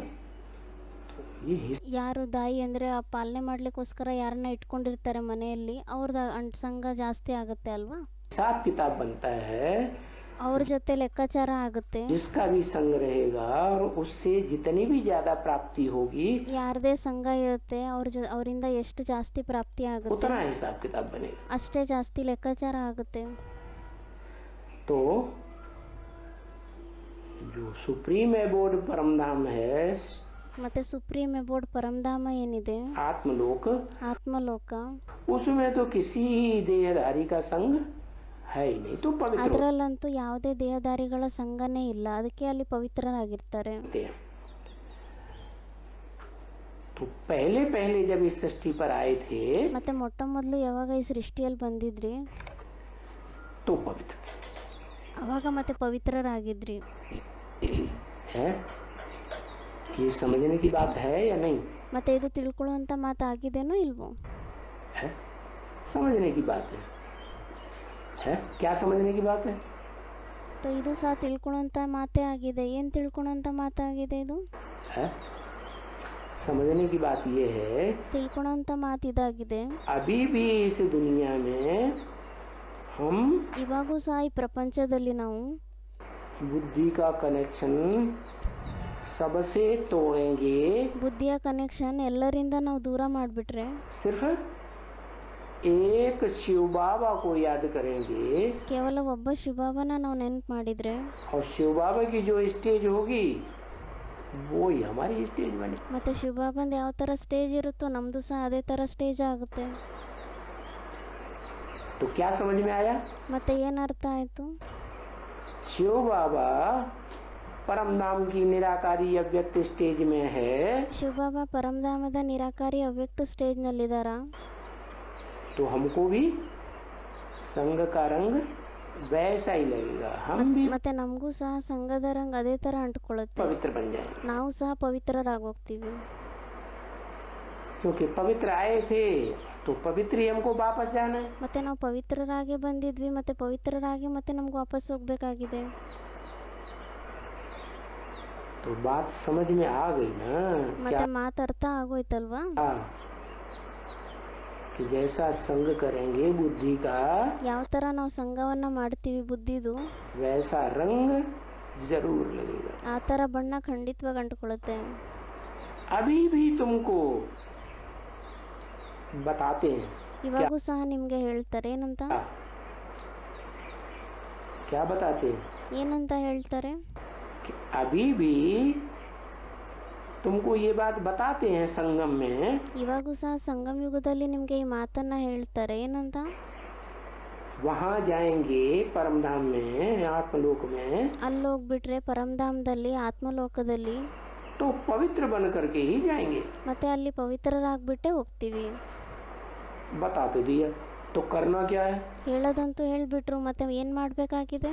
ये ಯಾರು ದಾಯಿ ಅಂದರೆ ಆ ಪಾಲನೆ ಮಾಡ್ಲಿಕ್ಕೋಸ್ಕರ ಯಾರನ್ನ ಇಟ್ಕೊಂಡಿರ್ತಾರೆ ಮನೆಯಲ್ಲಿ, ಅವ್ರದ್ದು ಸಂಘ ಜಾಸ್ತಿ ಆಗುತ್ತೆ ಅಲ್ವಾ? हिसाब किताब बनता है, ಅವ್ರ ಜೊತೆ ಲೆಕ್ಕಾಚಾರ ಆಗುತ್ತೆ. जिसका भी संग रहेगा और उससे जितनी भी ज्यादा प्राप्ति होगी, ಯಾರದೇ ಸಂಘ ಇರುತ್ತೆ ಅವರಿಂದ ಎಷ್ಟು ಜಾಸ್ತಿ ಪ್ರಾಪ್ತಿ ಆಗುತ್ತೆ, उतना हिसाब किताब बनेगा। ಅಷ್ಟೇ ಜಾಸ್ತಿ ಲೆಕ್ಕಾಚಾರ ಆಗುತ್ತೆ. तो जो सुप्रीम एबोर्ड परमधाम है, ಮತ್ತೆ ಸುಪ್ರೀಂ ಅಬೋರ್ಡ್ ಪರಮಧಾಮ ಏನಿದೆ, आत्मलोक, ಆತ್ಮಲೋಕ, उसमें तो किसी देहधारी का संग है ही नहीं, तो पवित्र ಅದರಲ್ಲಂತೂ ಯಾವುದೇ ದೇಹದಾರಿಗಳ ಸಂಘನೇ ಇಲ್ಲ, ಅದಕ್ಕೆ ಅಲ್ಲಿ ಪವಿತ್ರರಾಗಿರ್ತಾರೆ. होते हैं। तो पहले पहले जब इस सृष्टि पर आए थे ಮತ್ತೆ ಮೊಟ್ಟ ಮೊದಲು ಯಾವಾಗ ಈ ಸೃಷ್ಟಿಯಲ್ಲಿ ಬಂದಿದ್ರಿ, तो पवित्र ಅವಾಗ ಮತ್ತೆ ಪವಿತ್ರರಾಗಿದ್ರಿ. है। ये समझने की बात है या नहीं? ಮತ್ತೆ ಇದು ತಿಳ್ಕೊಳ್ಳುವಂಥ ಮಾತಾಗಿದೆನೋ ಇಲ್ವೋ? है, समझने की बात है। क्या समझने की बात है? तो ಇದು ಸಹ ತಿಳ್ಕೊಳ್ಳುವಂಥ ಮಾತೇ ಆಗಿದೆ. ಏನು ತಿಳ್ಕೊಳ್ಳುವಂಥ ಮಾತಾಗಿದೆ ಇದು? है, समझने की बात ये है, ತಿಳ್ಕೊಳ್ಳುವಂಥ ಮಾತು ಇದಾಗಿದೆ. अभी भी इस दुनिया में हम ಇವಾಗೂ ಸಹ ಈ ಪ್ರಪಂಚದಲ್ಲಿ ನಾವು बुद्धि का कनेक्शन सबसे तोड़ेंगे, ಬುದ್ಧಿಯ ಕನೆಕ್ಷನ್ ಎಲ್ಲರಿಂದ ನಾವು ದೂರ ಮಾಡಿಬಿಟ್ರೆ, सिर्फ एक शिव बाबा को याद करेंगे, ಕೇವಲ ಒಬ್ಬ ಶಿವಬಾಬನ ನಾವು ನೆನಪು ಮಾಡಿದರೆ, और शिव बाबा की जो स्टेज होगी वो ही हमारी स्टेज बने। ಮತ್ತು ಶಿವಬಾಬಂದು ಯಾವ ಥರ ಸ್ಟೇಜ್ ಇರುತ್ತೋ ನಮ್ಮದು ಸಹ ಅದೇ ಥರ ಸ್ಟೇಜ್ ಆಗುತ್ತೆ. तो क्या समझ में आया? ಮತ್ತೆ ಏನು ಅರ್ಥ ಆಯಿತು? शिव बाबा परम नाम की निराकारी अव्यक्त स्टेज में है, ಶಿವಬಾಬಾ ಪರಮಧಾಮದ ನಿರಾಕಾರಿ ಅವ್ಯಕ್ತ ಸ್ಟೇಜ್ನಲ್ಲಿದ್ದಾರಾ? तो हमको भी संग का रंग वैसा ही लगेगा, हम भी ಮತ್ತೆ ನಮಗೂ ಸಹ ಸಂಘದ ರಂಗ್ ಅದೇ ಥರ ಅಂಟ್ಕೊಳ್ಳುತ್ತೆ, पवित्र बन जाएंगे। ನಾವು ಸಹ ಪವಿತ್ರರಾಗೋಗ್ತೀವಿ. क्योंकि पवित्र आए थे तो पवित्र ही हमको वापस जाना है। ಮತ್ತೆ ನಾವು ಪವಿತ್ರರಾಗಿ ಬಂದಿದ್ವಿ, ಮತ್ತೆ ಪವಿತ್ರರಾಗಿ ಮತ್ತೆ ನಮ್ಗೆ ವಾಪಸ್ ಹೋಗ್ಬೇಕಾಗಿದೆ. तो बात समझ में आ गई ना? ಮತ್ತೆ ಮಾತು ಅರ್ಥ ಆಗೋಯ್ತಲ್ವಾ? हाँ, कि जैसा संग करेंगे बुद्धि का, ಯಾವ ಥರ ನಾವು ಸಂಘವನ್ನು ಮಾಡ್ತೀವಿ ಬುದ್ಧಿದು, वैसा रंग जरूर लगेगा। ಆ ಥರ ಬಣ್ಣ ಖಂಡಿತವಾಗಿ ಅಂಟ್ಕೊಳ್ಳುತ್ತೆ. अभी भी तुमको बताते हैं, ಇವಾಗೂ ಸಹ ನಿಮಗೆ ಹೇಳ್ತಾರೆ. ಏನಂತ? क्या बताते हैं? ಏನಂತ ಹೇಳ್ತಾರೆ? कि अभी भी तुमको ये बात बताते हैं संगम में, ಇವಾಗೂ ಸಹ ಸಂಗಮ ಯುಗದಲ್ಲಿ ನಿಮಗೆ ಈ ಮಾತನ್ನ ಹೇಳ್ತಾರೆ. ಏನಂತ? वहाँ जाएंगे परमधाम में, आत्मलोक में, ಅಲ್ಲಿ ಹೋಗ್ಬಿಟ್ರೆ ಪರಮಧಾಮದಲ್ಲಿ, ಆತ್ಮಲೋಕದಲ್ಲಿ, तो पवित्र बन करके ही जाएंगे। ಮತ್ತೆ ಅಲ್ಲಿ ಪವಿತ್ರರಾಗ್ಬಿಟ್ಟೆ ಹೋಗ್ತೀವಿ. बता तो दिया, तो करना क्या है? ಹೇಳೋದಂತೂ ಹೇಳ್ಬಿಟ್ರು, ಮತ್ತೆ ಏನು ಮಾಡಬೇಕಾಗಿದೆ?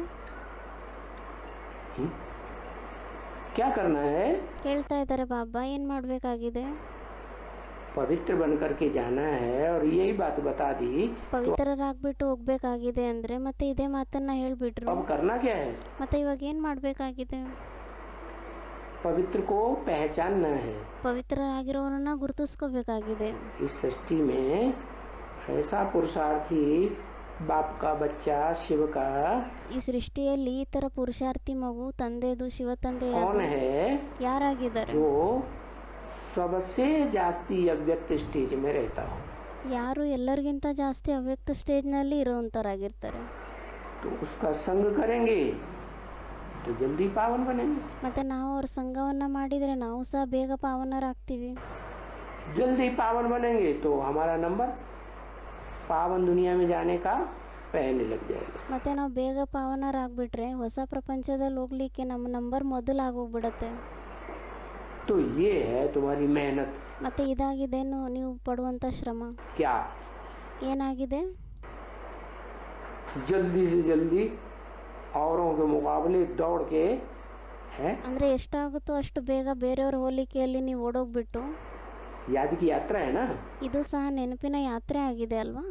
क्या करना है? ಹೇಳ್ತಾ ಇದ್ದಾರೆ ಬಾಬಾ, ಏನು ಮಾಡಬೇಕಾಗಿದೆ? पवित्र बन करके जाना है, और यही बात बता दी। ಪವಿತ್ರರಾಗ್ಬಿಟ್ಟು ಹೋಗ್ಬೇಕಾಗಿದೆ ಅಂದ್ರೆ ಮತ್ತೆ ಇದೇ ಮಾತನ್ನ ಹೇಳ್ಬಿಟ್ರು. अब करना क्या है? ಮತ್ತೆ ಇವಾಗ ಏನು ಮಾಡಬೇಕಾಗಿದೆ? पवित्र को पहचानना है। ಪವಿತ್ರರಾಗಿರೋರನ್ನ ಗುರುತಿಸ್ಕೋಬೇಕಾಗಿದೆ. इस सृष्टि में ऐसा पुरुषार्थी बाप का बच्चा शिव का ಈ ಸೃಷ್ಟಿಯಲ್ಲಿ ಈ ಥರ ಪುರುಷಾರ್ಥಿ ಮಗು ತಂದೆದು ಶಿವ ತಂದೆ कौन है ಯಾರಾಗಿದ್ದಾರೆ? जो सबसे जास्ती अव्यक्त स्टेज में रहता हो। ಯಾರು ಎಲ್ಲರಿಗಿಂತ ಜಾಸ್ತಿ ಅವ್ಯಕ್ತ ಸ್ಟೇಜ್ನಲ್ಲಿ ಇರೋವಂಥವ್ರಾಗಿರ್ತಾರೆ. तो उसका संग करेंगे तो जल्दी पावन बनेंगे। ಮತ್ತು ನಾವು ಅವ್ರ ಸಂಘವನ್ನು ಮಾಡಿದರೆ ನಾವು ಸಹ ಬೇಗ ಪಾವನರಾಗ್ತೀವಿ. जल्दी पावन बनेंगे तो हमारा नंबर पावन दुनिया में जाने का पहले लग जाएगा। ಮತ್ತು ನಾವು ಬೇಗ ಪಾವನರಾಗ್ಬಿಟ್ರೆ ಹೊಸ ಪ್ರಪಂಚದಲ್ಲಿ ಹೋಗ್ಲಿಕ್ಕೆ ನಮ್ಮ ನಂಬರ್ ಮೊದಲಾಗೋಗ್ಬಿಡತ್ತೆ. तो ये है तुम्हारी मेहनत। ಮತ್ತು ಇದಾಗಿದೇನು ನೀವು ಪಡುವಂಥ ಶ್ರಮ? क्या? ಏನಾಗಿದೆ? जल्दी से जल्दी औरों के मुकाबले दौड़ के है ಅಂದರೆ ಎಷ್ಟಾಗುತ್ತೋ ಅಷ್ಟು ಬೇಗ ಬೇರೆಯವ್ರ ಹೋಲಿಕೆಯಲ್ಲಿ ನೀವು ಓಡೋಗ್ಬಿಟ್ಟು, याद की यात्रा है ना, ಇದು ಸಹ ನೆನಪಿನ ಯಾತ್ರೆ ಆಗಿದೆ ಅಲ್ವಾ?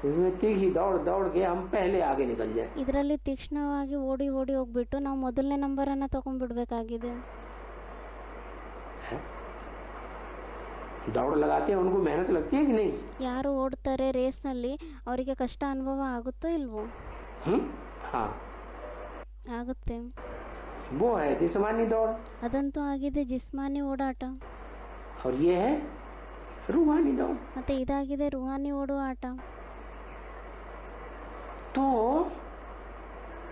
उसमें तीखी दौड़ दौड़ के हम पहले आगे निकल जाए। ಇದರಲ್ಲಿ ತೀಕ್ಷ್ಣವಾಗಿ ಓಡಿ ಓಡಿ ಹೋಗ್ಬಿಟ್ಟು ನಾವು ಮೊದಲನೇ ನಂಬರನ್ನು ತೊಗೊಂಡ್ಬಿಡ್ಬೇಕಾಗಿದೆ. दौड़ लगाते हैं उनको मेहनत लगती है कि नहीं? ಯಾರು ಓಡ್ತಾರೆ ರೇಸ್ನಲ್ಲಿ ಅವರಿಗೆ ಕಷ್ಟ ಅನುಭವ ಆಗುತ್ತೋ ಇಲ್ವೋ? हाँ, ಆಗುತ್ತೆ. वो है जिस्मानी दौड़ ಅದಂತೂ ಆಗಿದೆ ಜಿಸ್ಮಾನಿ ಓಡಾಟ. और ये है रूहानी दौड़। ಮತ್ತು ಇದಾಗಿದೆ ರುಹಾನಿ ಓಡುವ ಆಟ. तो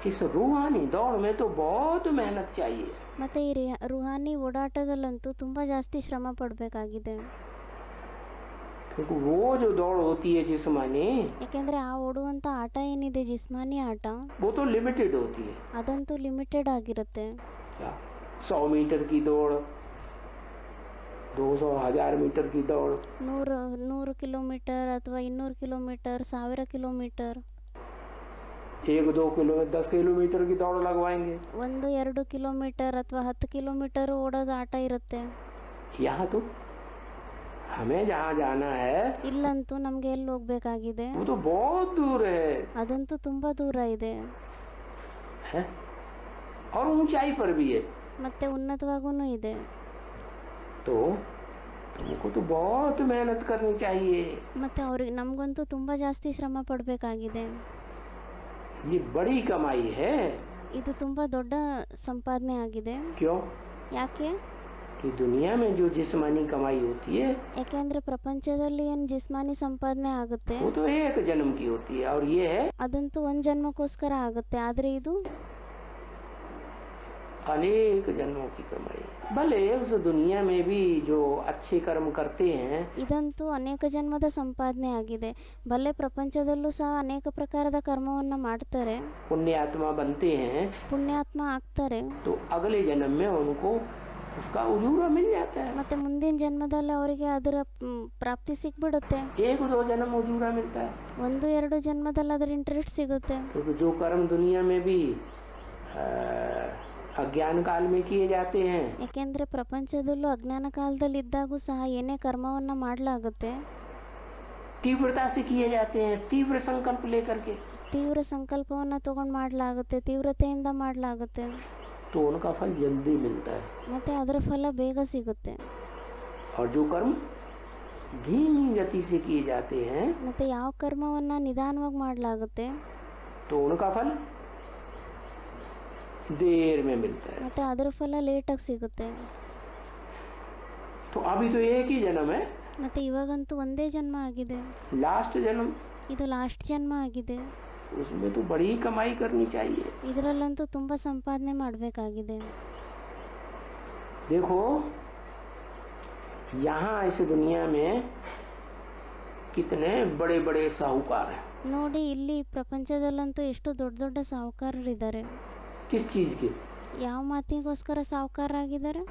इस रूहानी दौड़ में तो बहुत मेहनत चाहिए। ಮತ್ತು ಈ ರುಹಾನಿ ಓಡಾಟದಲ್ಲಂತೂ ತುಂಬ ಜಾಸ್ತಿ ಶ್ರಮ ಪಡಬೇಕಾಗಿದೆ. क्योंकि वो जो दौड़ होती है जिस्मानी, ಯಾಕೆಂದರೆ ಆ ಓಡುವಂಥ ಆಟ ಏನಿದೆ ಜಿಸ್ಮಾನಿ ಆಟ, वो तो लिमिटेड होती है। ಅದಂತೂ ಲಿಮಿಟೆಡ್ ಆಗಿರುತ್ತೆ. 100 मीटर की दौड़, 200 1000 मीटर की दौड़, 100 ಕಿಲೋಮೀಟರ್ ಅಥವಾ 200 ಕಿಲೋಮೀಟರ್, 1000 ಕಿಲೋಮೀಟರ್, 1-2 किलोमीटर 10 किलोमीटर की दौड़ लगवाएंगे। 1-2 ಕಿಲೋಮೀಟರ್ ಅಥವಾ 10 ಕಿಲೋಮೀಟರ್ ಓಡೋದು ಆಟ ಇರುತ್ತೆ. यहाँ तो हमें जहाँ जाना है ಇಲ್ಲಂತೂ ನಮಗೆ ಎಲ್ಲಿ ಹೋಗ್ಬೇಕಾಗಿದೆ? वो तो बहुत दूर है, ಅದಂತೂ ತುಂಬ ದೂರ ಇದೆ. है? और ऊंचाई पर भी है। ಮತ್ತೆ ಉನ್ನತವಾಗೂ ಇದೆ. तो तुमको तो बहुत मेहनत करनी चाहिए। ಮತ್ತು ಅವ್ರಿಗೆ ನಮಗಂತೂ ತುಂಬ ಜಾಸ್ತಿ ಶ್ರಮ ಪಡಬೇಕಾಗಿದೆ. ये बड़ी कमाई है। ಇದು ತುಂಬ ದೊಡ್ಡ ಸಂಪಾದನೆ ಆಗಿದೆ. क्यों? ಯಾಕೆ? कि दुनिया में जो जिस्मानी कमाई होती है ಯಾಕೆಂದರೆ ಪ್ರಪಂಚದಲ್ಲಿ ಏನು ಜಿಸ್ಮಾನಿ ಸಂಪಾದನೆ ಆಗುತ್ತೆ वो तो एक जन्म की होती है, और ये है ಅದಂತೂ ಒಂದು ಜನ್ಮಕ್ಕೋಸ್ಕರ ಆಗುತ್ತೆ. ಆದರೆ ಇದು अनेक जन्मों की कमाई। भले उस दुनिया में भी जो अच्छे कर्म करते हैं ಇದಂತೂ ಅನೇಕ ಜನ್ಮದ ಸಂಪಾದನೆ ಆಗಿದೆ. ಭಲೆ ಪ್ರಪಂಚದಲ್ಲೂ ಸಹ ಅನೇಕ ಪ್ರಕಾರದ ಕರ್ಮವನ್ನು ಮಾಡ್ತಾರೆ, पुण्यात्मा बनते हैं, ಪುಣ್ಯಾತ್ಮ ಆಗ್ತಾರೆ. तो अगले जन्म में उनको उसका उजूरा मिल जाता है। ಮತ್ತು ಮುಂದಿನ ಜನ್ಮದಲ್ಲಿ ಅವರಿಗೆ ಅದರ ಪ್ರಾಪ್ತಿ ಸಿಕ್ಬಿಡುತ್ತೆ. 1-2 जन्म उजूरा मिलता है। 1-2 ಜನ್ಮದಲ್ಲಿ ಅದರ ಇಂಟ್ರೆಸ್ಟ್ ಸಿಗುತ್ತೆ. क्योंकि जो कर्म दुनिया में भी अज्ञान काल में किए जाते हैं, ಯಾಕೆಂದರೆ ಪ್ರಪಂಚದಲ್ಲೂ ಅಜ್ಞಾನ ಕಾಲದಲ್ಲಿ ಇದ್ದಾಗೂ ಸಹ ಏನೇ ಕರ್ಮವನ್ನು ಮಾಡಲಾಗುತ್ತೆ, तीव्रता से किए जाते हैं, तीव्र संकल्प लेकर के, ತೀವ್ರ ಸಂಕಲ್ಪವನ್ನು ತಗೊಂಡು ಮಾಡಲಾಗುತ್ತೆ, ತೀವ್ರತೆಯಿಂದ ಮಾಡಲಾಗುತ್ತೆ. तो उनका फल जल्दी मिलता है। ಮತ್ತು ಅದರ ಫಲ ಬೇಗ ಸಿಗುತ್ತೆ. और जो कर्म धीमी गति से किए जाते हैं ಮತ್ತು ಯಾವ ಕರ್ಮವನ್ನು ನಿಧಾನವಾಗಿ ಮಾಡಲಾಗುತ್ತೆ, तो उनका फल देर में मिलता है। ಮತ್ತು ಅದರ ಫಲ ಲೇಟಾಗಿ ಸಿಗುತ್ತೆ. तो अभी तो एक ही जन्म है, ಮತ್ತು ಇವಾಗಂತೂ ಒಂದೇ ಜನ್ಮ ಆಗಿದೆ, लास्ट जन्म, ಇದು ಲಾಸ್ಟ್ ಜನ್ಮ ಆಗಿದೆ. उसमें तो बड़ी कमाई करनी चाहिए। ಇದರಲ್ಲಂತೂ ತುಂಬ ಸಂಪಾದನೆ ಮಾಡಬೇಕಾಗಿದೆ. देखो यहाँ इस दुनिया में कितने बड़े बड़े साहूकार हैं। ನೋಡಿ ಇಲ್ಲಿ ಪ್ರಪಂಚದಲ್ಲಂತೂ ಎಷ್ಟು ದೊಡ್ಡ ದೊಡ್ಡ ಸಾಹುಕಾರರಿದ್ದಾರೆ. किस चीज के? ಯಾವ ಮಾತಿಗೋಸ್ಕರ ಸಾಹುಕಾರರಾಗಿದ್ದಾರೆ?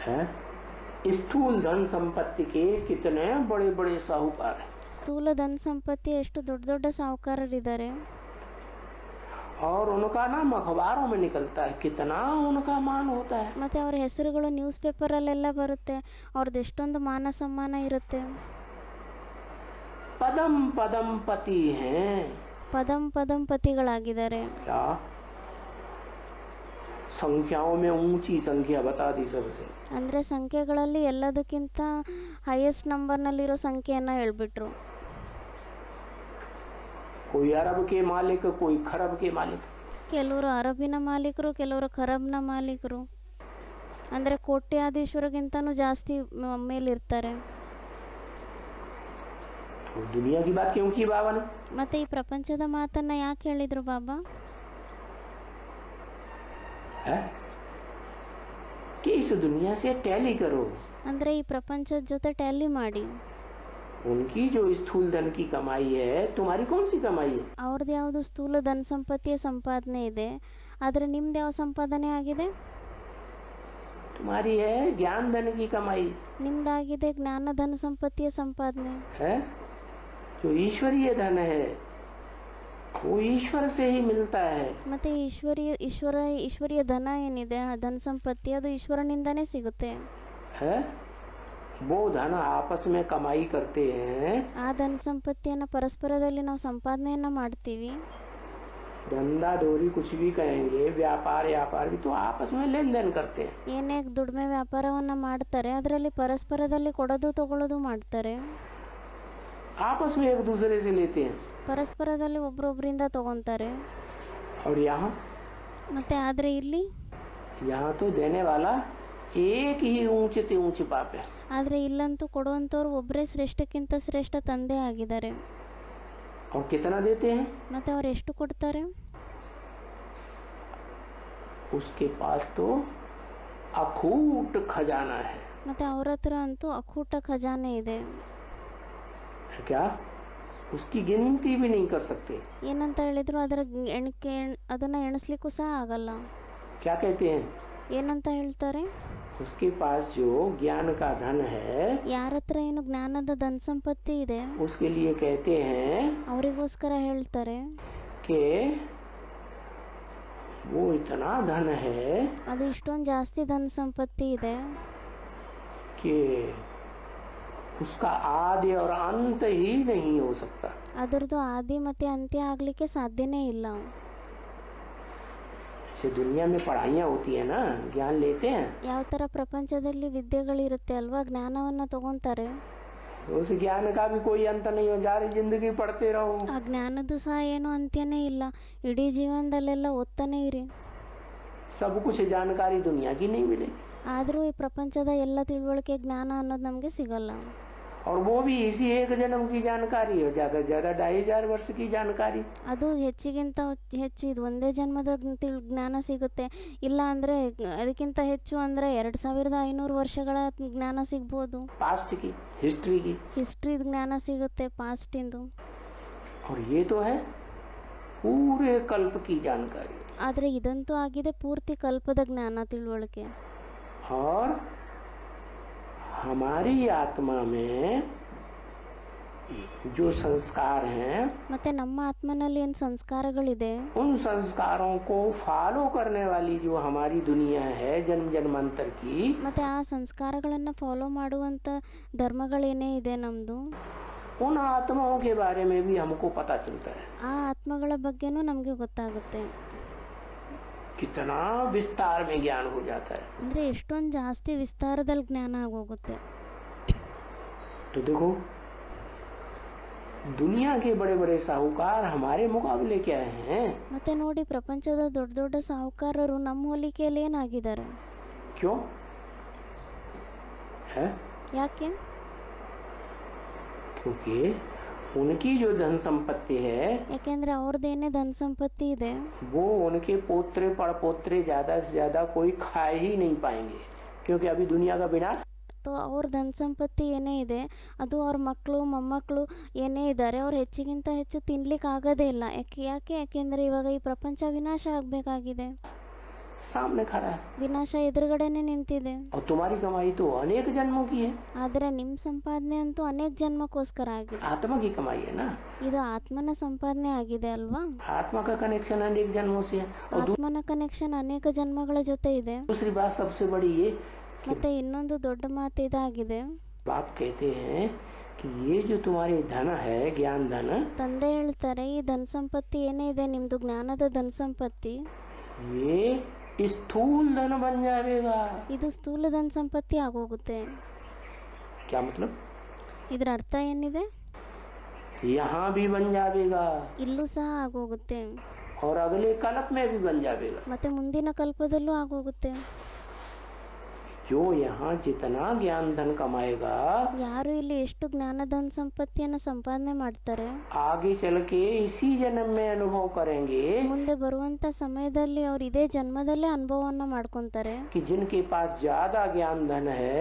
हैं? स्थूल धन संपत्ति के कितने बड़े बड़े साहूकार हैं। ಸ್ಥೂಲ ಧನ ಸಂಪತ್ತಿ ಎಷ್ಟು ದೊಡ್ಡ ದೊಡ್ಡ ಸಾಹುಕಾರರಿದ್ದಾರೆ. और उनका नाम अखबारों में निकलता है, कितना उनका मान होता है। ಮತ್ತು ಅವರ ಹೆಸರುಗಳು ನ್ಯೂಸ್ ಪೇಪರಲ್ಲೆಲ್ಲ ಬರುತ್ತೆ, ಅವ್ರದ್ದು ಎಷ್ಟೊಂದು ಮಾನ ಸಮ್ಮಾನ ಇರುತ್ತೆ. पदम पदम पति हैं। ಪದಂ ಪದಂ ಪತಿಗಳಾಗಿದ್ದಾರೆ. क्या संख्याओं में ऊंची संख्या बता दी सबसे। ಅಂದರೆ ಸಂಖ್ಯೆಗಳಲ್ಲಿ ಎಲ್ಲದಕ್ಕಿಂತ ಹೈಯೆಸ್ಟ್ ನಂಬರ್ನಲ್ಲಿರೋ ಸಂಖ್ಯೆಯನ್ನು ಹೇಳ್ಬಿಟ್ರು. कोई अरब के मालिक, कोई खरब के मालिक। ಕೆಲವರು ಅರಬಿನ ಮಾಲೀಕರು, ಕೆಲವರು ಖರಬ್ನ ಮಾಲೀಕರು. ಅಂದರೆ ಕೋಟ್ಯಾಧೀಶ್ವರಿಗಿಂತನೂ ಜಾಸ್ತಿ ಮೇಲಿರ್ತಾರೆ. तो दुनिया की बात क्यों की बाबा ने? ಮತ್ತು ಈ ಪ್ರಪಂಚದ ಮಾತನ್ನು ಯಾಕೆ ಹೇಳಿದರು ಬಾಬಾ? है? कि इस दुनिया से टैली करो. ಅಂದರೆ ಈ ಪ್ರಪಂಚದ ಜೊತೆ ಟ್ಯಾಲಿ ಮಾಡಿ. उनकी जो स्थूल धन की कमाई है, तुम्हारी कौन सी कमाई है? ಅವ್ರದ್ದು ಯಾವುದು ಸ್ಥೂಲ ಧನ ಸಂಪತ್ತಿಯ ಸಂಪಾದನೆ ಇದೆ, ಆದರೆ ನಿಮ್ದು ಯಾವ ಸಂಪಾದನೆ ಆಗಿದೆ? तुम्हारी है ज्ञान धन की कमाई ನಿಮ್ದಾಗಿದೆ ಜ್ಞಾನ ಧನ ಸಂಪತ್ತಿಯ ಸಂಪಾದನೆ. है. जो ईश्वरीय धन है वो ईश्वर से ही मिलता है. ಮತ್ತು ಈಶ್ವರೀಯ ಧನ ಏನಿದೆ, ಧನ ಸಂಪತ್ತಿ, ಅದು ಈಶ್ವರನಿಂದನೇ ಸಿಗುತ್ತೆ. है. वो धन आपस में कमाई करते हैं. ಆ ಧನ ಸಂಪತ್ತಿಯನ್ನು ಪರಸ್ಪರದಲ್ಲಿ ನಾವು ಸಂಪಾದನೆಯನ್ನ ಮಾಡ್ತೀವಿ. धंधा डोरी कुछ भी कहेंगे, व्यापार भी तो आपस में लेन देन करते हैं. ಏನೇ ದುಡಿಮೆ ವ್ಯಾಪಾರವನ್ನ ಮಾಡ್ತಾರೆ, ಅದರಲ್ಲಿ ಪರಸ್ಪರದಲ್ಲಿ ಕೊಡೋದು ತಗೊಳ್ಳೋದು ಮಾಡ್ತಾರೆ. आपस में एक दूसरे से लेते हैं. ಪರಸ್ಪರದಲ್ಲಿ ಒಬ್ರೊಬ್ರಿಂದ ತಗೊಂತಾರೆ. और यहाँ ಆದರೆ ಇಲ್ಲಿ तो देने वाला एक ही ऊंचे ते ऊंचे बाप है. ಆದರೆ ಇಲ್ಲಂತೂ ಕೊಡುವಂಥವ್ರು ಒಬ್ಬರೇ ಶ್ರೇಷ್ಠಕ್ಕಿಂತ ಶ್ರೇಷ್ಠ ತಂದೆ ಆಗಿದ್ದಾರೆ. और कितना देते हैं? ಮತ್ತೆ ಅವ್ರು ಎಷ್ಟು ಕೊಡ್ತಾರೆ? उसके पास तो अखूट खजाना है. ಮತ್ತೆ ಅವ್ರ ಹತ್ರ ಅಂತೂ ಅಕೂಟ ಖಜಾನೆ ಇದೆ. क्या? उसकी गिनती भी नहीं कर सकते. ಏನಂತ ಹೇಳಿದ್ರು ಅದನ್ನ ಎಣಿಸ್ಲಿಕ್ಕೂ ಸಹ ಆಗಲ್ಲ. क्या कहते हैं? ಏನಂತ ಹೇಳ್ತಾರೆ? उसके पास जो ज्ञान का धन है, ಯಾರ ಹತ್ರ ಏನು ಜ್ಞಾನದ ಧನ ಸಂಪತ್ತಿ ಇದೆ, उसके लिए कहते हैं ಅವರಿಗೋಸ್ಕರ ಹೇಳ್ತಾರೆ कि वो इतना धन है ಅದು ಇಷ್ಟೊಂದು ಜಾಸ್ತಿ ಧನ ಸಂಪತ್ತಿ ಇದೆ कि उसका आदि और अंत ही नहीं हो सकता. ಅದರದ್ದು ಆದಿ ಮತ್ತೆ ಅಂತ್ಯ ಆಗ್ಲಿಕ್ಕೆ ಸಾಧ್ಯನೇ ಇಲ್ಲ. जैसे दुनिया में पढ़ाइयाँ होती है ना, ज्ञान लेते हैं, ಯಾವ ತರ ಪ್ರಪಂಚದಲ್ಲಿ ವಿದ್ಯೆಗಳಿರುತ್ತೆ ಅಲ್ವಾ, ಜ್ಞಾನವನ್ನ ತಗೊಂತಾರೆ. उस ज्ञान का भी कोई अंत नहीं हो, जा रही जिंदगी पढ़ते रहो. ಆ ಜ್ಞಾನದ್ದು ಸಹ ಏನು ಅಂತ್ಯನೇ ಇಲ್ಲ, ಇಡೀ ಜೀವನದಲ್ಲೆಲ್ಲ ಓದ್ತಾನೆ ಇರಿ. सब कुछ जानकारी दुनिया की नहीं मिलेगी. ಆದರೂ ಈ ಪ್ರಪಂಚದ ಎಲ್ಲ ತಿಳುವಳಿಕೆ ಜ್ಞಾನ ಅನ್ನೋದು ನಮಗೆ ಸಿಗಲ್ಲ. और वो भी इसी एक जन्म की जानकारी है, ज्यादा से ज्यादा 2500 वर्ष की जानकारी. ಅದು ಹೆಚ್ಚಿಗಿಂತ ಹೆಚ್ಚು ಇದು ಒಂದೇ ಜನ್ಮದ ಜ್ಞಾನ ಸಿಗುತ್ತೆ. ಇಲ್ಲ ಅಂದರೆ ಅದಕ್ಕಿಂತ ಹೆಚ್ಚು ಅಂದರೆ 2500 ವರ್ಷಗಳ ಜ್ಞಾನ ಸಿಗ್ಬೋದು. पास्ट की हिस्ट्री ಜ್ಞಾನ ಸಿಗುತ್ತೆ ಪಾಸ್ಟಿಂದು. और ये तो है पूरे कल्प की जानकारी. ಆದರೆ ಇದಂತೂ ಆಗಿದೆ ಪೂರ್ತಿ ಕಲ್ಪದ ಜ್ಞಾನ ತಿಳುವಳಿಕೆ. और हमारी आत्मा में जो संस्कार हैं, ಮತ್ತೆ ನಮ್ಮ ಆತ್ಮನಲ್ಲಿ ಏನು ಸಂಸ್ಕಾರಗಳಿದೆ, उन संस्कारों को फॉलो करने वाली जो हमारी दुनिया है जन्म जन्मांतर की, ಮತ್ತೆ ಆ ಸಂಸ್ಕಾರಗಳನ್ನು ಫಾಲೋ ಮಾಡುವಂಥ ಧರ್ಮಗಳೇನೇ ಇದೆ ನಮ್ಮದು, उन आत्माओं के बारे में भी हमको पता चलता है. ಆ ಆತ್ಮಗಳ ಬಗ್ಗೆನೂ ನಮಗೆ ಗೊತ್ತಾಗುತ್ತೆ. कितना विस्तार में ज्ञान हो जाता है. ಅಂದರೆ ಎಷ್ಟೊಂದು ಜಾಸ್ತಿ ವಿಸ್ತಾರದಲ್ಲಿ ಜ್ಞಾನ ಆಗೋಗುತ್ತೆ. तो देखो दुनिया के बड़े बड़े साहूकार हमारे मुकाबले क्या हैं? ಮತ್ತೆ ನೋಡಿ, ಪ್ರಪಂಚದ ದೊಡ್ಡ ದೊಡ್ಡ ಸಾಹುಕಾರರು ನಮ್ಮ ಹೋಲಿಕೆಯಲ್ಲಿ ಏನಾಗಿದ್ದಾರೆ? क्यों है? ಯಾಕೆ? क्योंकि उनकी जो धन संपत्ति है, ಯಾಕೆಂದ್ರೆ ಅವ್ರದ್ದೇನೇ ಧನ ಸಂಪತ್ತಿ ಇದೆ, वो उनके पोत्रे पड़पोत्रे ज्यादा से ज्यादा कोई खा ही नहीं पाएंगे. क्योंकि अभी दुनिया का विनाश. ಅವ್ರ ಧನ ಸಂಪತ್ತಿ ಏನೇ ಇದೆ ಅದು ಅವ್ರ ಮಕ್ಕಳು ಮೊಮ್ಮಕ್ಕಳು ಏನೇ ಇದ್ದಾರೆ ಅವ್ರು ಹೆಚ್ಚಿಗಿಂತ ಹೆಚ್ಚು ತಿನ್ಲಿಕ್ಕೆ ಆಗೋದೇ ಇಲ್ಲ. ಯಾಕೆಂದ್ರೆ ಇವಾಗ ಈ ಪ್ರಪಂಚ ವಿನಾಶ ಆಗಬೇಕಾಗಿದೆ, सामने खड़ा है. ವಿನಾಶ ಎದುರುಗಡೆನೆ ನಿಂತಿದೆ. और तुम्हारी कमाई तो अनेक जन्मों की है. ಆದರೆ ನಿಮ್ಮ ಸಂಪಾದನೆ ಅಂತೂ ಅನೇಕ ಜನ್ಮಕ್ಕೋಸ್ಕರ ಆಗಿದೆ. आत्मा की कमाई है ना. ಇದು ಆತ್ಮನ ಸಂಪಾದನೆ ಆಗಿದೆ ಅಲ್ವಾ. आत्मा का कनेक्शन अनेक जन्मों से है. और ಆತ್ಮನ ಕನೆಕ್ಷನ್ ಅನೇಕ ಜನ್ಮಗಳ ಜೊತೆ ಇದೆ. दूसरी बात सबसे बड़ी ये, ಮತ್ತೆ ಇನ್ನೊಂದು ದೊಡ್ಡ ಮಾತು ಇದಾಗಿದೆ. बाप कहते हैं कि ये जो तुम्हारे धन है, ज्ञान धन, ತಂದೆ ಹೇಳ್ತಾರೆ ಈ ಧನ ಸಂಪತ್ತಿ ಏನೇ ಇದೆ ನಿಮ್ದು ಜ್ಞಾನದ ಧನ ಸಂಪತ್ತಿ, ये स्थूल धन बन जाएगा. ಇದು ಸ್ಥೂಲ ಧನ ಸಂಪತ್ತಿ ಆಗೋಗುತ್ತೆ. क्या मतलब? ಇದರ ಅರ್ಥ ಏನಿದೆ? यहाँ भी बन जाएगा ಇಲ್ಲೂ ಸಹ ಆಗೋಗುತ್ತೆ, और अगले कल्प में भी बन जाएगा। ಮತ್ತು ಮುಂದಿನ ಕಲ್ಪದಲ್ಲೂ ಆಗೋಗುತ್ತೆ. जो यहाँ जितना ज्ञान धन कमाएगा, ಯಾರು ಇಲ್ಲಿ ಎಷ್ಟು ಜ್ಞಾನಧನ ಸಂಪತ್ತಿಯನ್ನು ಸಂಪಾದನೆ ಮಾಡ್ತಾರೆ, आगे चल के इसी जन्म में अनुभव करेंगे ಮುಂದೆ ಬರುವಂಥ ಸಮಯದಲ್ಲಿ ಅವ್ರು ಇದೇ ಜನ್ಮದಲ್ಲೇ ಅನುಭವವನ್ನು ಮಾಡ್ಕೊತಾರೆ. कि जिनके पास ज्यादा ज्ञान धन है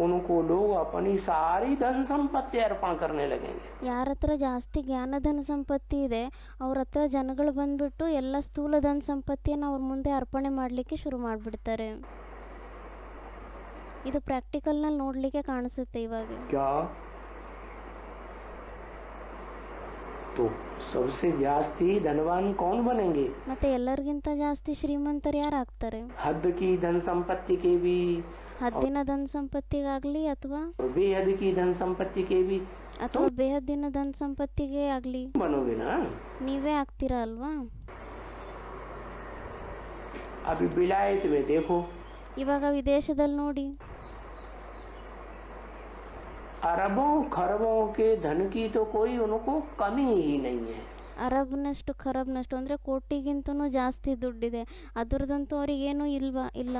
उनको लोग अपनी सारी धन संपत्ति अर्पण करने लगेंगे। ಯಾರ ಹತ್ರ ಜಾಸ್ತಿ ಜ್ಞಾನಧನ ಸಂಪತ್ತಿ ಇದೆ ಅವ್ರ ಹತ್ರ ಜನಗಳು ಬಂದ್ಬಿಟ್ಟು ಎಲ್ಲ ಸ್ಥೂಲ ಧನ ಸಂಪತ್ತಿಯನ್ನು ಅವ್ರ ಮುಂದೆ ಅರ್ಪಣೆ ಮಾಡಲಿಕ್ಕೆ ಶುರು ಮಾಡಿಬಿಡ್ತಾರೆ. ಇದು ಪ್ರಾಕ್ಟಿಕಲ್ನಲ್ಲಿ ನೋಡಲಿಕ್ಕೆ ಕಾಣಿಸುತ್ತೆ ಇವಾಗ. क्या तो सबसे जास्ती धनवान कौन बनेंगे? ಮತ್ತೆ ಎಲ್ಲರಿಗಿಂತ ಜಾಸ್ತಿ ಶ್ರೀಮಂತರು ಯಾರು ಆಗ್ತಾರೆ? हद की धन संपत्ति के भी, ಹದ್ದಿನ ಧನ ಸಂಪತ್ತಿಗಾಗಲಿ ಅಥವಾ बेहद की धन संपत्ति के भी ಬೇಹದ್ದಿನ ಧನ ಸಂಪತ್ತಿಗೆ ಆಗಲಿ बनोगे ना। ನೀವೇ ಆಗ್ತೀರಾ ಅಲ್ವಾ? अभी विलायत में देखो, ಇವಾಗ ವಿದೇಶದಲ್ಲಿ ನೋಡಿ, अरबों खरबों के धन की तो कोई उनको कमी ही नहीं है। ಅರಬ್ನಷ್ಟು ಖರಬ್ನಷ್ಟು ಅಂದರೆ ಕೋಟಿಗಿಂತನೂ ಜಾಸ್ತಿ ದುಡ್ಡಿದೆ, ಅದರದಂತೂ ಅವ್ರಿಗೇನು ಇಲ್ಲ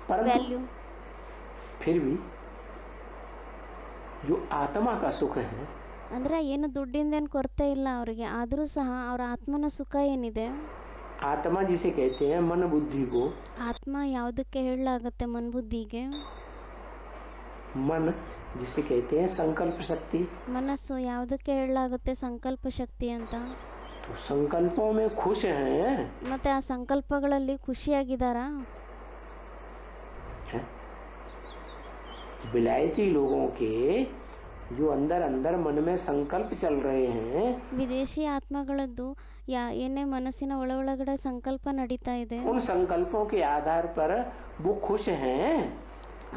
परंतु ವ್ಯಾಲ್ಯೂ. फिर भी जो आत्मा का सुख है, ಅಂದರೆ ಏನು ದುಡ್ಡಿಂದೇನು ಕೊರತೆ ಇಲ್ಲ ಅವರಿಗೆ, ಆದರೂ ಸಹ ಅವರ ಆತ್ಮನ ಸುಖ ಏನಿದೆ, आत्मा जिसे कहते हैं मन बुद्धि को, ಆತ್ಮ ಯಾವುದಕ್ಕೆ ಹೇಳಲಾಗುತ್ತೆ ಮನ್ಬುದ್ಧಿಗೆ, मन जिसे कहते हैं संकल्प शक्ति, ಮನಸ್ಸು ಯಾವುದಕ್ಕೆ ಹೇಳಲಾಗುತ್ತೆ ಸಂಕಲ್ಪ ಶಕ್ತಿ ಅಂತ. तो संकल्पों में खुश हैं, ಮತ್ತು ಆ ಸಂಕಲ್ಪಗಳಲ್ಲಿ ಖುಷಿಯಾಗಿದ್ದಾರಾ? विलायती लोगों के जो अंदर अंदर मन में संकल्प चल रहे हैं, ವಿದೇಶಿ ಆತ್ಮಗಳದ್ದು ಏನೇ ಮನಸ್ಸಿನ ಒಳಗಡೆ ಸಂಕಲ್ಪ ನಡೀತಾ ಇದೆ, उन संकल्पों के आधार पर वो खुश हैं,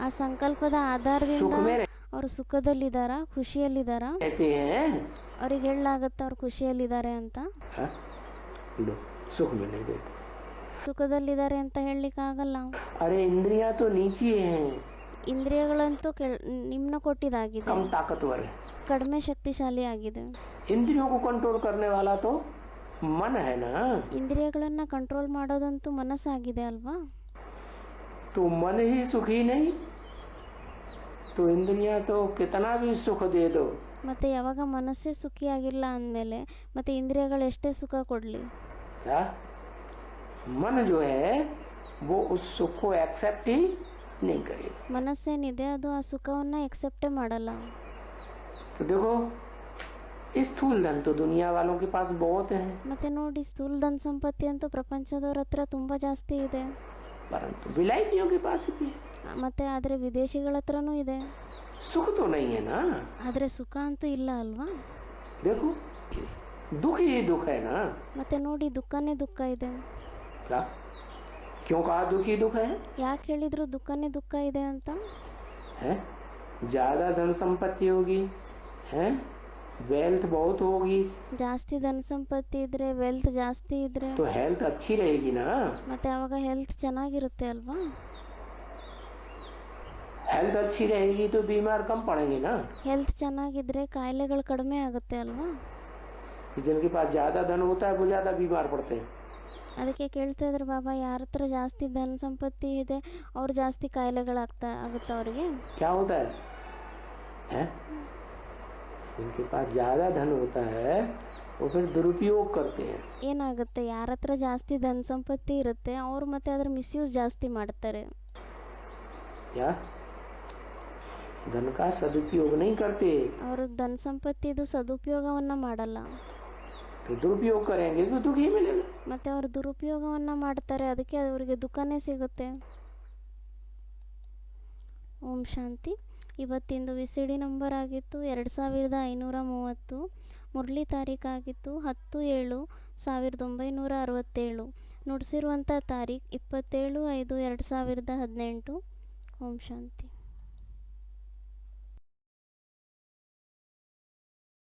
ಆ ಸಂಕಲ್ಪದ ಆಧಾರದಿಂದ सुख में ಅವರು ಸುಖದಲ್ಲಿದ್ದಾರಾ, ಖುಷಿಯಲ್ಲಿದ್ದಾರಾ? रहते हैं। ಅವ್ರಿಗೆ ಹೇಳಲಾಗತ್ತೆ ಅವ್ರು ಖುಷಿಯಲ್ಲಿದ್ದಾರೆ ಅಂತ. हाँ? लो, सुख में नहीं रहते। ಸುಖದಲ್ಲಿದ್ದಾರೆ ಅಂತ ಹೇಳಲಿಕ್ಕಾಗಲ್ಲ. अरे इंद्रियां तो नीचे हैं, ಇಂದ್ರಿಯಗಳಂತೂ ನಿಮ್ನ ಕೊಟ್ಟಿದ್ದಾಗಿದೆ, कम ताकतवर है। ಕಡಿಮೆ ಶಕ್ತಿಶಾಲಿ ಆಗಿದೆ. इंद्रियों को कंट्रोल करने वाला तो मन है ना। ಇಂದ್ರಿಯಗಳನ್ನು ಕಂಟ್ರೋಲ್ ಮಾಡೋದಂತೂ ಮನಸ್ಸಾಗಿದೆ ಅಲ್ವಾ? तो मन ही सुखी नहीं तो इंद्रियां तो कितना भी सुख दे दो, ಮತ್ತು ಯಾವಾಗ ಮನಸ್ಸೇ ಸುಖಿಯಾಗಿಲ್ಲ ಅಂದಮೇಲೆ ಮತ್ತು ಇಂದ್ರಿಯಗಳು ಎಷ್ಟೇ ಸುಖ ಕೊಡಲಿ, क्या मन जो है वो उस सुख को एक्सेप्ट ही नहीं करेगा। ಮನಸ್ಸೇನಿದೆ ಅದು ಆ ಸುಖವನ್ನು ಎಕ್ಸೆಪ್ಟೇ ಮಾಡಲ್ಲ. तो देखो स्थूल धन तो दुनिया वालों के पास बहुत है, ಮತ್ತು ನೋಡಿ ಸ್ಥೂಲ ಧನ ಸಂಪತ್ತಿ ಅಂತೂ ಪ್ರಪಂಚದವ್ರ ಹತ್ರ ತುಂಬ ಜಾಸ್ತಿ ಇದೆ, परंतु विलायतियों के पास भी है। ಮತ್ತು ಆದರೆ ವಿದೇಶಿಗಳ ಹತ್ರನೂ ಇದೆ, सुख तो नहीं है ना। ಆದರೆ ಸುಖ ಅಂತೂ ಇಲ್ಲ ಅಲ್ವಾ? देखो दुख ही दुख है ना। ಮತ್ತು ನೋಡಿ ದುಃಖನೇ ದುಃಖ ಇದೆ. क्या क्यों कहा दुखी दुख है? ಯಾಕೆ ಹೇಳಿದ್ರು ದುಃಖನೇ ದುಃಖ ಇದೆ ಅಂತ? है ज्यादा धन संपत्ति होगी, है वेल्थ बहुत होगी, ಜಾಸ್ತಿ ಧನ ಸಂಪತ್ತಿ ಇದ್ರೆ, ವೆಲ್ತ್ ಜಾಸ್ತಿ ಇದ್ರೆ तो हेल्थ अच्छी रहेगी ना। ಮತ್ತೆ ಅವಾಗ ಹೆಲ್ತ್ ಚೆನ್ನಾಗಿರುತ್ತೆ ಅಲ್ವಾ? हेल्थ अच्छी रहेगी तो बीमार कम पड़ेंगे ना। ಹೆಲ್ತ್ ಚೆನ್ನಾಗಿದ್ರೆ ಕಾಯಿಲೆಗಳು ಕಡಿಮೆ ಆಗುತ್ತೆ ಅಲ್ವಾ? जिनके पास ज्यादा धन होता है वो ज्यादा बीमार पड़ते हैं। ಅದಕ್ಕೆ ಕೇಳ್ತಾ ಇದ್ರು ಬಾಬಾ, ಯಾರ ಹತ್ರ ಜಾಸ್ತಿ ಧನ ಸಂಪತ್ತಿ ಇದೆ ಅವ್ರು ಜಾಸ್ತಿ ಕಾಯಿಲೆಗಳಾಗ್ತಾ ಆಗುತ್ತೆ ಅವರಿಗೆ. क्या होता है, है? जिनके पास ज्यादा धन होता है वो फिर दुरुपयोग करते हैं। ಏನಾಗುತ್ತೆ, ಯಾರ ಹತ್ರ ಜಾಸ್ತಿ ಧನ ಸಂಪತ್ತಿ ಇರುತ್ತೆ ಅವ್ರು ಮತ್ತೆ ಅದ್ರ ಮಿಸ್ಯೂಸ್ ಜಾಸ್ತಿ ಮಾಡ್ತಾರೆ. क्या धन का सदुपयोग नहीं करते, ಅವರು ಧನ ಸಂಪತ್ತಿದು ಸದುಪಯೋಗವನ್ನು ಮಾಡಲ್ಲ, तो दुरुपयोग करेंगे तो दुख ही मिलेगा। ಮತ್ತು ಅವರು ದುರುಪಯೋಗವನ್ನು ಮಾಡ್ತಾರೆ, ಅದಕ್ಕೆ ಅವರಿಗೆ ದುಃಖನೇ ಸಿಗುತ್ತೆ. ಓಂ ಶಾಂತಿ. ಇವತ್ತಿಂದು ವಿಸಿಡಿ ನಂಬರ್ ಆಗಿತ್ತು 2530, ಮುರಳಿ ತಾರೀಕಾಗಿತ್ತು 10/7/1967, ನುಡಿಸಿರುವಂಥ ತಾರೀಖು 27/5/2018. ಓಂ ಶಾಂತಿ.